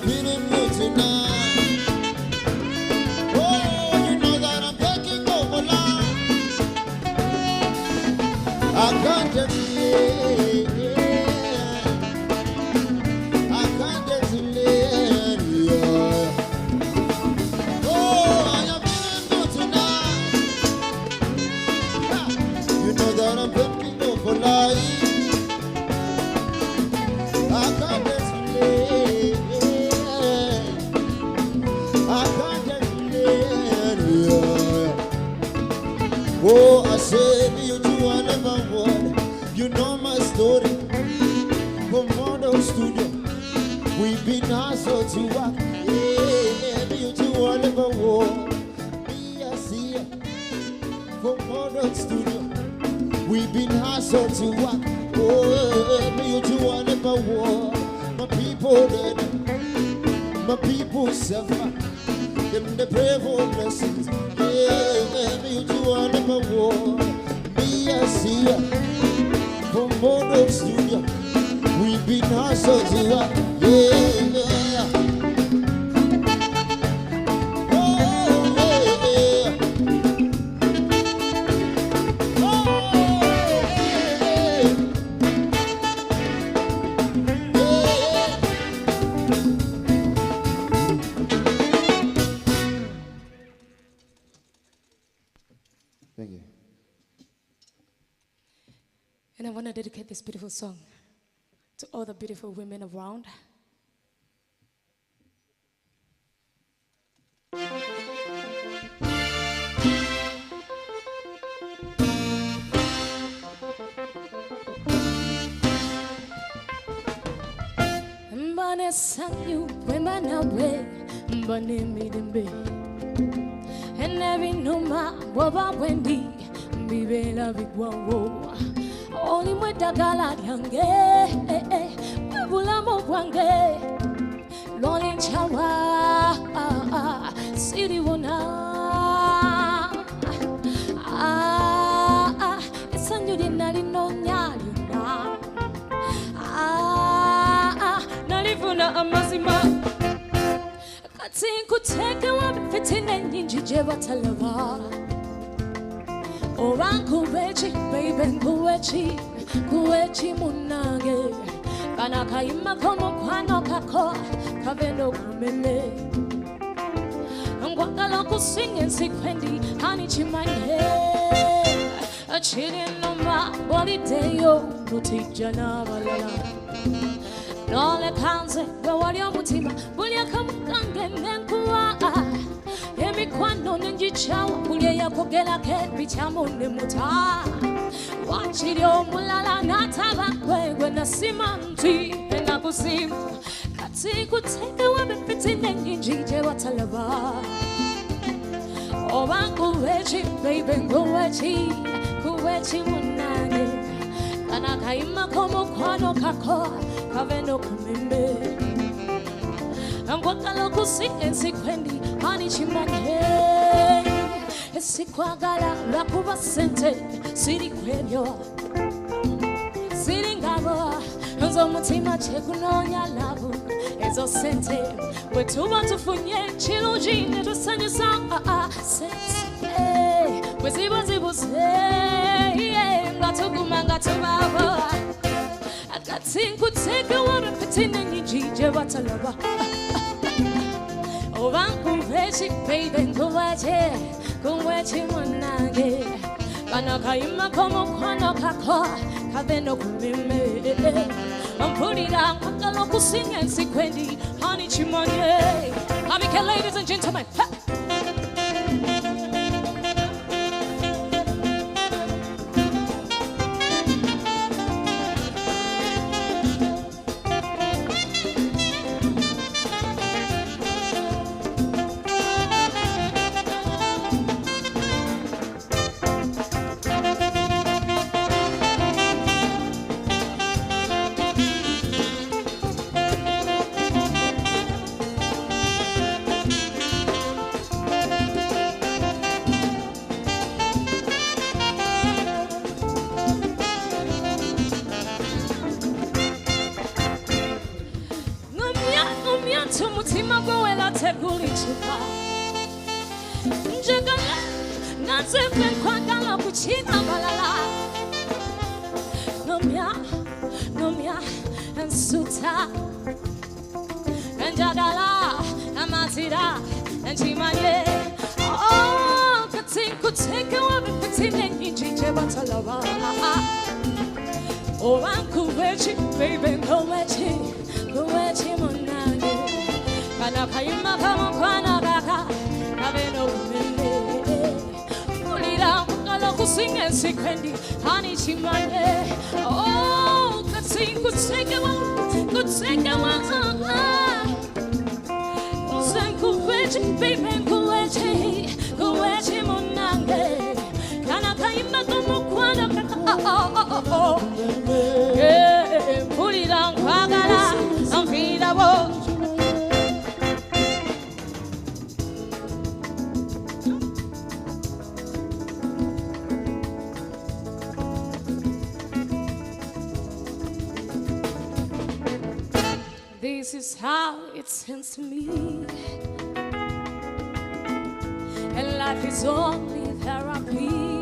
am feeling good tonight. Oh, you know that I'm taking over life. I can't just I can't just live, yeah. Oh, I am feeling good tonight. You know that I'm taking over life. I can't just live. I can't just live, yeah. Oh, I said you two I never would. You know my story. From Model Studio, we've been hustled to work. Yeah, you two I never would. Me, I see ya. From Model Studio, we've been hustled to work. Oh, me, you two I never would. My people dead, my people suffer. Them the pray for blessings. Yeah, me, you two I never would. Me, I see ya. From Model Studio, we've been hustled to work. Yeah. Oh, yeah. Thank you. And I want to dedicate this beautiful song to all the beautiful women around. Mbane sanyu wemana we mbane midembe and every numa waba wendi mbibela bigwawo only mwetagala lyange webulamu bwange loli nchawa siribona esanyu lyena linonya lyona nalifuna amazima kati nkuteekewo fitina ennyingi gye batalaba oba nkuweeki baby nkuweeki munnange kana kayima k'omukwano kako kave n'okumeme nkwagala okusinga ensikwendi ani kimanye kiri ennuma bw'oliddeyo lutijja n'abalala n'olekanze gwe wali omutima buli akamu kange nenkuwa emikwano nengicawa buli eyakogerako ebikyamu nemuta wakiri omulala n'ataba gwe nasima nti enakusiima kati kuteekewo ebifitina ennyingi gye batalaba oba nkuweeki baby nkuweeki munnange kana kayima k'omukwano kako kave n'okumeme nkwagala okusinga ensikwendi ani kimanye sikwagala lwakuba sente siri kwebyo siri ngabo nze omutima kyegunoonya labu ezo sente bwe tuba tufunye kirungi ne tusanyusa sente bwe ziba zibuze nga tuguma nga tubaabo kati nkuteekewo ebifitina ennyingi gye batalaba oba nkuweeki baby nkuweeki munnange kana kayima k'omukwano kako kave n'okumeme mpulira nkwagala okusinga ensikwendi ani kimanye abike ladies and gentlemen mutima gwewela tegulichuka njagala nazembe nkwagala kuchina balala nomya nsuta njagala amatira nchimanye oh kuteke wabe kutine njije batalaba oh ankuwechi baby kuwechi monage kana kayima kama kwana kaka kabeno mende ulira kala kusinga sikwendi hani chimanye oh kuteke wa kuwechi baby kuwechi monage kana kayima kama kwana kaka ulira kwagala amfira wo. This is how it seems to me, and life is only therapy.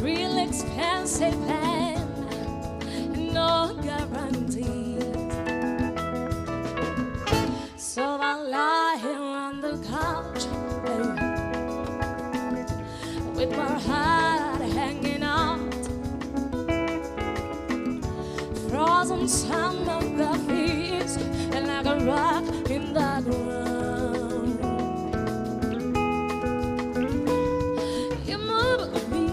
Real expensive and no guarantees. So I lie here on the couch with my heart hanging out. Frozen summer graphics and like a rock in the ground. You move me,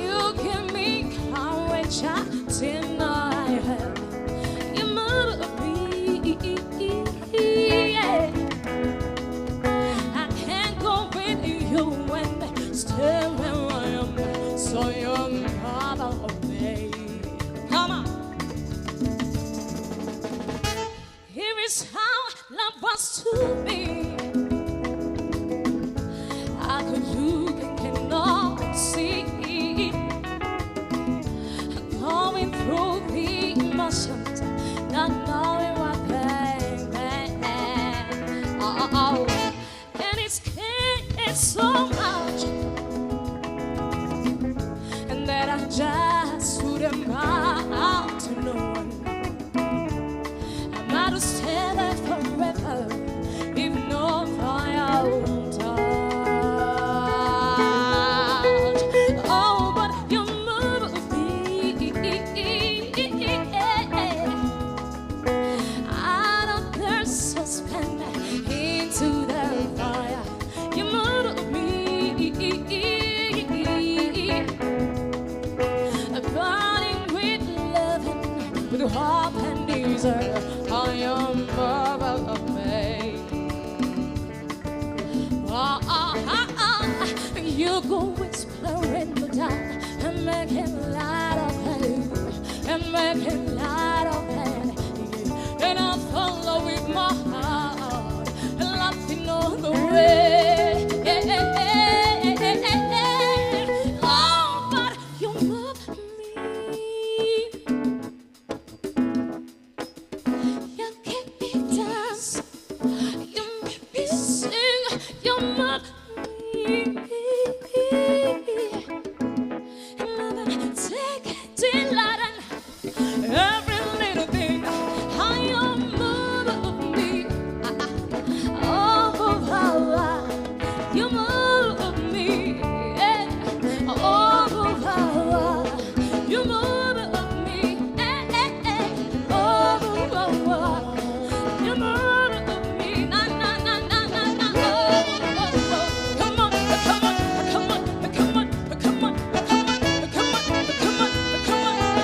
you give me courage I did not have. You move me, yeah. I can't go with you when still where I am. So you're mother of me. Come on. Here is how love was to me. I could look and cannot see. Going through the emotions, not knowing what pain. Oh, and it's so much. That I just couldn't out to no one. I might have stayed there forever, if not for your touch. Oh, but you move me out of their suspense into their fire. You move me. With hope and desire, I am above of me. You go whispering the dark and making light of pain, and making light of pain. And I follow with my heart, laughing all the way. Oh, but you move me. You keep me dance, you make me sing, you move me. And take delight in every little thing. How you move me. Oh, how you move me. Oh, how you move me. Oh, you move me. Na na na na na na. Oh, come on, come on, come on, come on, come on, come on, come on, come on, come on, come on.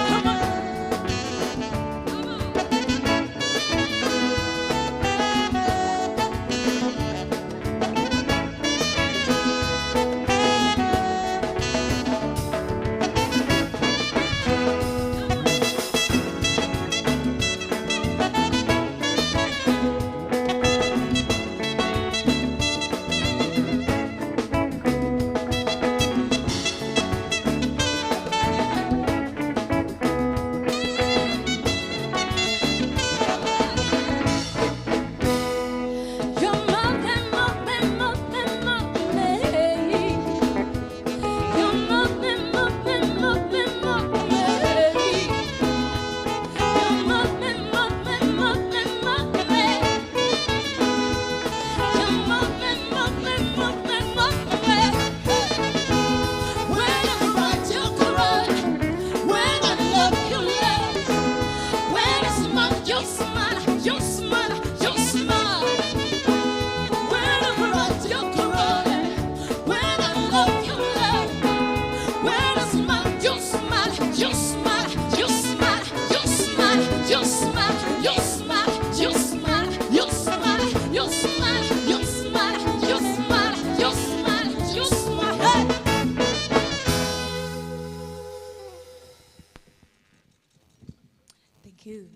you.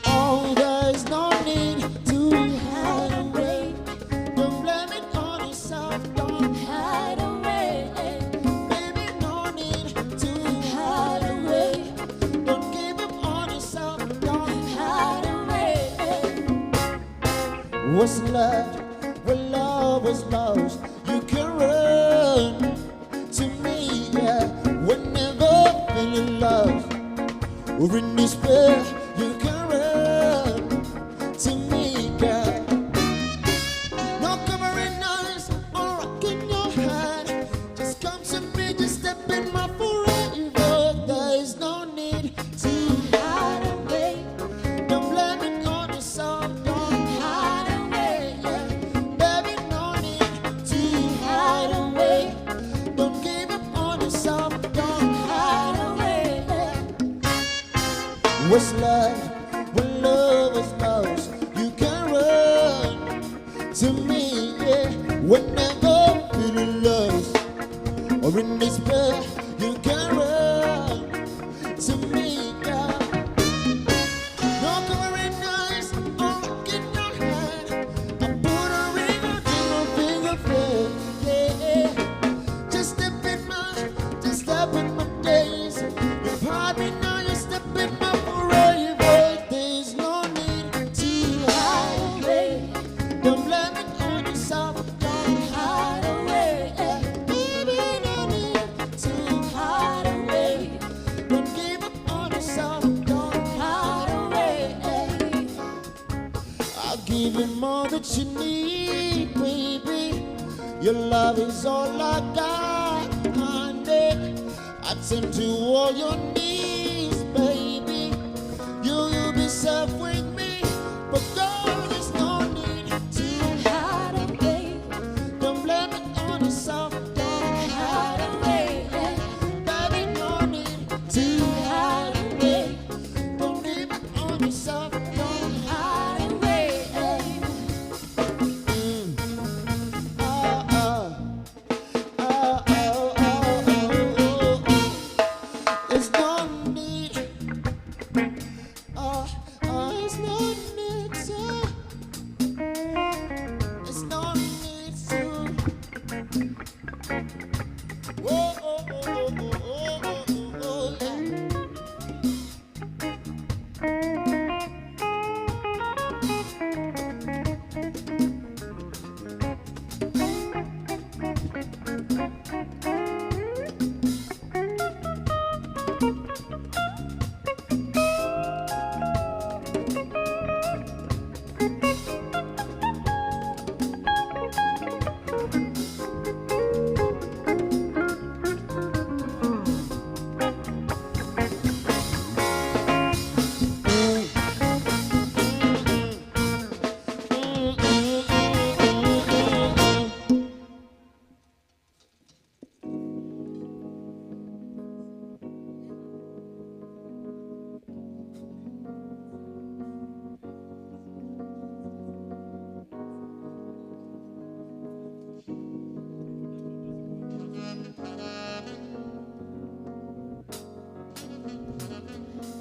Oh, there's no need to hide away. Don't blame it on yourself. Don't hide away. Baby, no need to hide away. Don't give up on yourself. Don't hide away. What's left when love was lost? You can run to me, yeah. Whenever feeling lost or in despair, you can run to me, girl. No covering eyes or rocking your hand. Just come to me, just step in my forever. There is no need to hide away. Don't blame it on yourself. Don't hide away, yeah. Baby, no need to hide away. Don't give up on yourself. Don't hide away. What's love when love is lost? You can run to me, yeah. Whenever feeling lost or in despair, you can run to me, girl. No covering eyes or rocking your hand. I put a ring on your finger, yeah. Just step in my days. You've had me now, you step in my forever. There's no need to hide away. Don't blame it on yourself. Don't hide away. Baby, no need to hide away. Don't give up on yourself. Don't hide away. I'll give you more that you need, baby. Your love is all I got, honey. I tend to all your needs, baby. You'll be safe with me, but girl, there's no need to hide away. Don't blame it on yourself. Don't hide away. Baby, no need to hide away. Don't give it on yourself. Don't hide away. There's no need. There's no need to. There's no need to. Whoa, oh, oh, oh, oh, oh, oh, oh, yeah.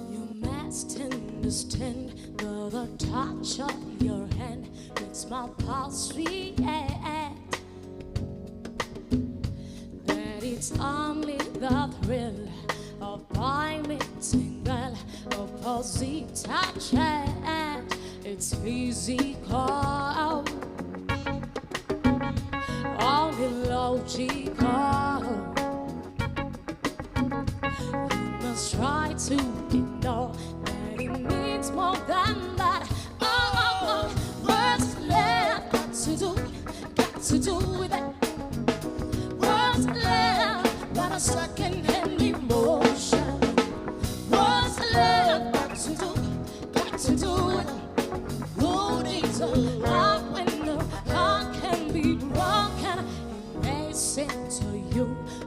You must understand the touch of your hand makes my pulse react. That it's only the thrill of by meeting girl, opposite touch and it's physical, only logical. Must try to ignore that it means more than that. Oh, what's left to do with it? What's left but a second-hand emotion? What's left to do with it? Who needs a heart when the heart can be broken? It may seem to you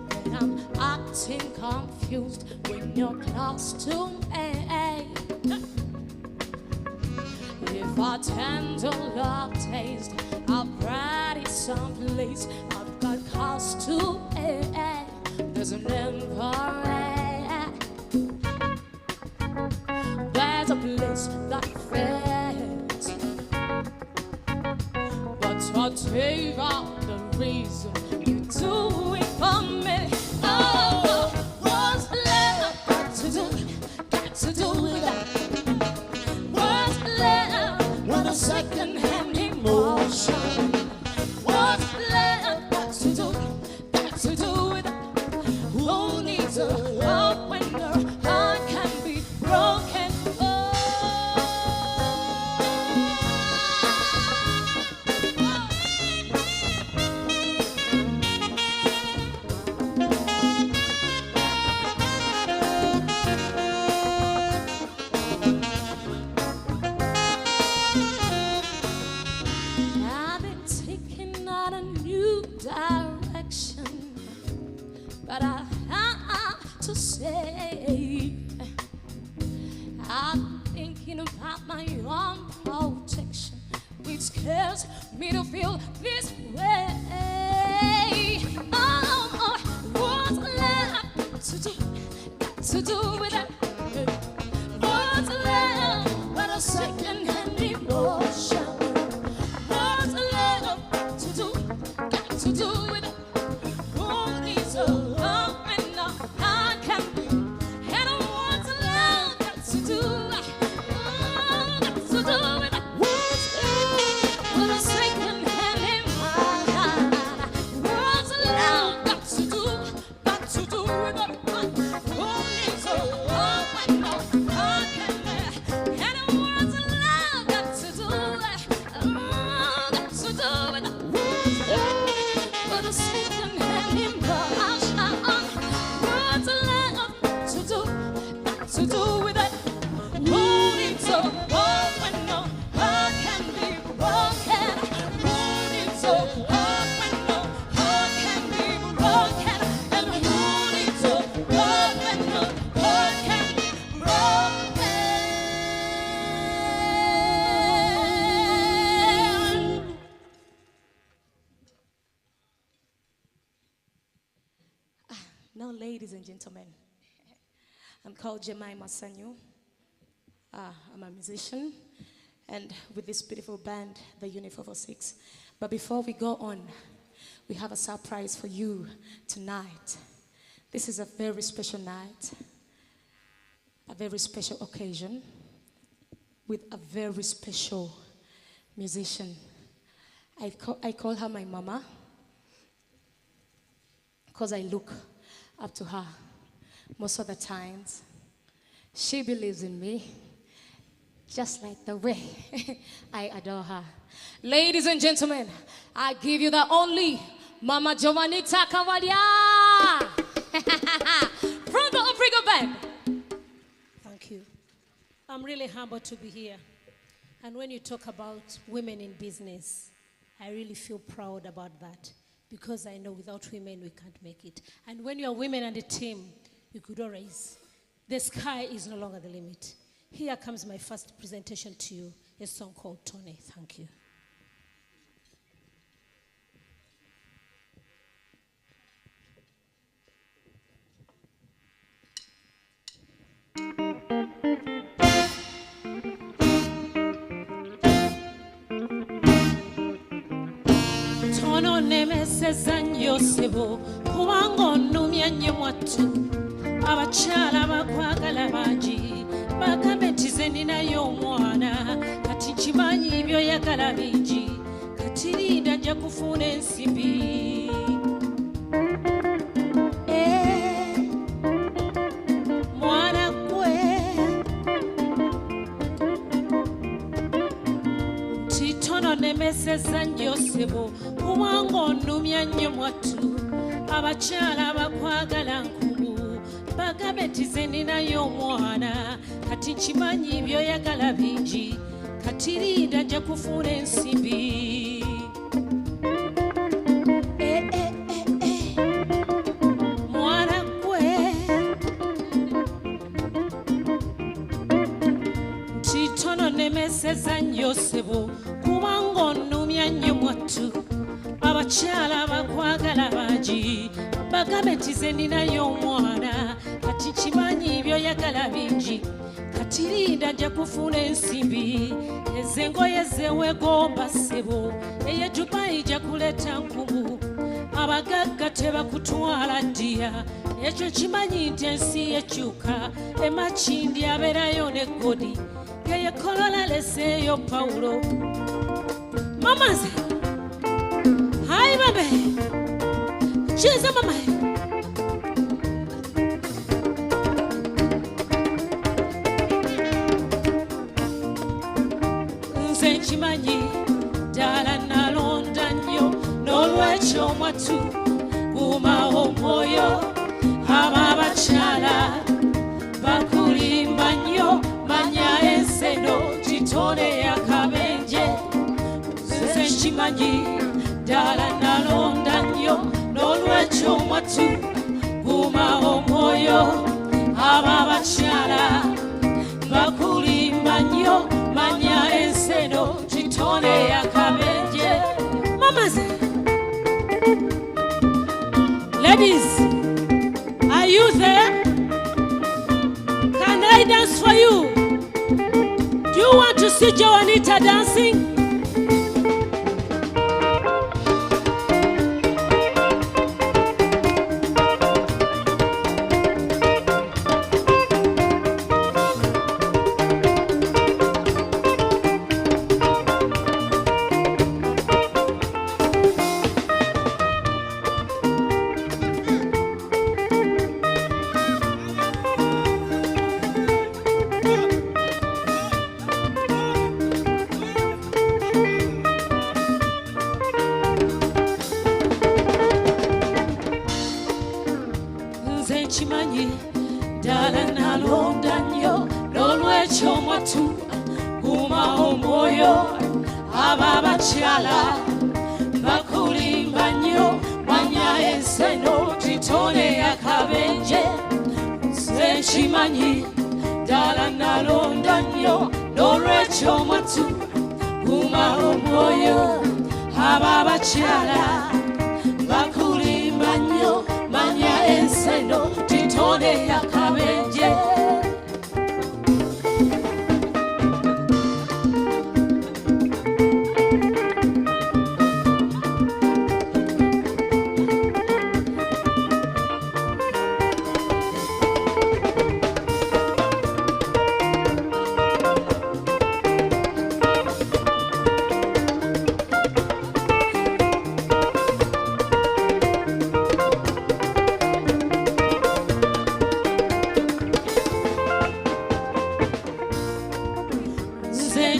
that I'm acting acting confused when you're close to me. If our tender love taste, I'll practice someplace. I've got cause to there's an end for it. There's a place that fits, but whatever the reason, you do it for me. Oh, what's love got to do with that? What's love but a second-hand emotion? What's love got to do with that? Who needs a love when your heart can be broken? I've been taking out a new direction, but I have to say, I'm thinking about my own protection, which scares me to feel this way. Oh, what's left to do with that? What's left but a second-hand emotion? What's left to do with it? Who needs a love when no I can be? And what's love got to do with it? What's love but a second-hand emotion? What's love got to do with it? Who needs a love when no I can be? And what's love got to do with it? But a second-hand emotion. What's love to do with it? Who needs a love when no heart can be broken? Who needs a love when no heart can be broken? And who needs a love when no heart can be broken? Now, ladies and gentlemen, I'm called Jemima Sanyu. I'm a musician, and with this beautiful band, the Unit 446. But before we go on, we have a surprise for you tonight. This is a very special night, a very special occasion, with a very special musician. I call her my mama, because I look up to her most of the times. She believes in me, just like the way I adore her. Ladies and gentlemen, I give you the only Mama Jovanita Kavadia from the Africa Band. Thank you. I'm really humbled to be here. And when you talk about women in business, I really feel proud about that, because I know without women we can't make it. And when you are women and a team, you could always, the sky is no longer the limit. Here comes my first presentation to you, a song called Tony. Thank you. Tono nemeseza nnyo ssebo kubanga onnumya nnyo mwattu abakyala bakwagala bangi bagambe nti ze ninayo omwana kati nkimanyi by'oyagala bingi kati linda nja kufuna ensimbi mwana gwe nti tono nemeseza nnyo ssebo kubanga onnumya nnyo mwattu abakyala bakwagala nkumu bagambe nti ze ninayo omwana kati nkimanyi by'oyagala bingi kati linda nja kufuna ensimbi mwana gwe onneeseza nnyo ssebo kubanga onnumya nnyo mwattu abakyala bakwagala bangi bagambe nti ze ninayo omwana kati kimanyi byoyagala bingi kati linda nja kufuna ensimbi ezengoye zewegomba ssebo eye dubayi ja kuleta nkumu abagagga tebakutwala ddiya ekyo kimanyi nti ensi yekyuka emakindi abeerayo ne godi yeye kolola leseeyo pawulo mamaze hayi babe kiza mamaye nze nkimanyi ddala nalonda nnyo n'olwekyo mwattu kumawo omwoyo abo abakyala bakulimba nnyo manya enseno kitone yakabenje nze nkimanyi ddala nalonda nnyo n'olwekyo mwattu kumawo omwoyo abo abakyala bakulimba nnyo manya enseno kitone yakabenje mamaze ladies, are you there? Can I dance for you? Do you want to see Joanita dancing? Kimanyi ddala nalonda nnyo n'olwekyo mwattu kumawo omwoyo abo abakyala bakulimba nnyo manya enseno kitone yakabenje nze nkimanyi ddala nalonda nnyo n'olwekyo mwattu kumawo omwoyo abo abakyala bakulimba nnyo manya enseno kitone yakabenje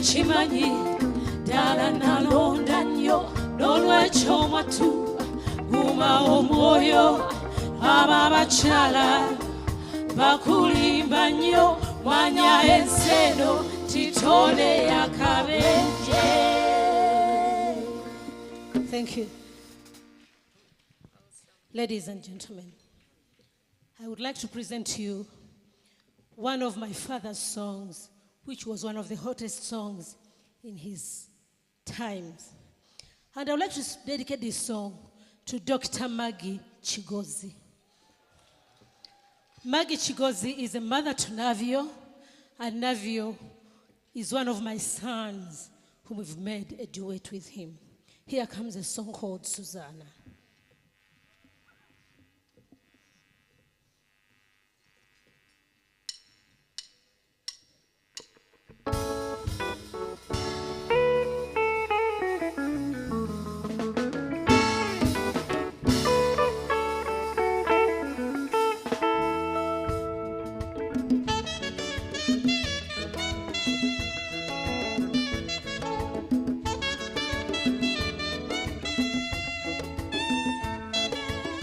kimanyi ddala nalonda nnyo n'olwekyo mwattu kumawo omwoyo abo abakyala bakulimba nnyo manya enseno kitone yakabenje. Thank you. Ladies and gentlemen, I would like to present to you one of my father's songs, which was one of the hottest songs in his times. And I would like to dedicate this song to Dr. Maggie Chigozi. Maggie Chigozi is a mother to Navio, and Navio is one of my sons whom we've made a duet with him. Here comes a song called Susanna.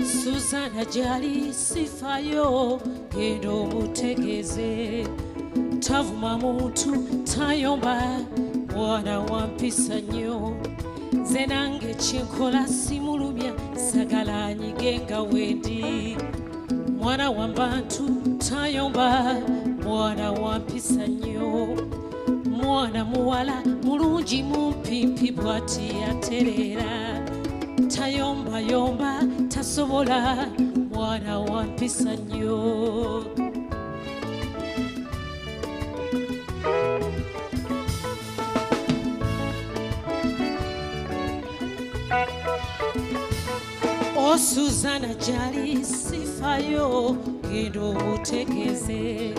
Susanna jali sifayo gendo mutegeze tavuma muntu tayomba mwana wampisa nnyo nze nange kinkola simulumya sagala nyigenga wendi mwana wa bantu tayomba mwana wampisa nnyo mwana muwala mulungi mumpimpi bw'ati yaterera tayombayomba tasobola mwana wa mpisa nnyo o Suzana jali sifayo gendo obutegeze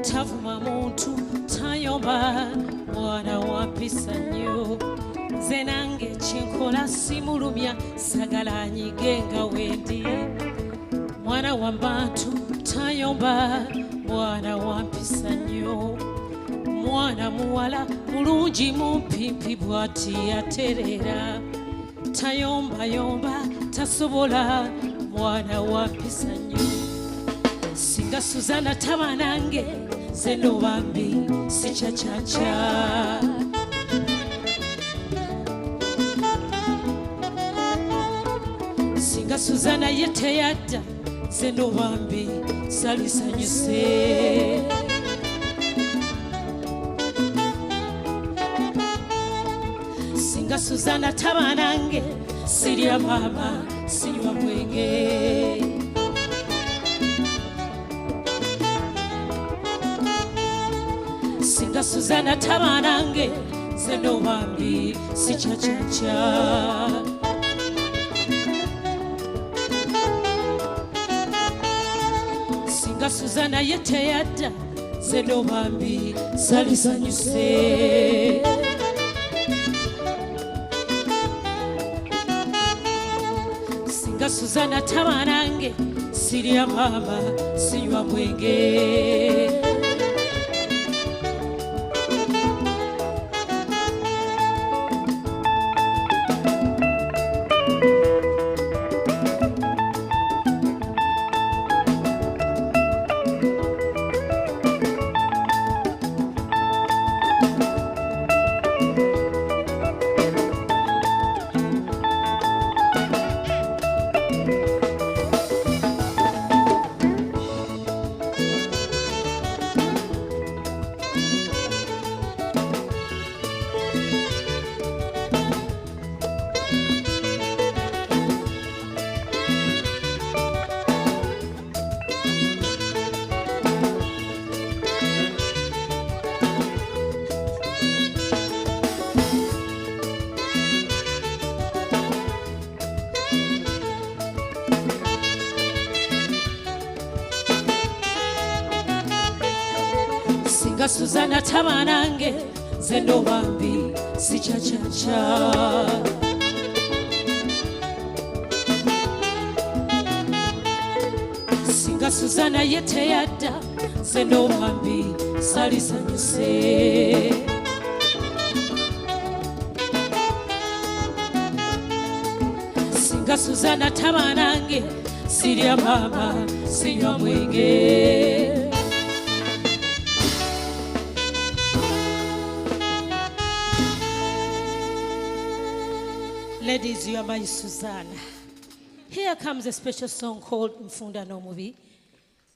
tavuma muntu tayomba mwana wa mpisa nnyo nze nange kinkola simulumya sagala anyige nga wendi mwana wa bantu tayomba mwana wa mpisa nnyo mwana muwala mulungi mumpimpi bw'ati yaterera tayombayomba tasobola mwana wa mpisa nnyo singa Suzana taba nange nze no bambi sichachacha singa Suzana ye teyadda nze no bambi salisanyuse singa Suzana taba nange sirya mama sinywa mwenge singa Suzana taba nange nze no bambi sichachacha singa Suzana ye teyadda nze no bambi salisanyuse singa Suzana taba nange sirya mama sinywa mwenge singa Suzana taba nange nze no bambi sichachacha singa Suzana ye teyadda nze no bambi salisanyuse singa Suzana taba nange sirya mama sinywa mwenge Ladies, you are my Suzana. Here comes a special song called Mfunda no Movie,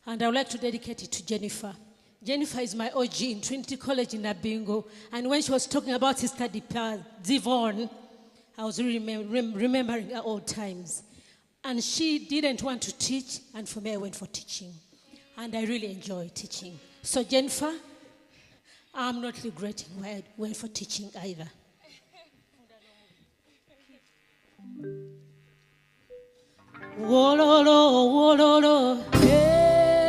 and I would like to dedicate it to Jennifer. Jennifer is my OG in Trinity College in Nabingo, and when she was talking about his study path, Devon, I was really remembering her old times. And she didn't want to teach, and for me, I went for teaching. And I really enjoy teaching. So Jennifer, I'm not regretting why I went for teaching either. Wololo, wololo,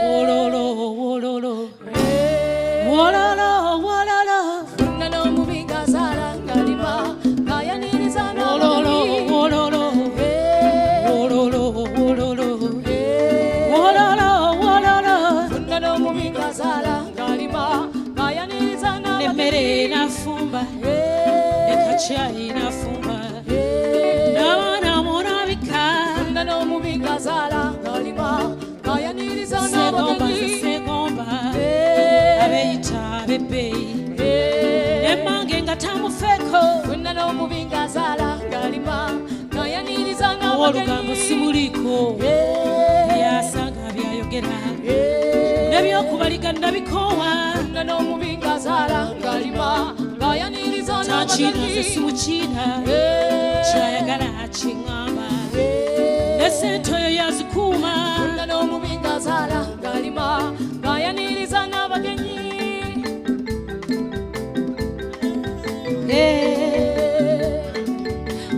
wololo, wololo, wololo, wololo. Nano mubinga zara ngalima, kaya niriza na wololo, wololo, wololo, wololo, wololo, wololo. Nano mubinga zara ngalima, kaya niriza na nemere na fumba, ekachai na fumba. No moving Gazala, Galima, Kaya Nizana, Segomba, Abeita, Bebe, Emangenga Tamu Feko, no moving Gazala, Galima, Kaya Nizana, Olugambo Simuriko, Yasanga Yogera, n'ebyokubaliga nabikoowa funa n'omubi ng'azaala ng'alima ng'ayaniriza takiina nze simukiina kyayagala akiŋŋamba n'essente oyo yazikuuma funa n'omubi ng'azaala ng'alima ng'ayaniriza n'abagenyi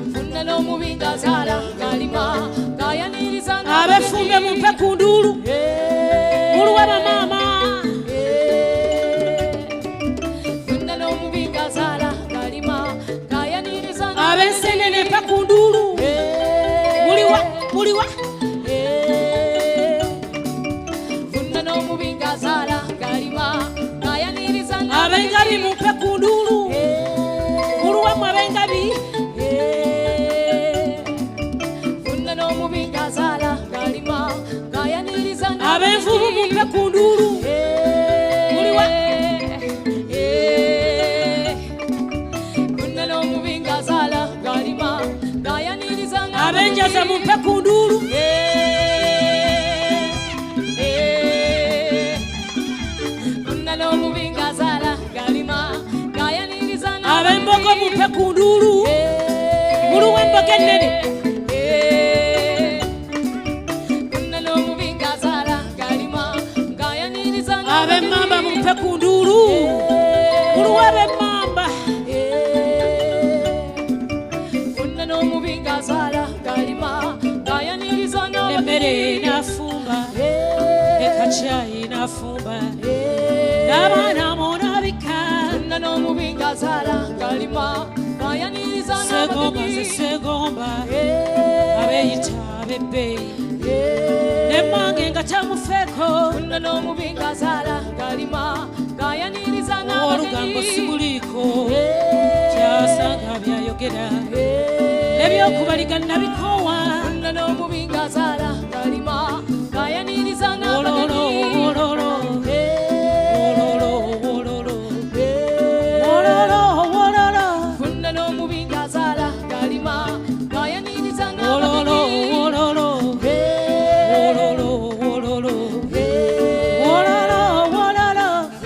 nfuna n'omubi ng'azaala ng'alima ng'ayaniriza abefumbe mumpe ku nduulu muluwa bamaama funa n'omubi ng'azaala ng'alima ng'ayaniriza ab'ensenene mpe ku nduulu muliwa funa n'omubi ng'azaala ng'alima ng'ayaniriza ab'engabi mumpe ku nduulu muluwamu ab'engabi funa n'omubi ng'azaala ng'alima ng'ayaniriza ab'envubu mumpe ku nduulu muliwa funa n'omubi ng'azaala ng'alima ng'ayaniriza ab'enjaza mumpe ku nduulu funa n'omubi ng'azaala ng'alima ng'ayaniriza ab'embogo mumpe ku nduulu muluwa embogo ennene funa n'omubi ng'azaala ng'alima ng'ayaniriza ab'emmamba mumpe ku nduulu muluwa ab'emmamba funa n'omubi ng'azaala ng'alima ng'ayaniriza emmere nafumba ekacyayi nafumba n'abaana monabika funa n'omubi ng'azaala ng'alima ng'ayaniriza segomba nze segomba abeeyita ab'ebbeeyi nemmange nga tamufeeko funa n'omubi ng'azaala ng'alima ng'ayaniriza olugambo simuliiko kyasanga byayogera n'ebyokubaliga nabikoowa funa n'omubi ng'azaala ng'alima ng'ayaniriza ololo ololo funa n'omubi ng'azaala ng'alima ng'ayaniriza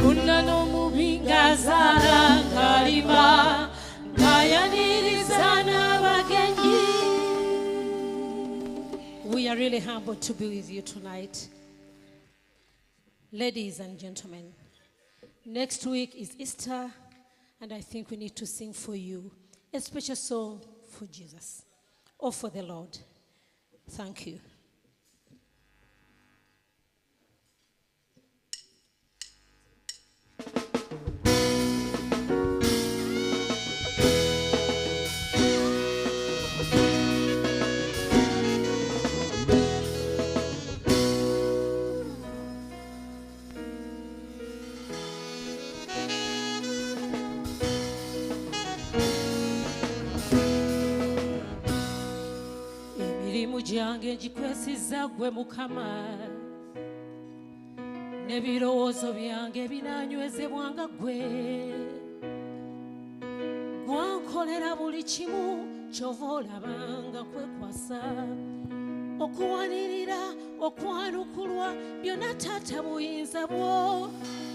funa n'omubi ng'azaala ng'alima ng'ayaniriza n'abagenyi. We are really humbled to be with you tonight. Ladies and gentlemen, next week is Easter, and I think we need to sing for you a special song for Jesus or for the Lord. Thank you. Emirimu gyange ngikwesiza gwe Mukama, n'ebirowoozo byange binaanywezebwanga gwe. Gwankolera buli kimu ky'ova olabanga kwekwasa, okuwanirira okwanukulwa byonna Taata buyinza bwo,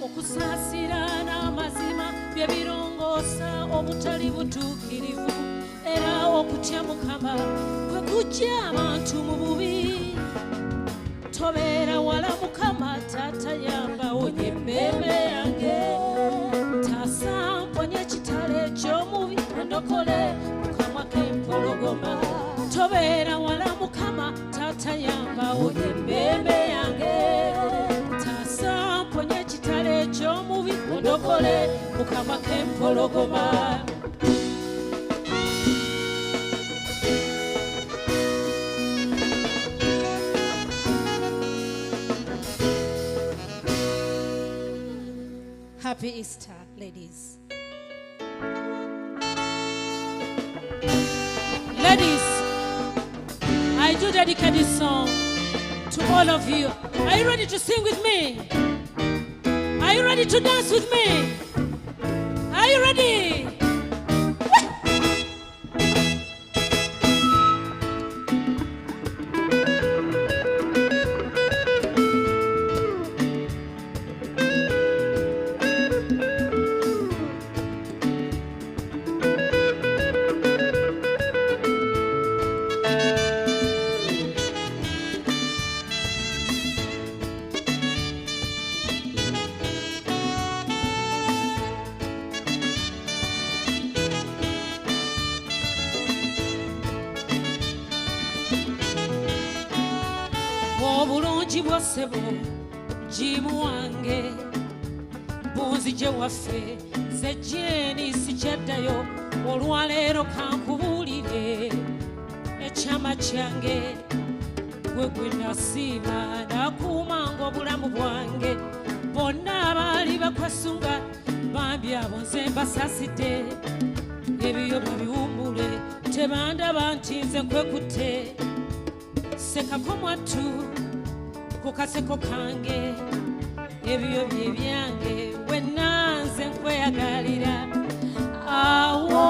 okusaasira n'amazima bye birongoosa obutali butuukirivu, era okutya Mukama kwe kuggya abantu mu bubi. Tobeera wala Mukama, Taata yamba wonye emmeeme yange, taasa mponye ekitala eky'omubi, ondokole mu kamwa k'empologoma. Tobeera wala Mukama, Taata yamba wonye emmeeme yange, taasa mponye ekitala eky'omubi, ondokole mu kamwa k'empologoma. Happy Easter, ladies. Ladies, I do dedicate this song to all of you. Are you ready to sing with me? Are you ready to dance with me? Are you ready? obulungi bwose bwo jimu wange bunzije waffe nze Jeni sikyaddayo olwaleero kankubuulire ekyama kyange gwe gwe nasiima nakuumanga obulamu bwange bonna abaali bakwasunga bambi abo nze mbasaasidde ebyo babiwumbule tebandaba nti nze nkwekutte sekako mwattu ku kaseko kange ebyo bye byange wenna nze nkweyagalira awo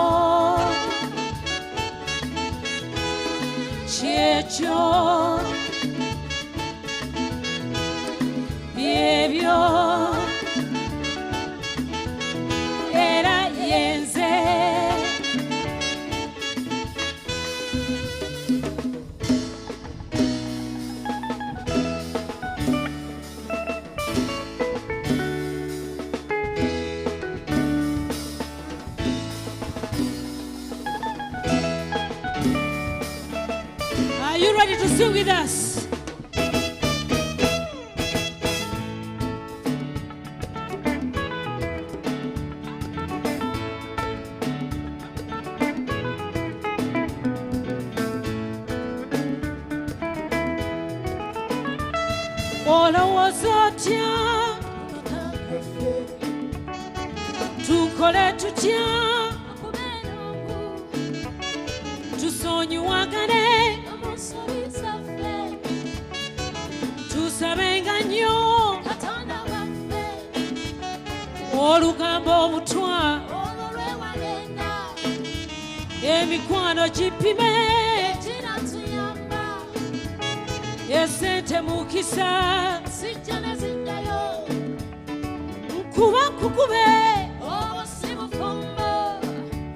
kyekyo byebyo era yenze Are you ready to sing with us? Olowooza otya tukole tutya tusonyiwagane tusabenga nnyo olugambo obutwa emikwano gipime esente mukisa nkuba nkukube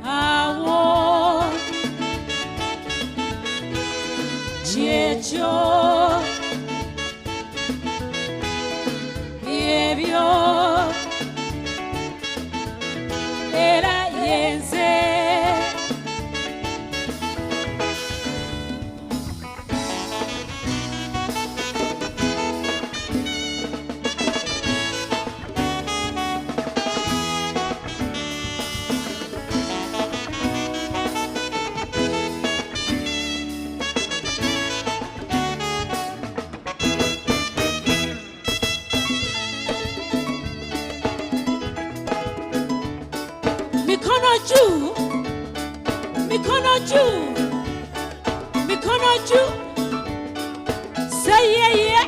awo kyekyo byebyo era yenze mikono juu, mikono juu, mikono juu. Say yeah, yeah.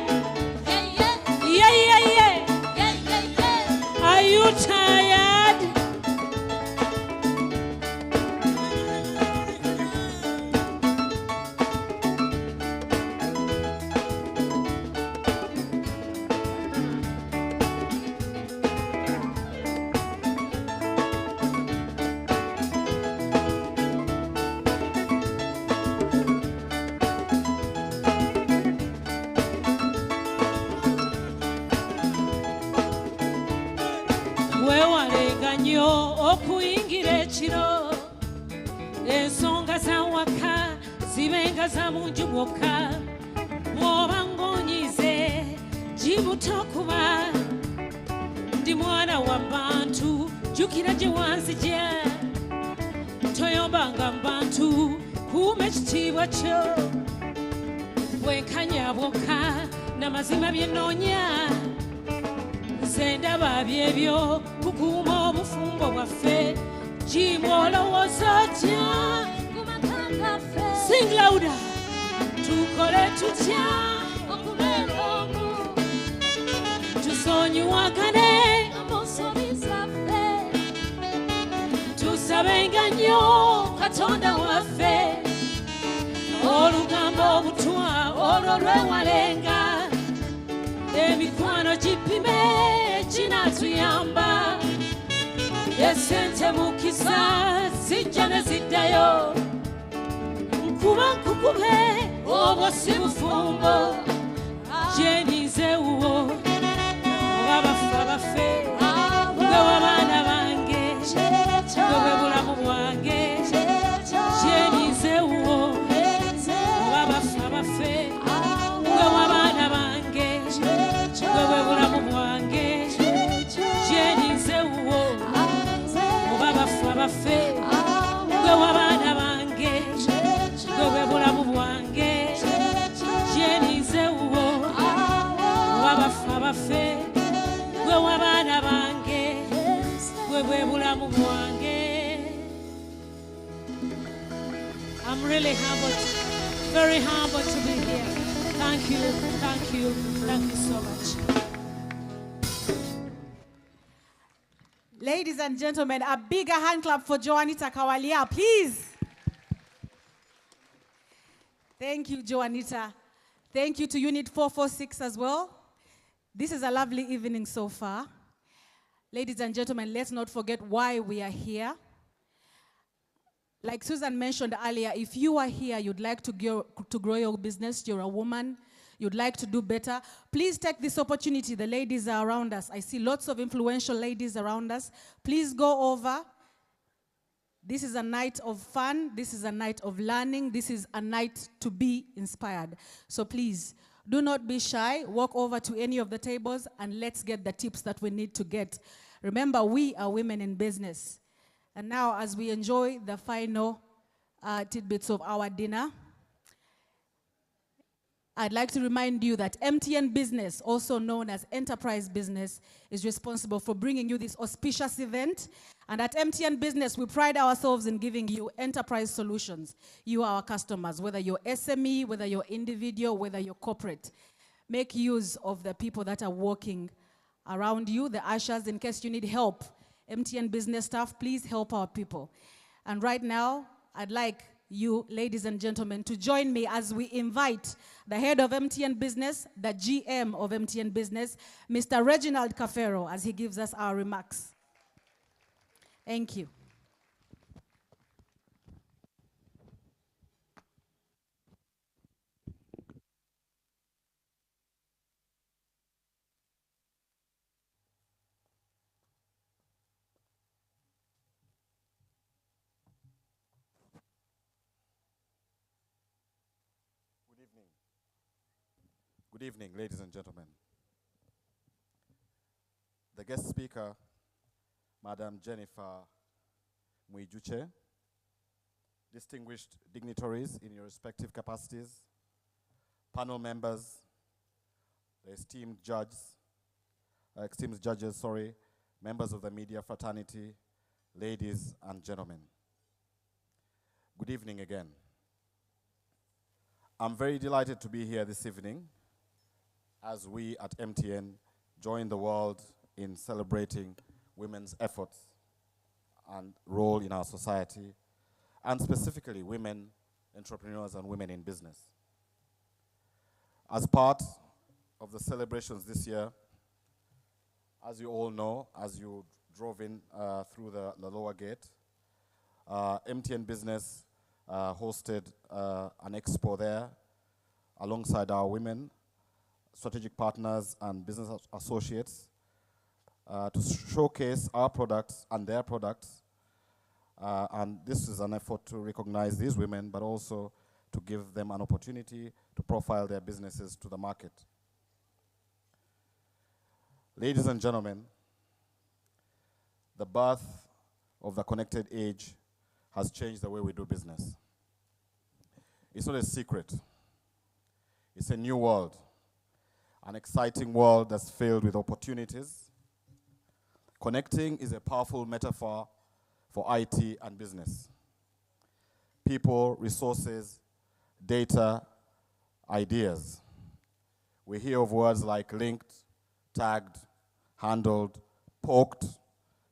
Yeah, yeah, yeah. Are you tired? Wewalenga nnyo okuyingira ekiro ensonga za waka zibenga za munju mwokka bw'oba ng'onyize jibuto kuba ndi mwana wa bantu jjukira gye wanzija toyombanga mu bantu kuuma ekitiibwa kyo bwenkanya bwokka n'amazima bye noonya nze ndaba byebyo kukuuma obufumbo bwaffe jimu olowooza otya sing louder tukole tutya tusonyiwagane tusabenga nnyo katonda waffe olugambo obutwa olwo lwewalenga emikwano gipime kinatuyamba esente mukisa zijja ne ziddayo nkuba nkukube obwo si bufumbo Jenize uwo oba bafa bafe gwe w'abaana bange gwe bwe bulamu bwange Jenize uwo oba bafa bafe gwe w'abaana bange really humbled, very humbled to be here. Thank you, thank you, thank you so much. Ladies and gentlemen, a bigger hand clap for Joanita Kawalia, please. Thank you, Joanita. Thank you to Unit 446 as well. This is a lovely evening so far. Ladies and gentlemen, let's not forget why we are here. Like Susan mentioned earlier, if you are here, you'd like to grow your business, you're a woman, you'd like to do better, please take this opportunity. The ladies are around us. I see lots of influential ladies around us. Please go over. This is a night of fun. This is a night of learning. This is a night to be inspired. So please, do not be shy. Walk over to any of the tables and let's get the tips that we need to get. Remember, we are women in business. And now, as we enjoy the final tidbits of our dinner, I'd like to remind you that MTN Business, also known as Enterprise Business, is responsible for bringing you this auspicious event. And at MTN Business, we pride ourselves in giving you enterprise solutions. You are our customers, whether you're SME, whether you're individual, whether you're corporate. Make use of the people that are working around you, the ushers, in case you need help. MTN Business staff, please help our people. And right now, I'd like you, ladies and gentlemen, to join me as we invite the head of MTN Business, the GM of MTN Business, Mr. Reginald Cafero, as he gives us our remarks. Thank you. Good evening, ladies and gentlemen. The guest speaker, Madam Jennifer Mwijuche, distinguished dignitaries in your respective capacities, panel members, the esteemed judges, members of the media fraternity, ladies and gentlemen. Good evening again. I'm very delighted to be here this evening as we at MTN join the world in celebrating women's efforts and role in our society, and specifically women entrepreneurs and women in business. As part of the celebrations this year, as you all know, as you drove in through the lower gate, MTN Business hosted an expo there alongside our women, strategic partners and business associates to showcase our products and their products. And this is an effort to recognize these women, but also to give them an opportunity to profile their businesses to the market. Ladies and gentlemen, the birth of the connected age has changed the way we do business. It's not a secret. It's a new world, an exciting world that's filled with opportunities. Connecting is a powerful metaphor for IT and business. People, resources, data, ideas. We hear of words like linked, tagged, handled, poked,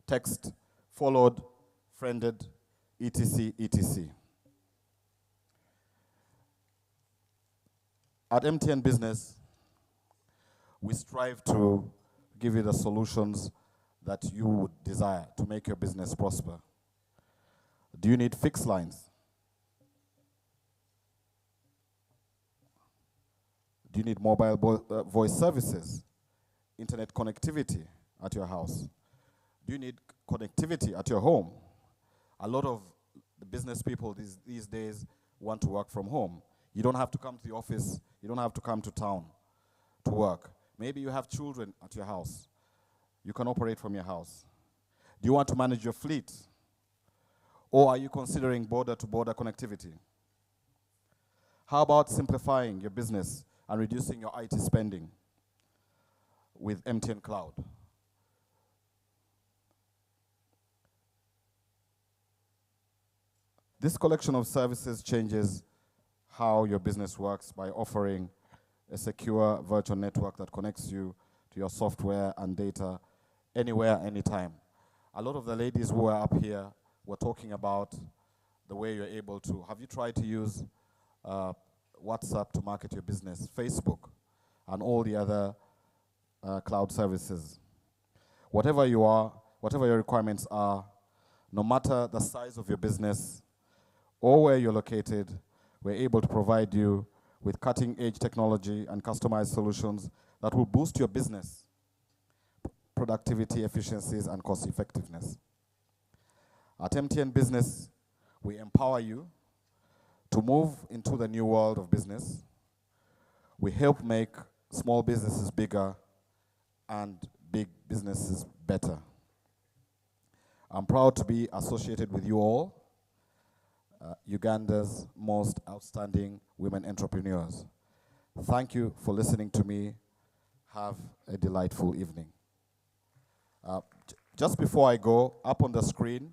text, followed, friended, etc., etc. At MTN Business, we strive to give you the solutions that you would desire to make your business prosper. Do you need fixed lines? Do you need mobile voice services, internet connectivity at your house? Do you need connectivity at your home? A lot of the business people these days want to work from home. You don't have to come to the office. You don't have to come to town to work. Maybe you have children at your house. You can operate from your house. Do you want to manage your fleet? Or are you considering border-to-border connectivity? How about simplifying your business and reducing your IT spending with MTN Cloud? This collection of services changes how your business works by offering a secure virtual network that connects you to your software and data anywhere, anytime. A lot of the ladies who are up here were talking about the way you're able to. Have you tried to use WhatsApp to market your business, Facebook, and all the other cloud services? Whatever you are, whatever your requirements are, no matter the size of your business or where you're located, we're able to provide you with cutting-edge technology and customized solutions that will boost your business productivity, efficiencies, and cost effectiveness. At MTN Business, we empower you to move into the new world of business. We help make small businesses bigger and big businesses better. I'm proud to be associated with you all, Uganda's most outstanding women entrepreneurs. Thank you for listening to me. Have a delightful evening. Just before I go, up on the screen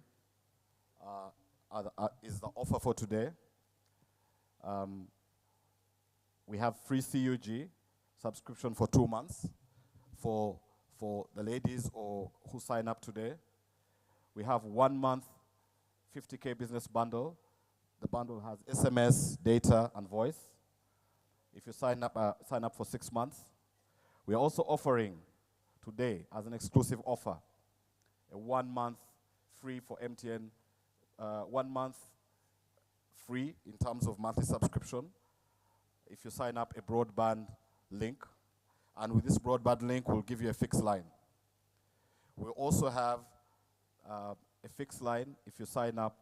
is the offer for today. We have free CUG subscription for 2 months for the ladies who sign up today. We have 1 month 50K business bundle. The bundle has SMS, data, and voice. If you sign up for 6 months. We are also offering today, as an exclusive offer, a 1 month free for MTN, 1 month free in terms of monthly subscription if you sign up a broadband link. And with this broadband link, we'll give you a fixed line. We'll also have a fixed line if you sign up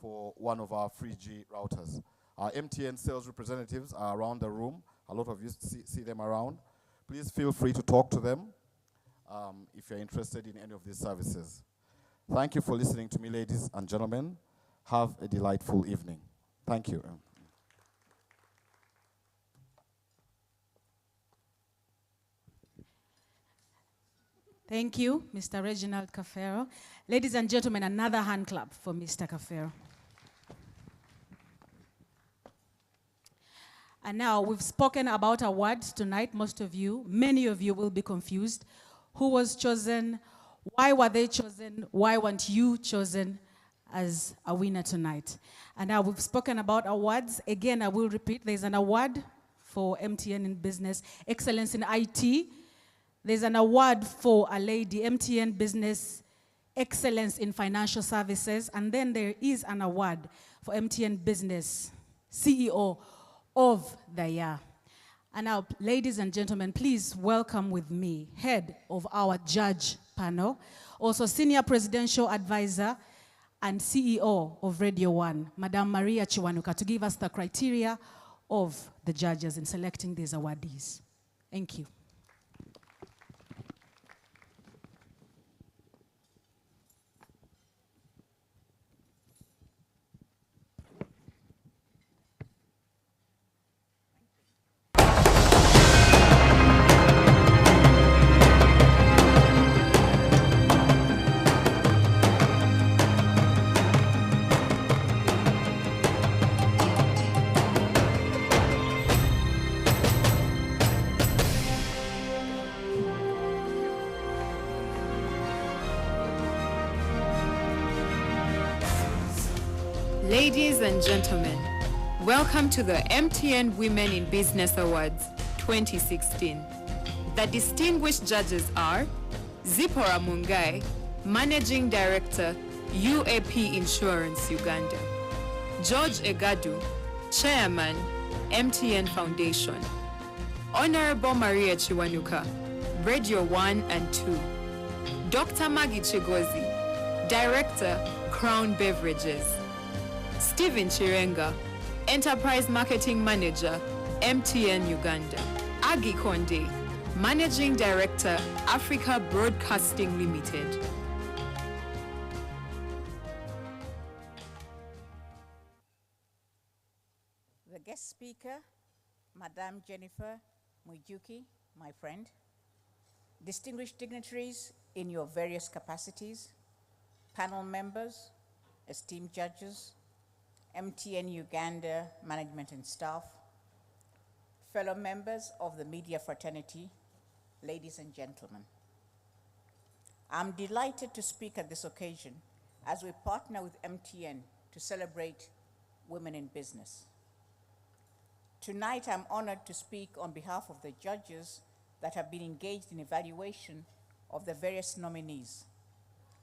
for one of our 3G routers. Our MTN sales representatives are around the room. A lot of you see them around. Please feel free to talk to them if you're interested in any of these services. Thank you for listening to me, ladies and gentlemen. Have a delightful evening. Thank you. Thank you, Mr. Reginald Kafero. Ladies and gentlemen, another hand clap for Mr. Kafero. And now we've spoken about awards tonight. Many of you will be confused. Who was chosen? Why were they chosen? Why weren't you chosen as a winner tonight? And now we've spoken about awards. Again, I will repeat, there's an award for MTN in Business, Excellence in IT. There's an award for a lady, MTN Business Excellence in Financial Services. And then there is an award for MTN Business CEO of the Year. And now, ladies and gentlemen, please welcome with me, head of our judge panel, also senior presidential advisor and CEO of Radio 1, Madam Maria Chiwanuka, to give us the criteria of the judges in selecting these awardees. Thank you. Ladies and gentlemen, welcome to the MTN Women in Business Awards 2016. The distinguished judges are Zipporah Mungai, Managing Director, UAP Insurance Uganda; George Egadu, Chairman, MTN Foundation; Honorable Maria Chiwanuka, Radio 1 and 2; Dr. Maggie Chigozi, Director, Crown Beverages; Stephen Chirenga, Enterprise Marketing Manager, MTN Uganda; Agi Konde, Managing Director, Africa Broadcasting Limited. The guest speaker, Madame Jennifer Mwijuki, my friend; distinguished dignitaries in your various capacities; panel members, esteemed judges; MTN Uganda management and staff, fellow members of the media fraternity, ladies and gentlemen. I'm delighted to speak at this occasion as we partner with MTN to celebrate women in business. Tonight, I'm honored to speak on behalf of the judges that have been engaged in evaluation of the various nominees.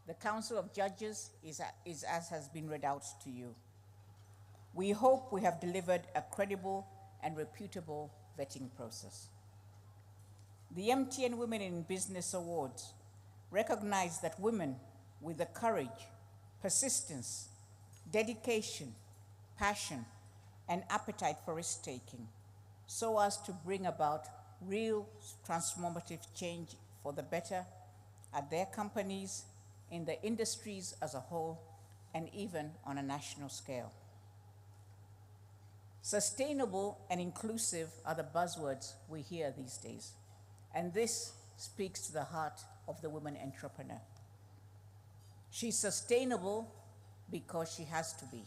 The Council of Judges is as has been read out to you. We hope we have delivered a credible and reputable vetting process. The MTN Women in Business Awards recognize that women with the courage, persistence, dedication, passion, and appetite for risk-taking, so as to bring about real transformative change for the better at their companies, in the industries as a whole, and even on a national scale. Sustainable and inclusive are the buzzwords we hear these days, and this speaks to the heart of the woman entrepreneur. She's sustainable because she has to be,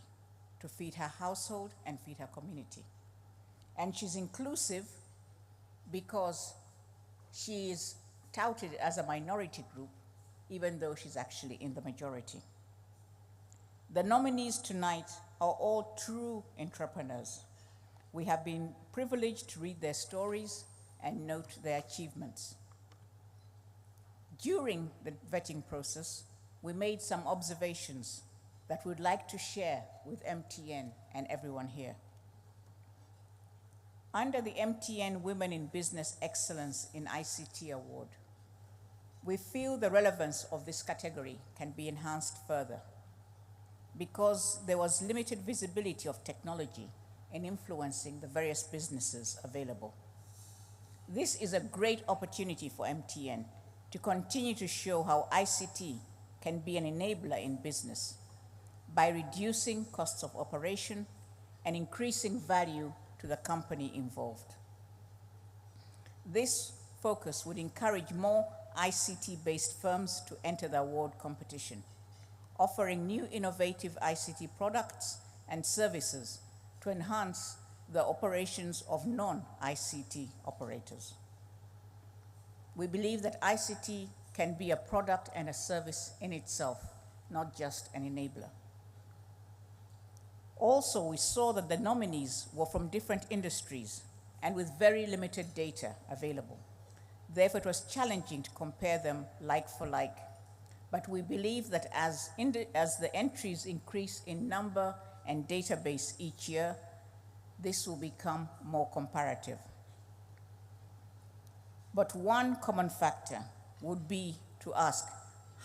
to feed her household and feed her community. And she's inclusive because she is touted as a minority group, even though she's actually in the majority. The nominees tonight are all true entrepreneurs. We have been privileged to read their stories and note their achievements. During the vetting process, we made some observations that we'd like to share with MTN and everyone here. Under the MTN Women in Business Excellence in ICT Award, we feel the relevance of this category can be enhanced further because there was limited visibility of technology in influencing the various businesses available. This is a great opportunity for MTN to continue to show how ICT can be an enabler in business by reducing costs of operation and increasing value to the company involved. This focus would encourage more ICT-based firms to enter the award competition, offering new innovative ICT products and services to enhance the operations of non-ICT operators. We believe that ICT can be a product and a service in itself, not just an enabler. Also, we saw that the nominees were from different industries and with very limited data available. Therefore, it was challenging to compare them like for like. But we believe that as the entries increase in number and database each year, this will become more comparative. But one common factor would be to ask,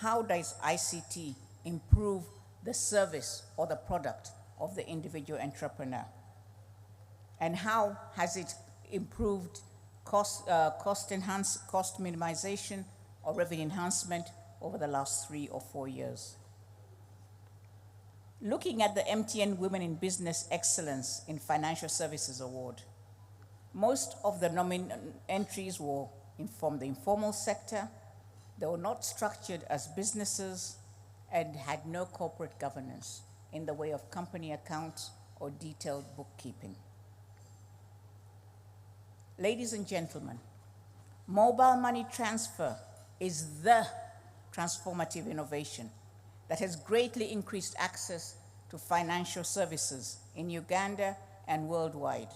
how does ICT improve the service or the product of the individual entrepreneur? And how has it improved cost minimization or revenue enhancement over the last 3 or 4 years? Looking at the MTN Women in Business Excellence in Financial Services Award, most of the entries were from the informal sector. They were not structured as businesses and had no corporate governance in the way of company accounts or detailed bookkeeping. Ladies and gentlemen, mobile money transfer is the transformative innovation that has greatly increased access to financial services in Uganda and worldwide.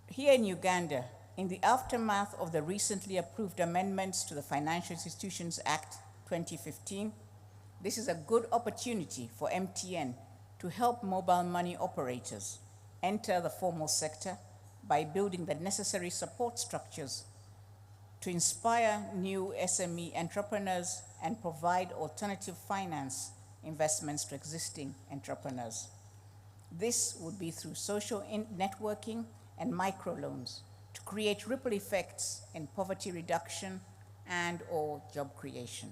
Here in Uganda, in the aftermath of the recently approved amendments to the Financial Institutions Act 2015, this is a good opportunity for MTN to help mobile money operators enter the formal sector by building the necessary support structures to inspire new SME entrepreneurs and provide alternative finance investments to existing entrepreneurs. This would be through social networking and microloans to create ripple effects in poverty reduction and/or job creation.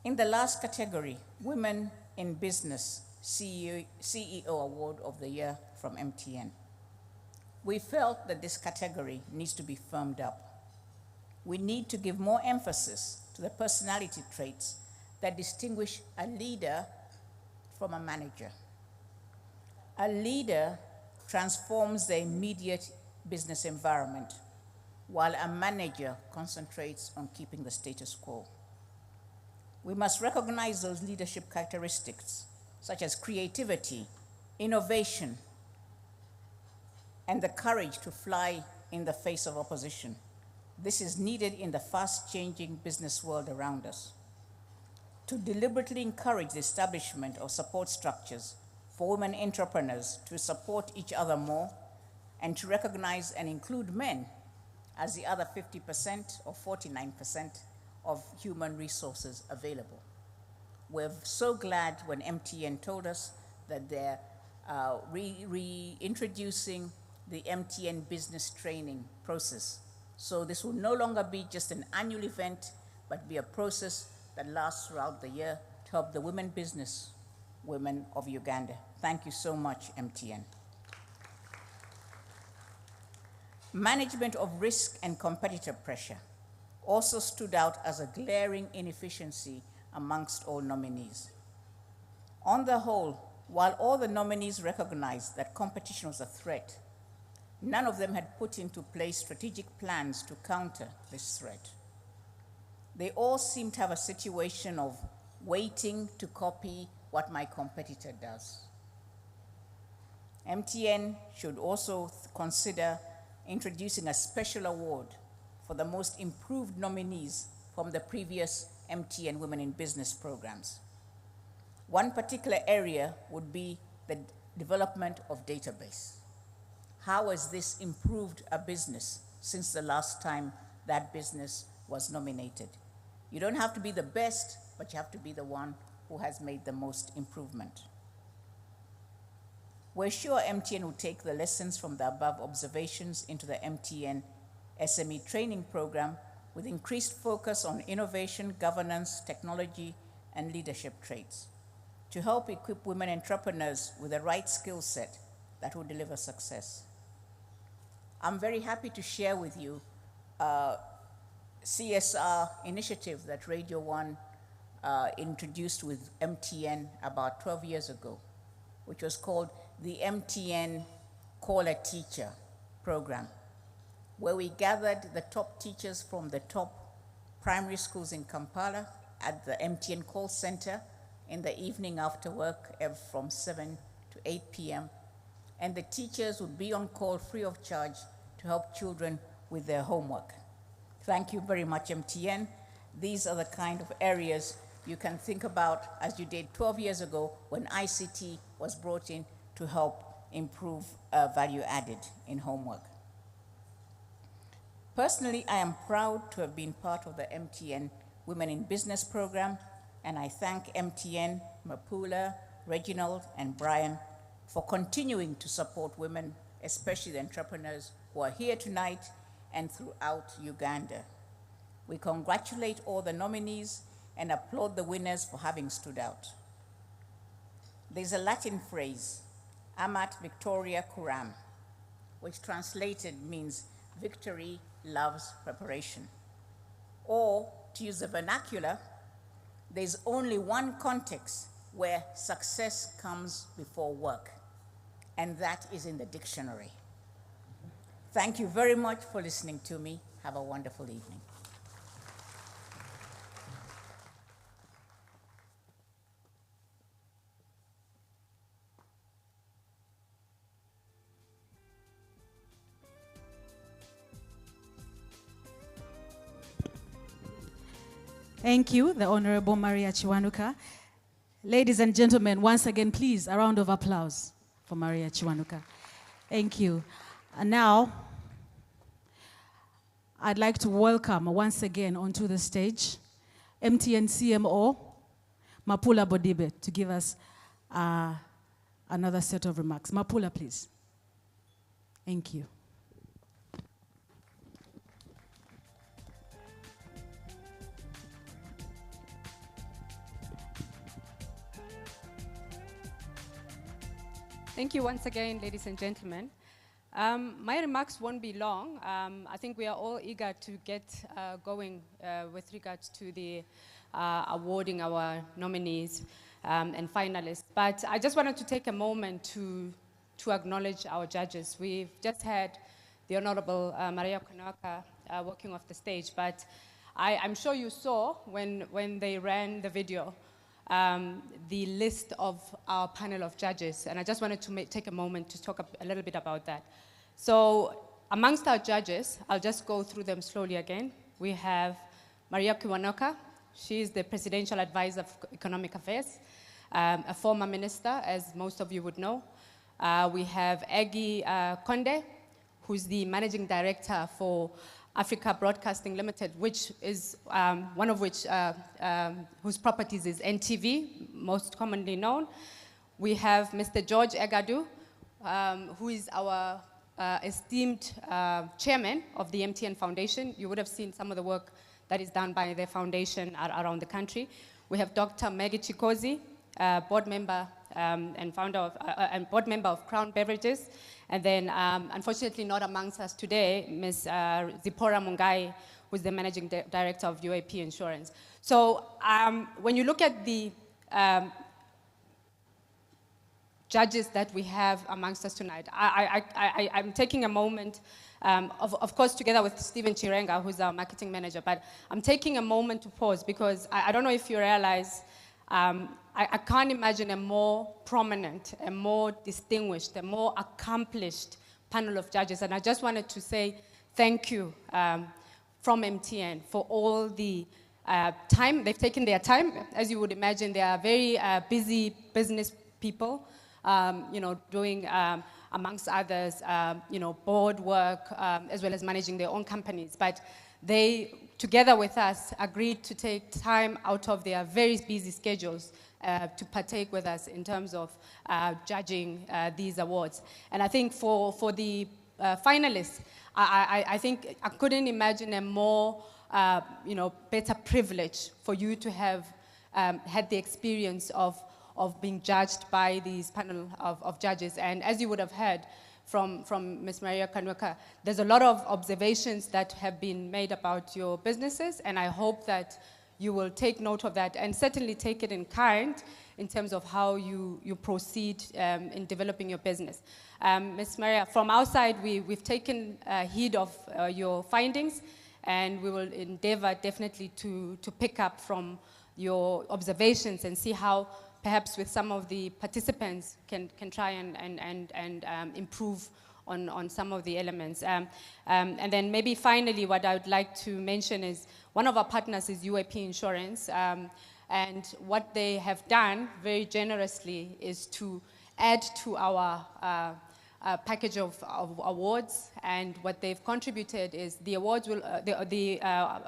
In the last category, Women in Business CEO Award of the Year from MTN, we felt that this category needs to be firmed up. We need to give more emphasis to the personality traits that distinguish a leader from a manager. A leader transforms the immediate business environment, while a manager concentrates on keeping the status quo. We must recognize those leadership characteristics, such as creativity, innovation, and the courage to fly in the face of opposition. This is needed in the fast-changing business world around us. To deliberately encourage the establishment of support structures for women entrepreneurs to support each other more, and to recognize and include men as the other 50% or 49% of human resources available. We're so glad when MTN told us that they're reintroducing the MTN business training process. So this will no longer be just an annual event, but be a process that lasts throughout the year to help the women of Uganda. Thank you so much, MTN. Management of risk and competitor pressure also stood out as a glaring inefficiency amongst all nominees. On the whole, while all the nominees recognized that competition was a threat, none of them had put into place strategic plans to counter this threat. They all seemed to have a situation of waiting to copy what my competitor does. MTN should also consider introducing a special award for the most improved nominees from the previous MTN Women in Business programs. One particular area would be the development of database. How has this improved a business since the last time that business was nominated? You don't have to be the best, but you have to be the one who has made the most improvement. We're sure MTN will take the lessons from the above observations into the MTN SME training program with increased focus on innovation, governance, technology, and leadership traits to help equip women entrepreneurs with the right skill set that will deliver success. I'm very happy to share with you a CSR initiative that Radio One introduced with MTN about 12 years ago, which was called the MTN Call a Teacher program, where we gathered the top teachers from the top primary schools in Kampala at the MTN call center in the evening after work from 7 to 8 p.m. And the teachers would be on call free of charge to help children with their homework. Thank you very much, MTN. These are the kind of areas you can think about as you did 12 years ago when ICT was brought in to help improve value added in homework. Personally, I am proud to have been part of the MTN Women in Business program, and I thank MTN, Mapula, Reginald, and Brian for continuing to support women, especially the entrepreneurs who are here tonight and throughout Uganda. We congratulate all the nominees and applaud the winners for having stood out. There's a Latin phrase, Amat Victoria Curam, which translated means victory loves preparation. Or, to use the vernacular, there's only one context where success comes before work, and that is in the dictionary. Thank you very much for listening to me. Have a wonderful evening. Thank you, the Honorable Maria Chiwanuka. Ladies and gentlemen, once again, please, a round of applause for Maria Chiwanuka. Thank you. And now, I'd like to welcome once again onto the stage MTN CMO, Mapula Bodibe, to give us another set of remarks. Mapula, please. Thank you. Thank you once again, ladies and gentlemen. My remarks won't be long. I think we are all eager to get going with regards to the awarding our nominees and finalists. But I just wanted to take a moment to acknowledge our judges. We've just had the Honorable Maria Konwaka walking off the stage, but I'm sure you saw when they ran the video, the list of our panel of judges, and I just wanted to take a moment to talk a little bit about that. So amongst our judges, I'll just go through them slowly again. We have Maria Kiwanuka. She is the Presidential Advisor of Economic Affairs, a former minister, as most of you would know. We have Egi Konde, who's the Managing Director for Africa Broadcasting Limited, which is one of which, whose properties is NTV, most commonly known. We have Mr. George Egadu, who is our esteemed chairman of the MTN Foundation. You would have seen some of the work that is done by their foundation around the country. We have Dr. Maggie Chikozi, board member and founder of, and board member of Crown Beverages. And then, unfortunately not amongst us today, Ms. Zipporah Mungai, who's the managing director of UAP Insurance. So when you look at the judges that we have amongst us tonight, I'm taking a moment, of course, together with Stephen Chirenga, who's our marketing manager, but I'm taking a moment to pause because I don't know if you realize, I can't imagine a more prominent, a more distinguished, a more accomplished panel of judges. And I just wanted to say thank you from MTN for all the time. They've taken their time. As you would imagine, they are very busy business people, you know, doing, amongst others, you know, board work, as well as managing their own companies. But they, together with us, agreed to take time out of their very busy schedules to partake with us in terms of judging these awards. And I think for the finalists, I think I couldn't imagine a more, you know, better privilege for you to have had the experience of being judged by these panel of judges. And as you would have heard from Ms. Maria Konwaka, there's a lot of observations that have been made about your businesses, and I hope that you will take note of that and certainly take it in kind in terms of how you proceed in developing your business. Ms. Maria, from our side, we've taken heed of your findings, and we will endeavor definitely to pick up from your observations and see how perhaps with some of the participants can try and improve on some of the elements. And then maybe finally what I would like to mention is one of our partners is UAP Insurance, and what they have done very generously is to add to our package of awards, and what they've contributed is the awards will, the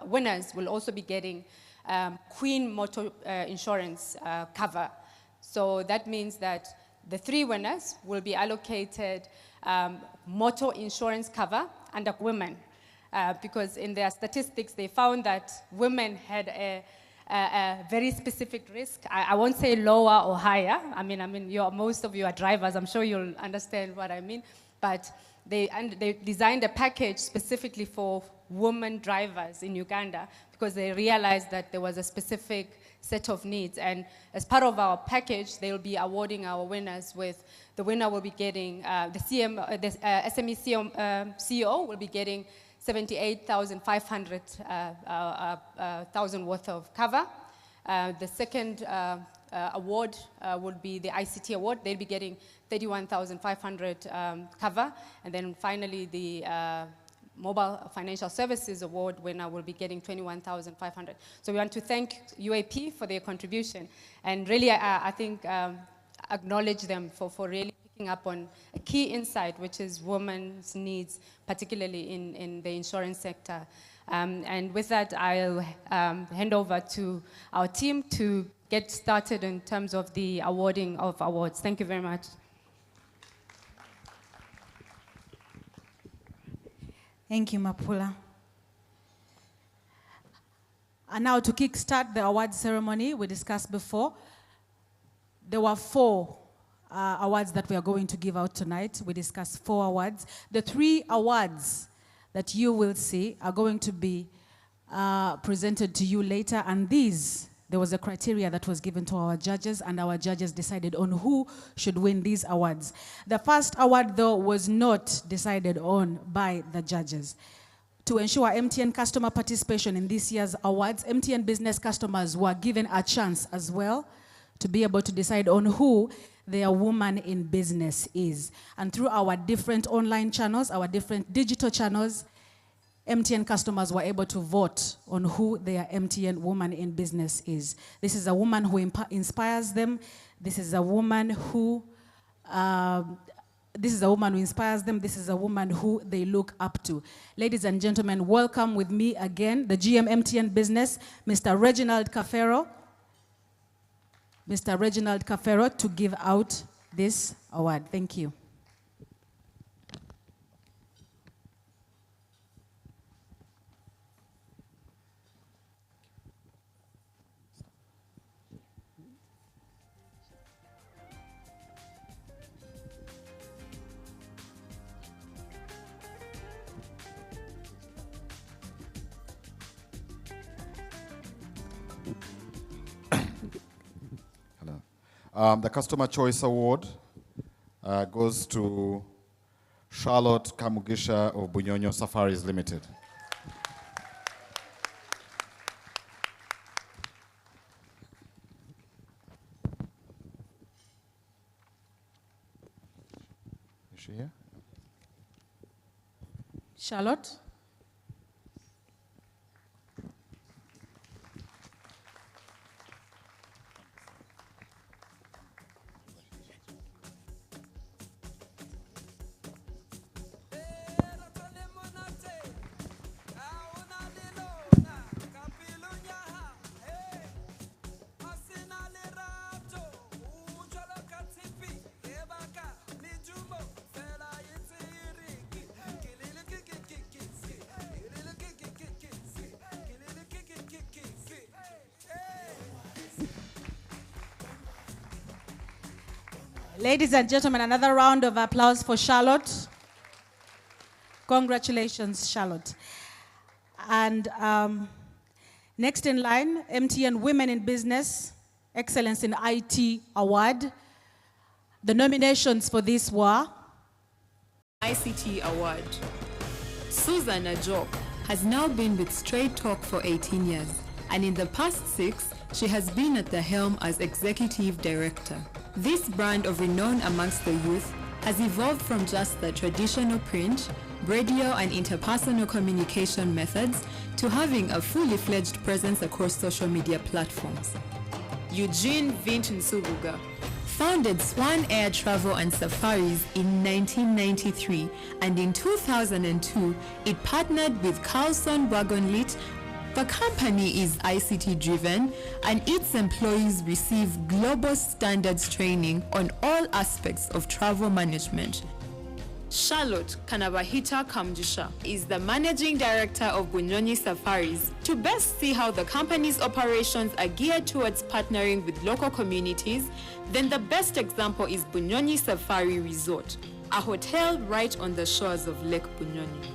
winners will also be getting Queen Motor Insurance cover. So that means that the 3 winners will be allocated motor insurance cover under women, because in their statistics they found that women had a very specific risk. I won't say lower or higher. I mean, most of you are drivers. I'm sure you'll understand what I mean. But they designed a package specifically for women drivers in Uganda because they realized that there was a specific set of needs. And as part of our package, they will be awarding our winners with, the winner will be getting, the SME CEO will be getting 78,500 worth of cover. The second award would be the ICT award. They'll be getting 31,500 cover. And then finally, the Mobile Financial Services Award winner will be getting 21,500. So we want to thank UAP for their contribution. And really, I think, acknowledge them for really picking up on a key insight, which is women's needs, particularly in the insurance sector. And with that, I'll hand over to our team to get started in terms of the awarding of awards. Thank you very much. Thank you, Mapula. And now to kickstart the award ceremony we discussed before, there were 4 awards that we are going to give out tonight. We discussed 4 awards. The 3 awards that you will see are going to be presented to you later, and these there was a criteria that was given to our judges, and our judges decided on who should win these awards. The first award, though, was not decided on by the judges. To ensure MTN customer participation in this year's awards, MTN business customers were given a chance as well to be able to decide on who their woman in business is. And through our different online channels, our different digital channels, MTN customers were able to vote on who their MTN woman in business is. This is a woman who inspires them. This is a woman who inspires them. This is a woman who they look up to. Ladies and gentlemen, welcome with me again, the GM MTN Business, Mr. Reginald Kafero. Mr. Reginald Kafero, to give out this award. Thank you. The Customer Choice Award goes to Charlotte Kamugisha of Bunyonyo Safaris Limited. Is she here? Charlotte? Ladies and gentlemen, another round of applause for Charlotte. Congratulations, Charlotte. And next in line, MTN Women in Business Excellence in IT Award. The nominations for this were ICT Award. Susan Ajok has now been with Straight Talk for 18 years, and in the past 6, she has been at the helm as Executive Director. This brand of renown amongst the youth has evolved from just the traditional print, radio and interpersonal communication methods to having a fully fledged presence across social media platforms. Eugene Vint Nsubuga founded Swan Air Travel and Safaris in 1993, and in 2002 it partnered with Carlson Wagonlit. The company is ICT driven, and its employees receive global standards training on all aspects of travel management. Charlotte Kanabahita Kamjisha is the Managing Director of Bunyonyi Safaris. To best see how the company's operations are geared towards partnering with local communities, then the best example is Bunyonyi Safari Resort, a hotel right on the shores of Lake Bunyonyi.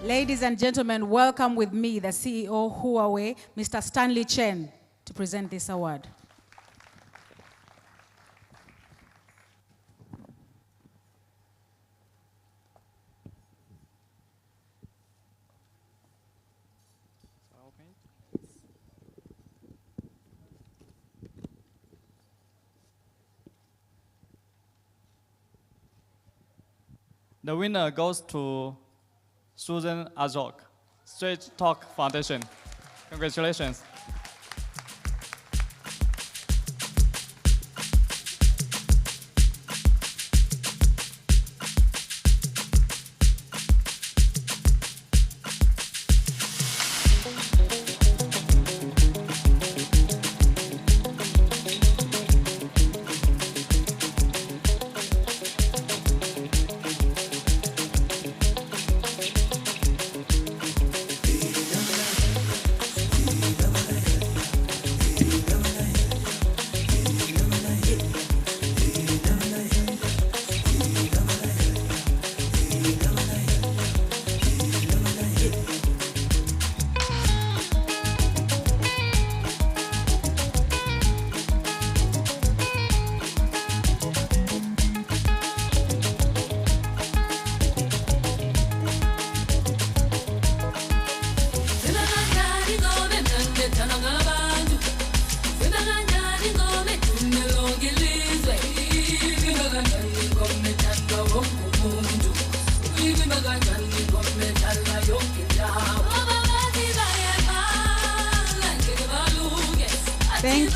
Ladies and gentlemen, welcome with me the CEO Huawei, Mr. Stanley Chen, to present this award. The winner goes to Susan Ajok, Straight Talk Foundation. Congratulations.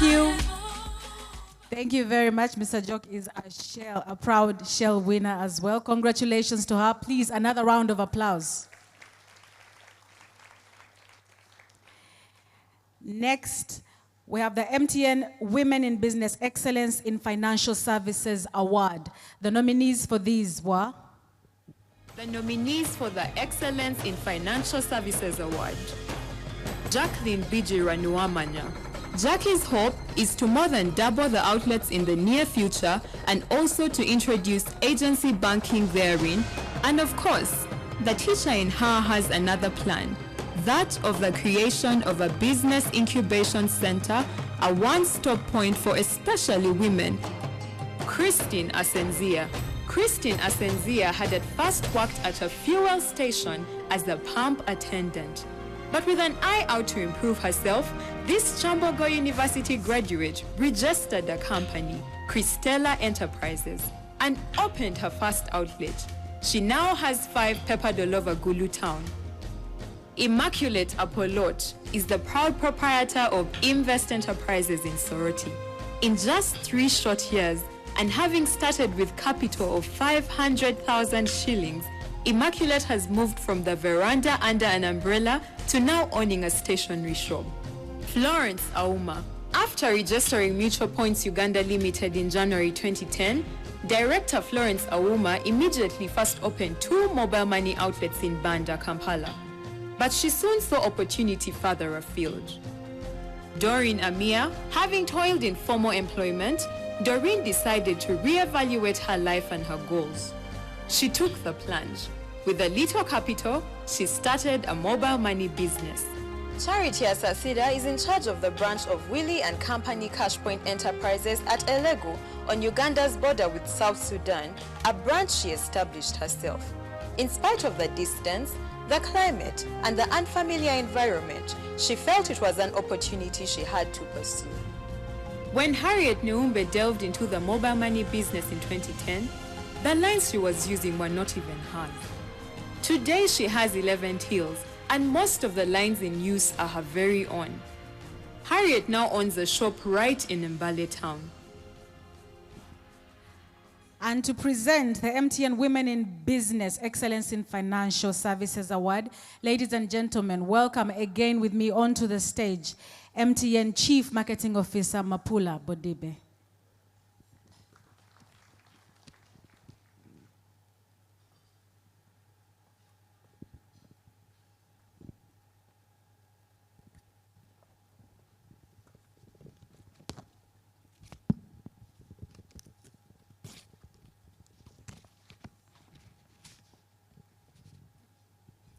you. Thank you very much. Mr. Jock is a proud Shell winner as well. Congratulations to her. Please, another round of applause. Next, we have the MTN Women in Business Excellence in Financial Services Award. The nominees for these were? The nominees for the Excellence in Financial Services Award. Jacqueline Bijiranuamanya. Jackie's hope is to more than double the outlets in the near future and also to introduce agency banking therein. And of course, the teacher in her has another plan, that of the creation of a business incubation center, a one-stop point for especially women. Christine Asenzia. Christine Asenzia had at first worked at a fuel station as a pump attendant. But with an eye out to improve herself, this Chambogo University graduate registered a company, Christella Enterprises, and opened her first outlet. She now has 5 peppered all over Gulu town. Immaculate Apolot is the proud proprietor of Invest Enterprises in Soroti. In just 3 short years, and having started with capital of 500,000 shillings, Immaculate has moved from the veranda under an umbrella to now owning a stationery shop. Florence Auma. After registering Mutual Points Uganda Limited in January 2010, Director Florence Auma immediately first opened 2 mobile money outlets in Banda, Kampala. But she soon saw opportunity further afield. Doreen Amia, having toiled in formal employment, Doreen decided to reevaluate her life and her goals. She took the plunge. With a little capital, she started a mobile money business. Charity Asasida is in charge of the branch of Willie and Company Cashpoint Enterprises at Elegu on Uganda's border with South Sudan, a branch she established herself. In spite of the distance, the climate, and the unfamiliar environment, she felt it was an opportunity she had to pursue. When Harriet Neumbe delved into the mobile money business in 2010, the lines she was using were not even hers. Today she has 11 tills, and most of the lines in use are her very own. Harriet now owns a shop right in Mbale town. And to present the MTN Women in Business Excellence in Financial Services Award, ladies and gentlemen, welcome again with me onto the stage, MTN Chief Marketing Officer Mapula Bodibe.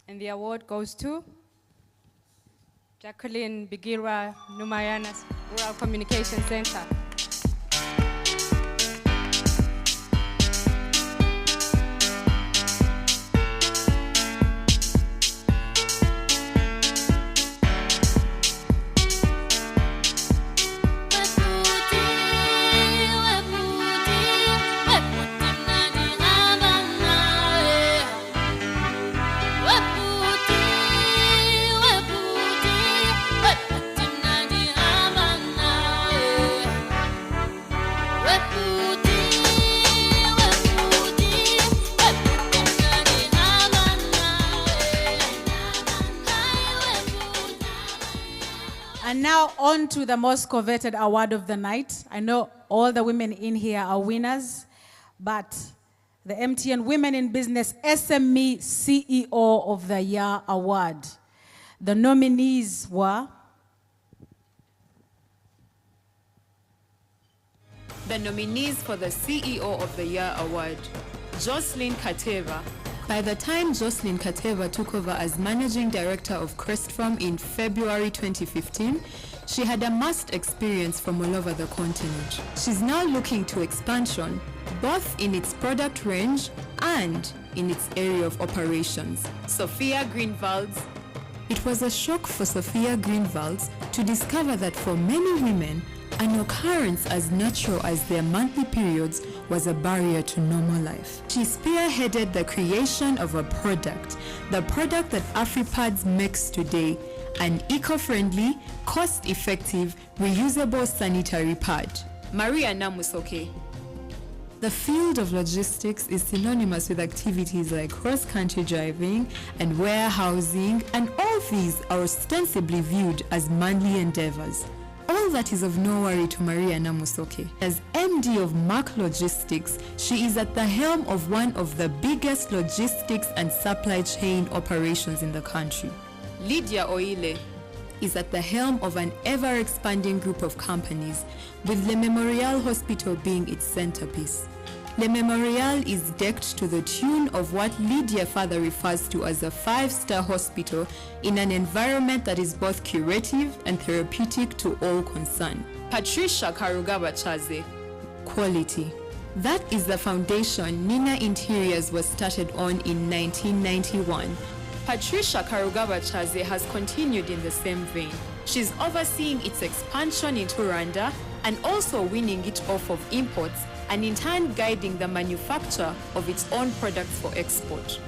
And the award goes to Jacqueline Bigira Numayanas, Rural Communication Center. And now on to the most coveted award of the night. I know all the women in here are winners, but the MTN Women in Business SME CEO of the Year Award. The nominees were? The nominees for the CEO of the Year Award. Jocelyn Kateva. By the time Jocelyn Kateva took over as Managing Director of Crest Farm in February 2015, she had amassed experience from all over the continent. She's now looking to expansion, both in its product range and in its area of operations. Sophia Greenwalds. It was a shock for Sophia Greenwalds to discover that for many women, an occurrence as natural as their monthly periods was a barrier to normal life. She spearheaded the creation of a product, the product that AfriPads makes today, an eco-friendly, cost-effective, reusable sanitary pad. Maria Namusoke. The field of logistics is synonymous with activities like cross-country driving and warehousing, and all these are ostensibly viewed as manly endeavors. All that is of no worry to Maria Namusoke. As MD of Mark Logistics, she is at the helm of one of the biggest logistics and supply chain operations in the country. Lydia Oile is at the helm of an ever-expanding group of companies, with Le Memorial Hospital being its centerpiece. Le Memorial is decked to the tune of what Lydia further refers to as a 5-star hospital in an environment that is both curative and therapeutic to all concerned. Patricia Karugaba Chaze. Quality. That is the foundation Nina Interiors was started on in 1991. Patricia Karugaba Chaze has continued in the same vein. She's overseeing its expansion into Rwanda and also winning it off of imports, and in turn guiding the manufacture of its own products for export.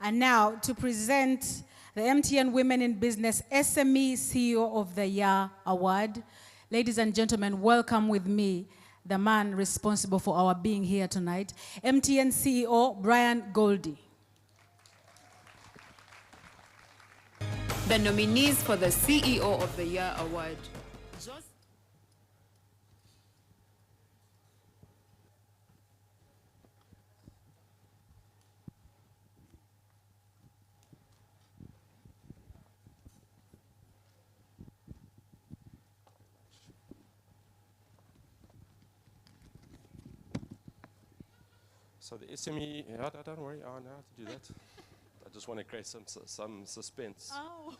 And now to present the MTN Women in Business SME CEO of the Year Award. Ladies and gentlemen, welcome with me the man responsible for our being here tonight, MTN CEO Brian Goldie. The nominees for the CEO of the Year Award. So the SME, yeah, don't worry, I know how to do that. I just want to create some suspense. Oh.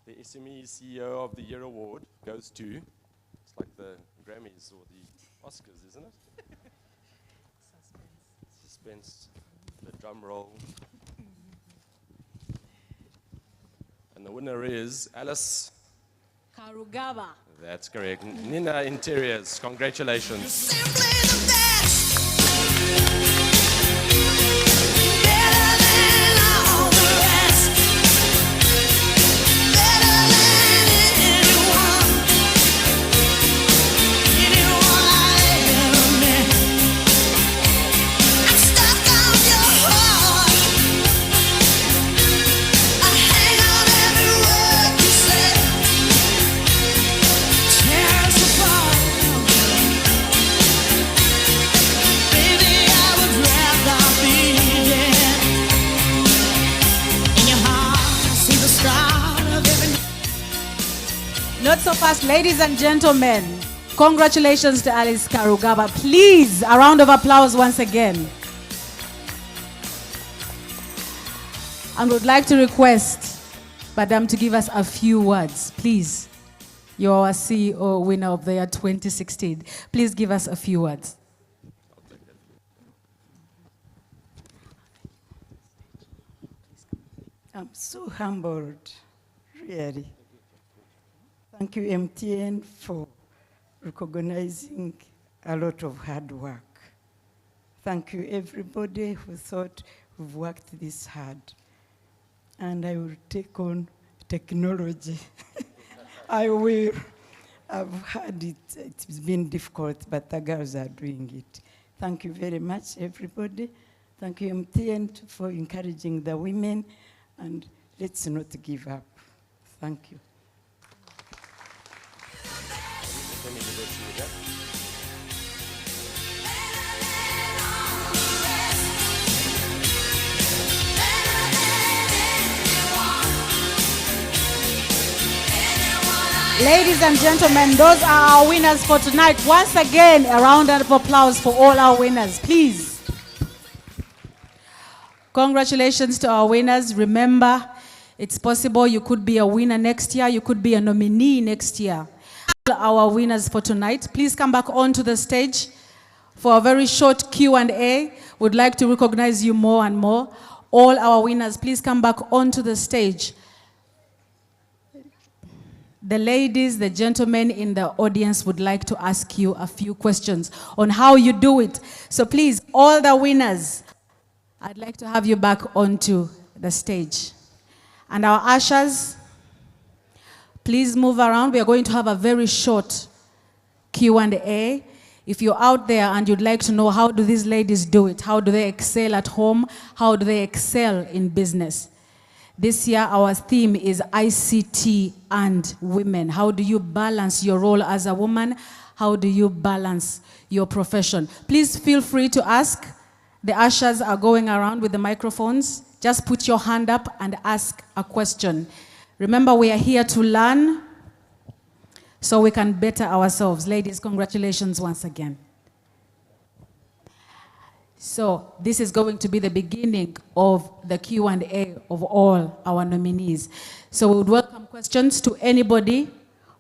The SME CEO of the Year Award goes to, it's like the Grammys or the Oscars, isn't it? Suspense, the drum roll. And the winner is Alice Karugaba. That's correct. Nina Interiors, congratulations. Not so fast, ladies and gentlemen. Congratulations to Alice Karugaba. Please, a round of applause once again. And would like to request Madam to give us a few words, please. You're our CEO winner of the year 2016. Please give us a few words. I'm so humbled, really. Thank you, MTN, for recognizing a lot of hard work. Thank you, everybody who thought we've worked this hard. And I will take on technology. I will. I've had it. It's been difficult, but the girls are doing it. Thank you very much, everybody. Thank you, MTN, for encouraging the women. And let's not give up. Thank you. Ladies and gentlemen, those are our winners for tonight. Once again, a round of applause for all our winners, please. Congratulations to our winners. Remember, it's possible you could be a winner next year. You could be a nominee next year. Our winners for tonight, please come back onto the stage for a very short Q&A. Would like to recognize you more and more. All our winners, please come back onto the stage. The ladies, the gentlemen in the audience would like to ask you a few questions on how you do it. So please, all the winners, I'd like to have you back onto the stage. And our ushers, please move around. We are going to have a very short Q&A. If you're out there and you'd like to know how do these ladies do it, how do they excel at home, how do they excel in business? This year, our theme is ICT and women. How do you balance your role as a woman? How do you balance your profession? Please feel free to ask. The ushers are going around with the microphones. Just put your hand up and ask a question. Remember, we are here to learn so we can better ourselves. Ladies, congratulations once again. So this is going to be the beginning of the Q&A of all our nominees. So we would welcome questions to anybody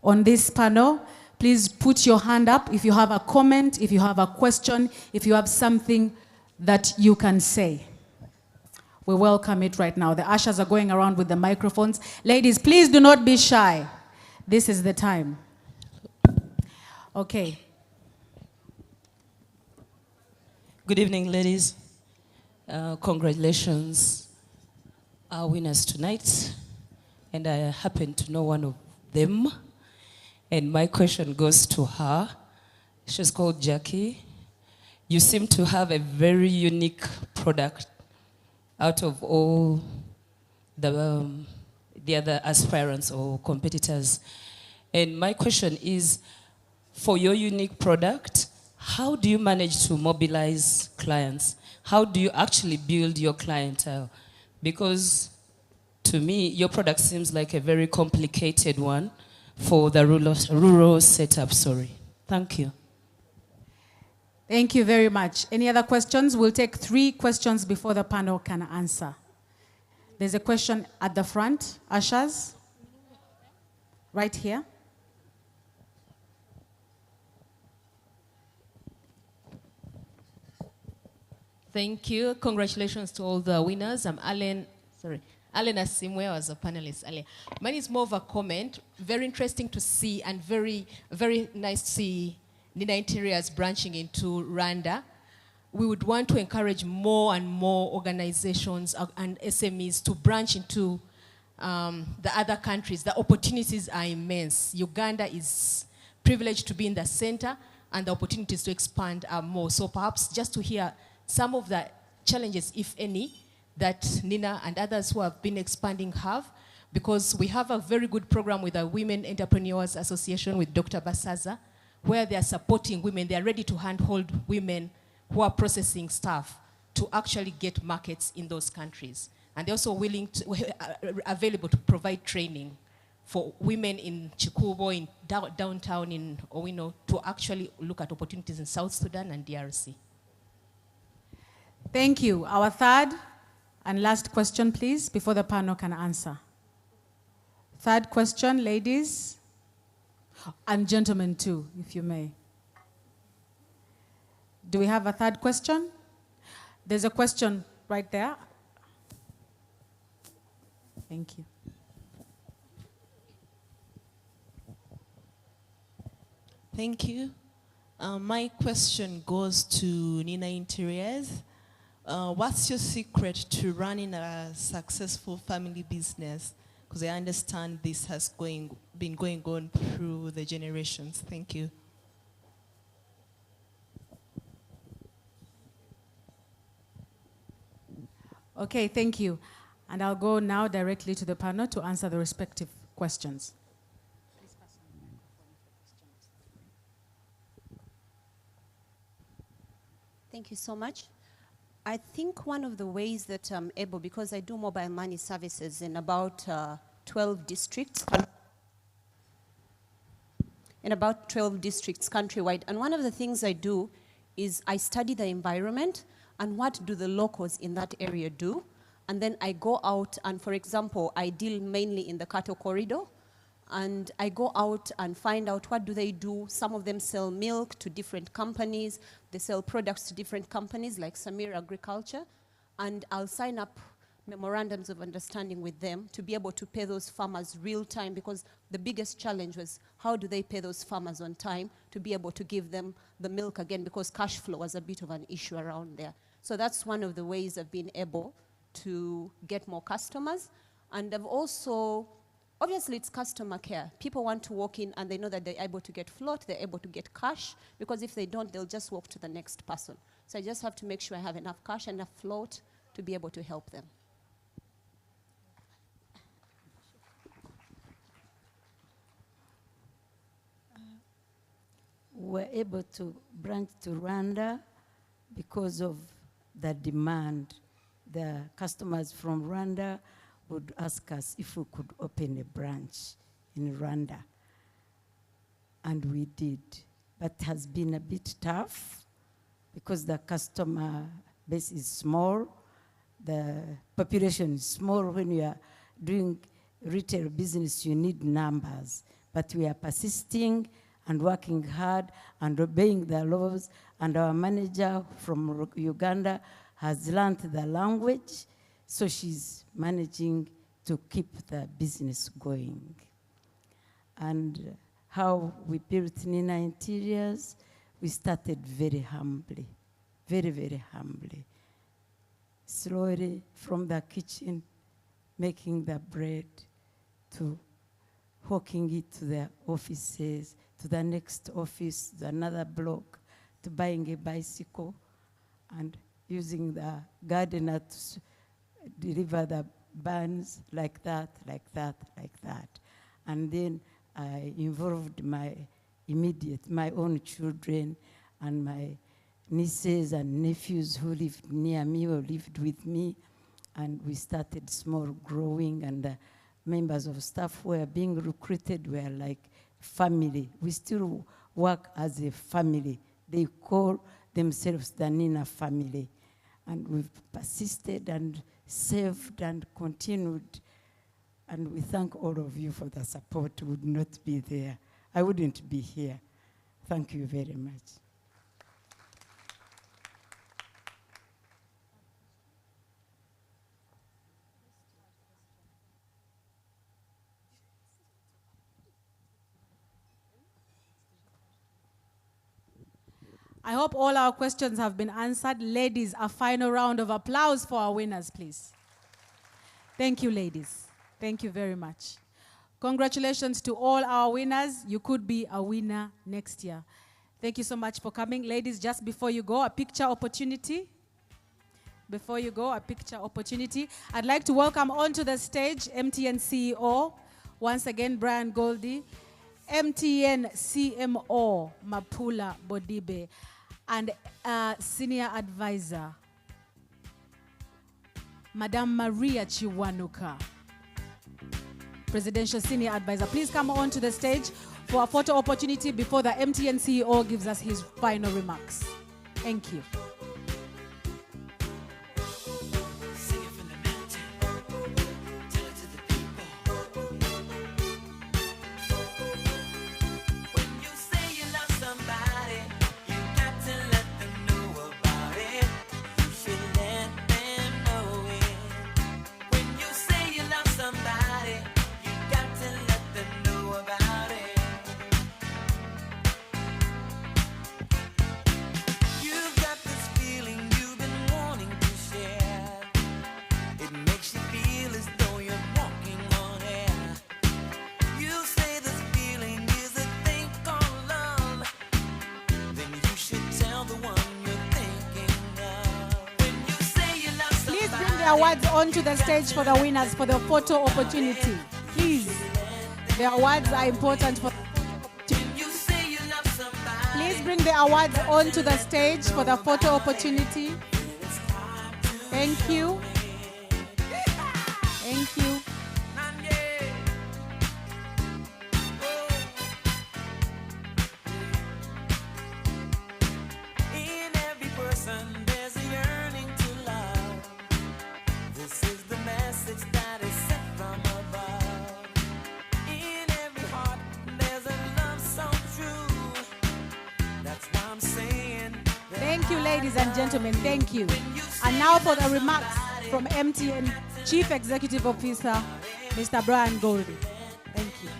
on this panel. Please put your hand up if you have a comment, if you have a question, if you have something that you can say. We welcome it right now. The ushers are going around with the microphones. Ladies, please do not be shy. This is the time. Okay. Good evening, ladies. Congratulations, our winners tonight. And I happen to know one of them. And my question goes to her. She's called Jackie. You seem to have a very unique product out of all the other aspirants or competitors. And my question is, for your unique product, how do you manage to mobilize clients? How do you actually build your clientele? Because to me, your product seems like a very complicated one for the rural setup, sorry. Thank you. Thank you very much. Any other questions? We'll take 3 questions before the panel can answer. There's a question at the front. Ushers? Right here. Thank you. Congratulations to all the winners. I'm Allen Asimwe. I was a panelist earlier. Mine is more of a comment. Very interesting to see and very, very nice to see Nina Interiors branching into Rwanda. We would want to encourage more and more organizations and SMEs to branch into the other countries. The opportunities are immense. Uganda is privileged to be in the center, and the opportunities to expand are more. So perhaps just to hear some of the challenges, if any, that Nina and others who have been expanding have, because we have a very good program with the Women Entrepreneurs Association with Dr. Basaza, where they are supporting women. They are ready to handhold women who are processing stuff to actually get markets in those countries. And they're also willing to, available to provide training for women in Chikubo, in downtown in Owino, to actually look at opportunities in South Sudan and DRC. Thank you. Our third and last question, please, before the panel can answer. Third question, ladies. And gentlemen too, if you may. Do we have a third question? There's a question right there. Thank you. Thank you. My question goes to Nina Interiors. What's your secret to running a successful family business? Because I understand this has been going on through the generations. Thank you. Okay, thank you. And I'll go now directly to the panel to answer the respective questions. Thank you so much. I think one of the ways that I'm able, because I do mobile money services in about 12 districts, countrywide, and one of the things I do is I study the environment and what do the locals in that area do, and then I go out and, for example, I deal mainly in the cattle corridor, and I go out and find out what do they do. Some of them sell milk to different companies. They sell products to different companies like Samir Agriculture. And I'll sign up memorandums of understanding with them to be able to pay those farmers real time, because the biggest challenge was how do they pay those farmers on time to be able to give them the milk again, because cash flow was a bit of an issue around there. So that's one of the ways I've been able to get more customers. And I've also, obviously it's customer care. People want to walk in and they know that they're able to get float, they're able to get cash, because if they don't, they'll just walk to the next person. So I just have to make sure I have enough cash and enough float to be able to help them. We're able to branch to Rwanda because of the demand. The customers from Rwanda would ask us if we could open a branch in Rwanda. And we did. But it has been a bit tough because the customer base is small, the population is small. When you are doing retail business, you need numbers. But we are persisting and working hard and obeying the laws. And our manager from Uganda has learned the language, so she's managing to keep the business going. And how we built Nina Interiors, we started very humbly, very, very humbly. Slowly from the kitchen, making the bread, to hawking it to the offices, to the next office, to another block, to buying a bicycle, and using the gardener to deliver the buns like that, like that, like that. And then I involved my own children and my nieces and nephews who lived near me or lived with me. And we started small growing, and members of staff were being recruited, were like family. We still work as a family. They call themselves the Nina family. And we've persisted and saved and continued. And we thank all of you for the support. Would not be there. I wouldn't be here. Thank you very much. I hope all our questions have been answered. Ladies, a final round of applause for our winners, please. Thank you, ladies. Thank you very much. Congratulations to all our winners. You could be a winner next year. Thank you so much for coming. Ladies, just before you go, a picture opportunity. Before you go, a picture opportunity. I'd like to welcome onto the stage MTN CEO, once again, Brian Goldie, MTN CMO, Mapula Bodibe, and Senior Advisor, Madam Maria Chiwanuka, Presidential Senior Advisor. Please come on to the stage for a photo opportunity before the MTN CEO gives us his final remarks. Thank you. Awards onto the stage for the winners for the photo opportunity. Please, the awards are important for. Please bring the awards onto the stage for the photo opportunity. Thank you. Thank you. In every person, there's a yearning to love. This is the message that is sent from above. In every heart, there's a love so true. That's why I'm saying. Thank you, ladies and gentlemen. Thank you. And now for the remarks from MTN Chief Executive Officer, Mr. Brian Goldie. Thank you.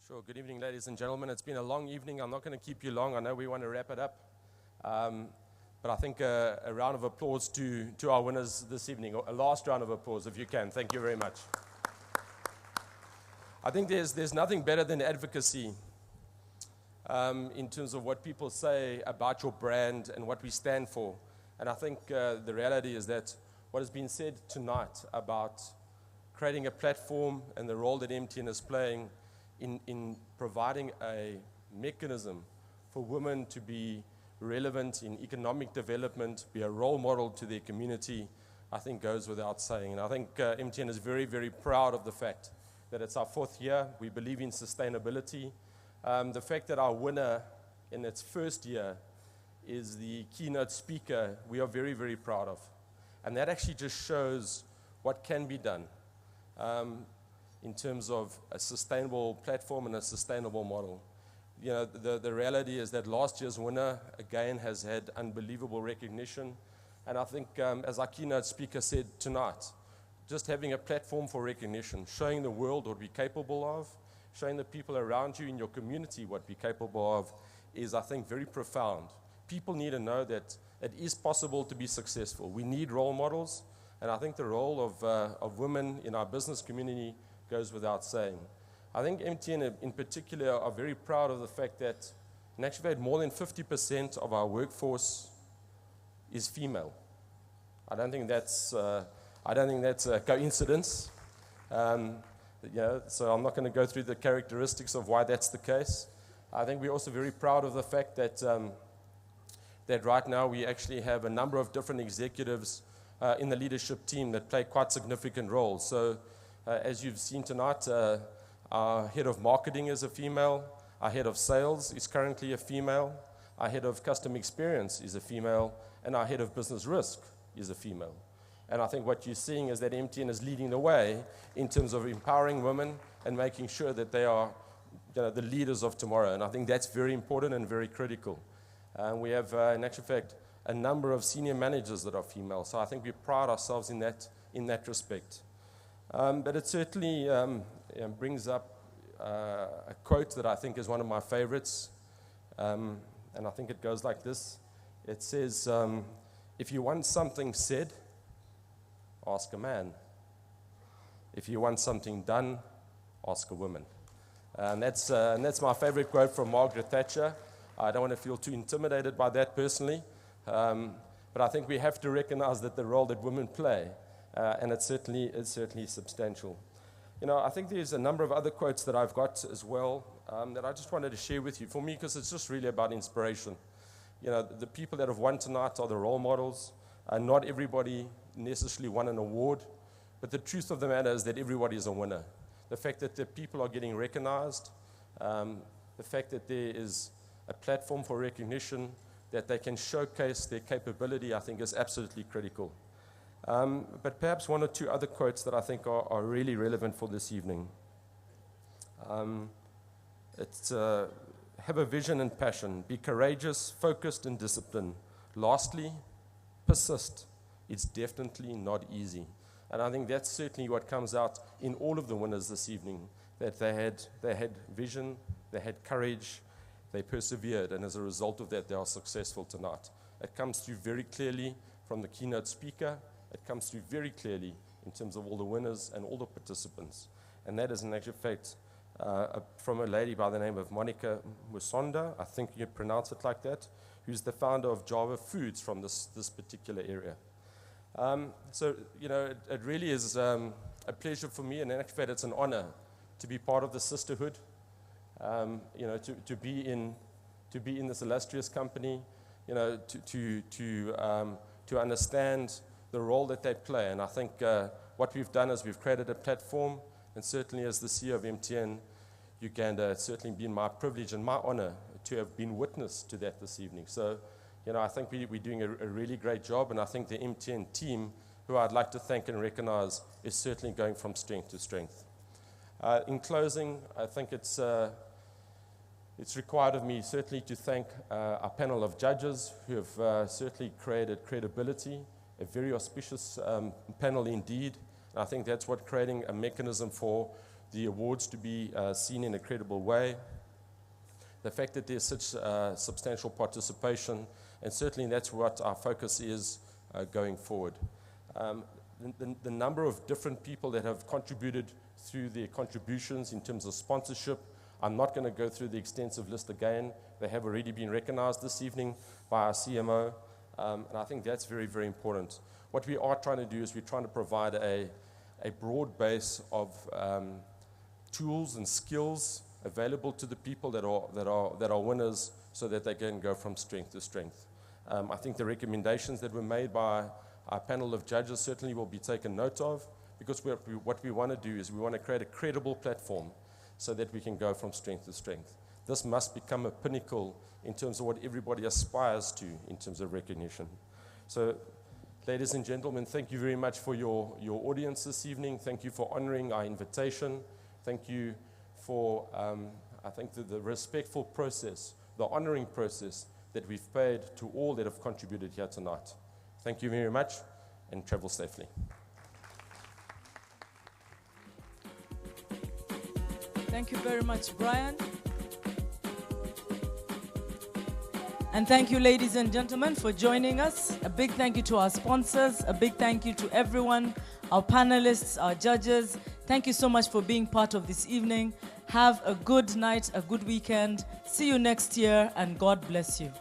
Sure. Good evening, ladies and gentlemen. It's been a long evening. I'm not going to keep you long. I know we want to wrap it up. But I think a round of applause to our winners this evening. A last round of applause, if you can. Thank you very much. I think there's nothing better than advocacy in terms of what people say about your brand and what we stand for. And I think the reality is that what has been said tonight about creating a platform and the role that MTN is playing in providing a mechanism for women to be relevant in economic development, be a role model to their community, I think goes without saying. And I think MTN is very, very proud of the fact that it's our 4th year. We believe in sustainability. The fact that our winner in its first year is the keynote speaker, we are very, very proud of. And that actually just shows what can be done in terms of a sustainable platform and a sustainable model. You know, the reality is that last year's winner, again, has had unbelievable recognition. And I think, as our keynote speaker said tonight, just having a platform for recognition, showing the world what we're capable of, showing the people around you in your community what we're capable of is, I think, very profound. People need to know that it is possible to be successful. We need role models, and I think the role of women in our business community goes without saying. I think MTN in particular are very proud of the fact that in actual fact more than 50% of our workforce is female. I don't think that's a coincidence. So I'm not going to go through the characteristics of why that's the case. I think we're also very proud of the fact that that right now we actually have a number of different executives in the leadership team that play quite significant roles. So as you've seen tonight, our head of marketing is a female, our head of sales is currently a female, our head of customer experience is a female, and our head of business risk is a female. And I think what you're seeing is that MTN is leading the way in terms of empowering women and making sure that they are the leaders of tomorrow. And I think that's very important and very critical. We have, in actual fact, a number of senior managers that are female. So I think we pride ourselves in that respect. But it certainly brings up a quote that I think is one of my favorites. And I think it goes like this. It says, if you want something said, ask a man. If you want something done, ask a woman. And that's my favorite quote from Margaret Thatcher. I don't want to feel too intimidated by that personally. But I think we have to recognize that the role that women play, and it's certainly substantial. You know, I think there's a number of other quotes that I've got as well that I just wanted to share with you. For me, because it's just really about inspiration. You know, the people that have won tonight are the role models. Not everybody necessarily won an award, but the truth of the matter is that everybody is a winner. The fact that the people are getting recognized, the fact that there is a platform for recognition, that they can showcase their capability, I think is absolutely critical. But perhaps one or two other quotes that I think are really relevant for this evening. It's have a vision and passion, be courageous, focused, and disciplined. Lastly, persist. It's definitely not easy. And I think that's certainly what comes out in all of the winners this evening, that they had vision, they had courage, they persevered, and as a result of that, they are successful tonight. It comes through very clearly from the keynote speaker. It comes through very clearly in terms of all the winners and all the participants. And that is in actual fact from a lady by the name of Monica Musonda, I think you pronounce it like that, who's the founder of Java Foods from this particular area. So, you know, it really is a pleasure for me, and in fact, it's an honor to be part of the sisterhood, you know, to be in this illustrious company, you know, to understand the role that they play. And I think what we've done is we've created a platform, and certainly as the CEO of MTN Uganda, it's certainly been my privilege and my honor to have been witness to that this evening. So, you know, I think we're doing a really great job, and I think the MTN team, who I'd like to thank and recognize, is certainly going from strength to strength. In closing, I think it's required of me certainly to thank our panel of judges who have certainly created credibility, a very auspicious panel indeed. And I think that's what creating a mechanism for the awards to be seen in a credible way. The fact that there's such substantial participation, and certainly that's what our focus is going forward. The number of different people that have contributed through their contributions in terms of sponsorship, I'm not going to go through the extensive list again. They have already been recognized this evening by our CMO, and I think that's very, very important. What we are trying to do is we're trying to provide a broad base of tools and skills available to the people that are winners, so that they can go from strength to strength. I think the recommendations that were made by our panel of judges certainly will be taken note of, because what we want to do is we want to create a credible platform so that we can go from strength to strength. This must become a pinnacle in terms of what everybody aspires to in terms of recognition. So, ladies and gentlemen, thank you very much for your audience this evening. Thank you for honoring our invitation. Thank you for, I think, the respectful process, the honoring process that we've paid to all that have contributed here tonight. Thank you very much, and travel safely. Thank you very much, Brian. And thank you, ladies and gentlemen, for joining us. A big thank you to our sponsors. A big thank you to everyone, our panelists, our judges. Thank you so much for being part of this evening. Have a good night, a good weekend. See you next year, and God bless you.